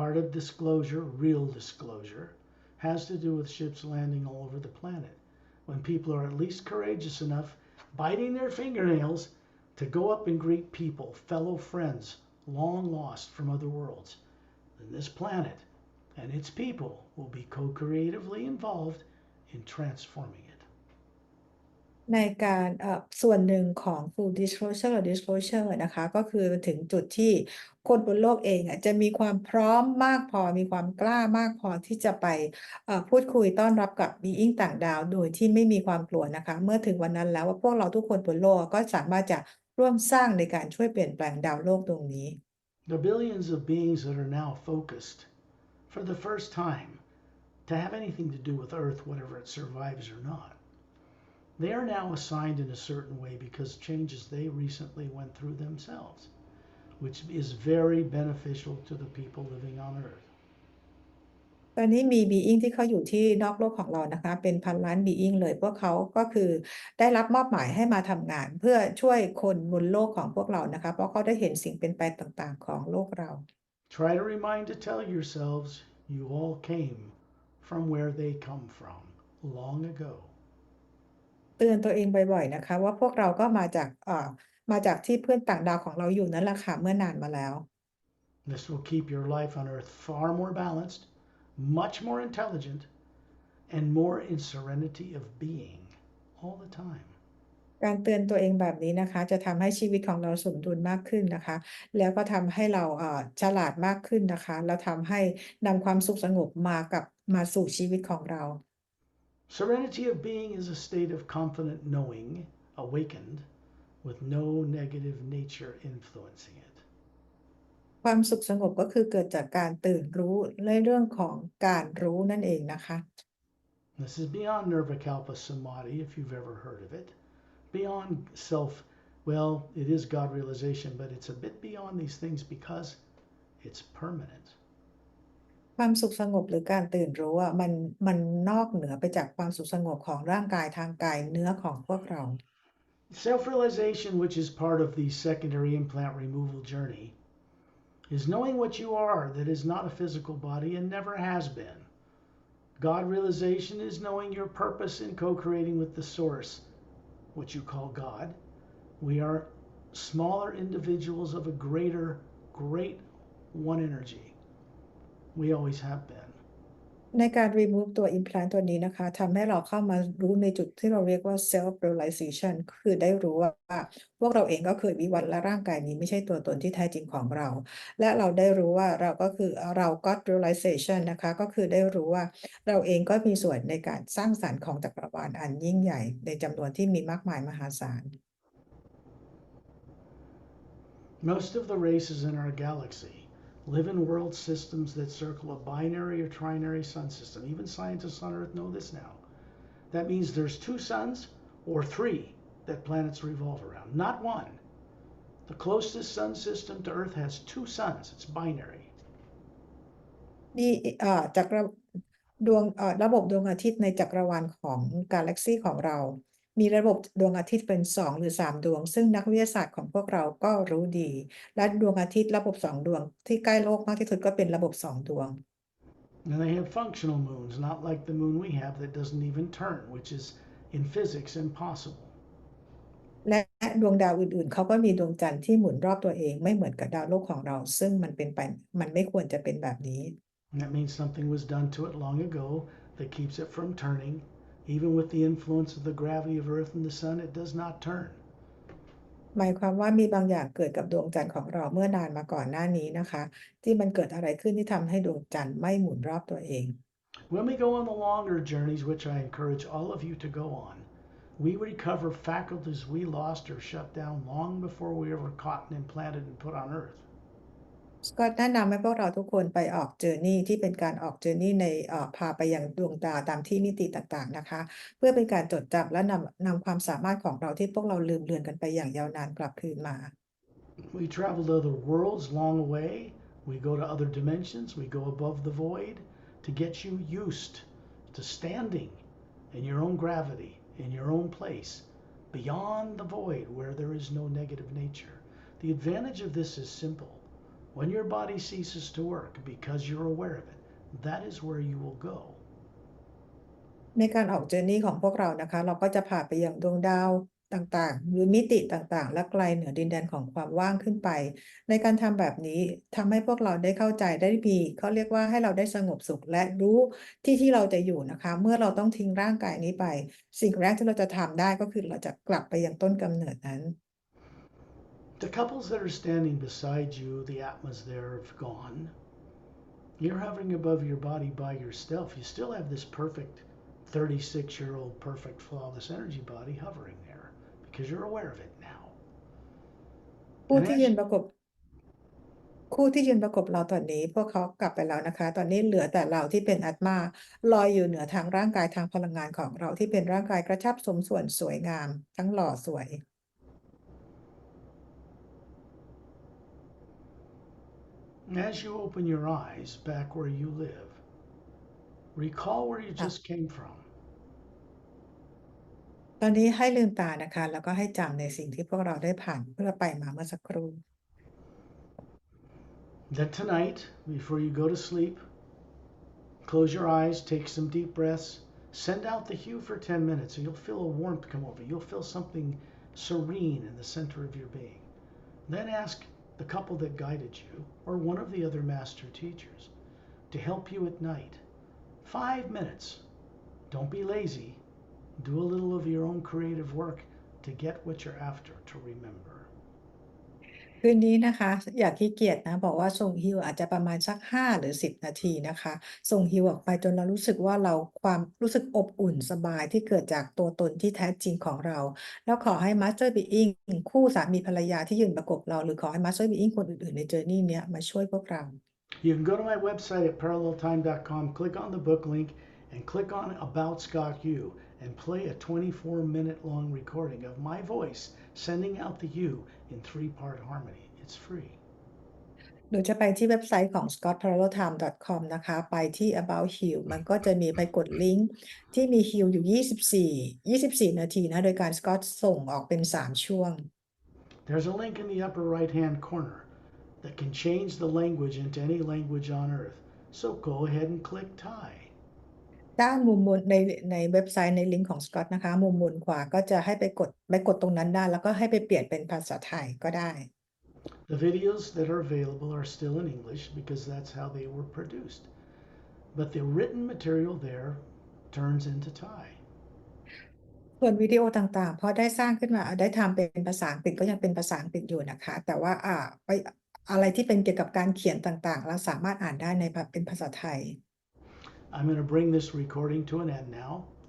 Part of disclosure, real disclosure, has to do with ships landing all over the planet. When people are at least courageous enough, biting their fingernails, to go up and greet people, fellow friends, long lost from other worlds, then this planet and its people will be co-creatively involved in transforming it. ในการส่วนหนึ่งของ full disclosure หรือ disclosure นะคะก็คือถึงจุดที่คนบนโลกเองจะมีความพร้อมมากพอมีความกล้ามากพอที่จะไปพูดคุยต้อนรับกับ being ต่างดาวโดยที่ไม่มีความกลัวนะคะเมื่อถึงวันนั้นแล้วว่าพวกเราทุกคนบนโลกก็สามารถจะร่วมสร้างในการช่วยเปลี่ยนแปลงดาวโลกตรงนี้ The billions of beings that are now focused for the first time to have anything to do with Earth, whatever it survives or not. They are now assigned in a certain way because changes they recently went through themselves, which is very beneficial to the people living on Earth. ตอนนี้มี being ที่เขาอยู่ที่นอกโลกของเรานะคะเป็นพันล้าน being เลยพวกเขาก็คือได้รับมอบหมายให้มาทำงานเพื่อช่วยคนบนโลกของพวกเรานะคะเพราะเขาได้เห็นสิ่งเป็นไปต่างๆของโลกเรา Try to remind to tell yourselves you all came from where they come from long ago. เตือนตัวเองบ่อยๆนะคะว่าพวกเราก็มาจากที่เพื่อนต่างดาวของเราอยู่นั่นแหละค่ะเมื่อนานมาแล้ว This will keep your life on Earth far more balanced, much more intelligent, and more in serenity of being all the time. การเตือนตัวเองแบบนี้นะคะจะทำให้ชีวิตของเราสมดุลมากขึ้นนะคะแล้วก็ทำให้เราฉลาดมากขึ้นนะคะแล้วทำให้นำความสุขสงบมาสู่ชีวิตของเรา Serenity of being is a state of confident knowing, awakened, with no negative nature influencing it. ความสุขสงบก็คือเกิดจากการตื่นรู้ในเรื่องของการรู้นั่นเองนะคะ This is beyond Nirvikalpa Samadhi, if you've ever heard of it. Beyond self, well, it is God realization, but it's a bit beyond these things because it's permanent. ความสุขสงบหรือการตื่นรู้มันนอกเหนือไปจากความสุขสงบของร่างกายทางกายเนื้อของพวกเรา Self realization, which is part of the secondary implant removal journey, is knowing what you are that is not a physical body and never has been. God realization is knowing your purpose in co creating with the source, what you call God. We are smaller individuals of a great one energy. We always have been. ในการ remove ตัว implant ตัวนี้นะคะทำให้เราเข้ามารู้ในจุดที่เราเรียกว่า self realization คือได้รู้ว่าพวกเราเองก็เคยวิวัฒน์และร่างกายนี้ไม่ใช่ตัวตนที่แท้จริงของเรา และเราได้รู้ว่าเราก็คือเรา God realization นะคะก็คือได้รู้ว่าเราเองก็มีส่วนในการสร้างสรรค์ของจักรวาลอันยิ่งใหญ่ในจำนวนที่มีมากมายมหาศาล Most of the races in our galaxy live in world systems that circle a binary or trinary sun system. Even scientists on Earth know this now. That means there's two suns or three that planets revolve around, not one. The closest sun system to Earth has two suns. It's binary. นี่จักรดวงระบบดวงอาทิตย์ในจักรวาลของกาแล็กซีของเรา มีระบบดวงอาทิตย์เป็น2หรือ3ดวง ซึ่งนักวิทยาศาสตร์ของพวกเราก็รู้ดี และดวงอาทิตย์ระบบ2ดวงที่ใกล้โลกมากที่สุดก็เป็นระบบ2ดวง And they have functional moons, not like the moon we have that doesn't even turn, which is in physics impossible. และดวงดาวอื่นๆเขาก็มีดวงจันทร์ที่หมุนรอบตัวเองไม่เหมือนกับดาวโลกของเรา ซึ่งมันไม่ควรจะเป็นแบบนี้ And that means something was done to it long ago that keeps it from turning. Even with the influence of the gravity of Earth and the sun, it does not turn. หมายความว่ามีบางอย่างเกิดกับดวงจันทร์ของเราเมื่อนานมาก่อนหน้านี้นะคะ ที่มันเกิดอะไรขึ้นที่ทำให้ดวงจันทร์ไม่หมุนรอบตัวเอง When we go on the longer journeys, which I encourage all of you to go on, we recover faculties we lost or shut down long before we were caught and implanted and put on Earth. สกอตแนะนำให้พวกเราทุกคนไปออกเจอร์นี่ที่เป็นการออกเจอร์นี่ในพาไปยังดวงดาวตามที่มิติต่างๆนะคะ เพื่อเป็นการจดจำและนำความสามารถของเราที่พวกเราลืมเลือนกันไปอย่างยาวนานกลับคืนมา We travel to other worlds long away. We go to other dimensions. We go above the void to get you used to standing in your own gravity, in your own place, beyond the void where there is no negative nature. The advantage of this is simple. When your body ceases to work because you're aware of it, that is where you will go. ในการออกเจอร์นี่ของพวกเรานะคะ เราก็จะพาไปยังดวงดาวต่างๆหรือมิติต่างๆ และไกลเหนือดินแดนของความว่างขึ้นไป ในการทำแบบนี้ทำให้พวกเราได้เข้าใจได้มีเขาเรียกว่าให้เราได้สงบสุขและรู้ที่เราจะอยู่นะคะ เมื่อเราต้องทิ้งร่างกายนี้ไป สิ่งแรกที่เราจะทำได้ก็คือเราจะกลับไปยังต้นกำเนิดนั้น The couples that are standing beside you, the atmas there have gone. You're hovering above your body by yourself. You still have this perfect 36-year-old perfect flawless energy body hovering there because you're aware of it now. ผู้ที่ยืนประกบเราตอนนี้พวกเขากลับไปแล้วนะคะ ตอนนี้เหลือแต่เราที่เป็นอาตมาลอยอยู่เหนือทางร่างกายทางพลังงานของเราที่เป็นร่างกายกระชับสมส่วนสวยงามทั้งหล่อสวย As you open your eyes back where you live, recall where you just came from. ตอนนี้ให้ลืมตานะคะ แล้วก็ให้จำในสิ่งที่พวกเราได้ผ่านเพื่อไปมาเมื่อสักครู่ Then tonight, before you go to sleep, close your eyes, take some deep breaths, send out the hue for 10 minutes, and you'll feel a warmth come over. You'll feel something serene in the center of your being. Then ask the couple that guided you, or one of the other master teachers, to help you at night. 5 minutes. Don't be lazy. Do a little of your own creative work to get what you're after, to remember. คืนนี้นะคะอย่าขี้เกียจนะบอกว่าส่งฮีลอาจจะประมาณสัก5หรือ10นาทีนะคะส่งฮีลออกไปจนเรารู้สึกว่าความรู้สึกอบอุ่นสบายที่เกิดจากตัวตนที่แท้จริงของเราแล้วขอให้ Master Being คู่สามีภรรยาที่ยืนประกบเราหรือขอให้ Master Being คนอื่นๆใน Journey เนี้ยมาช่วยพวกเรา You can go to my website at paralleltime.com, click on the book link, and click on About Scott Hugh, and play a 24-minute long recording of my voice sending out the you in 3-part harmony. It's free. หนูจะไปที่เว็บไซต์ของ scottparalleltime.com นะคะไปที่ About Heal มันก็จะมีไปกดลิงก์ที่มี Heal อยู่24นาทีนะโดยการ Scott ส่งออกเป็น3ช่วง There's a link in the upper right-hand corner that can change the language into any language on earth. So go ahead and click Thai. ด้านมุมบนในเว็บไซต์ในลิงก์ของ Scott นะคะมุมบนขวาก็จะให้ไปกดตรงนั้นได้แล้วก็ให้ไปเปลี่ยนเป็นภาษาไทยก็ได้ The videos that are available are still in English because that's how they were produced. But the written material there turns into Thai. ส่วนวิดีโอต่างๆพอได้สร้างขึ้นมาได้ทำเป็นภาษาอังกฤษก็ยังเป็นภาษาอังกฤษอยู่นะคะแต่ว่าไปอะไรที่เป็นเกี่ยวกับการเขียนต่างๆเราสามารถอ่านได้เป็นภาษาไทย I'm going to bring this recording to an end now.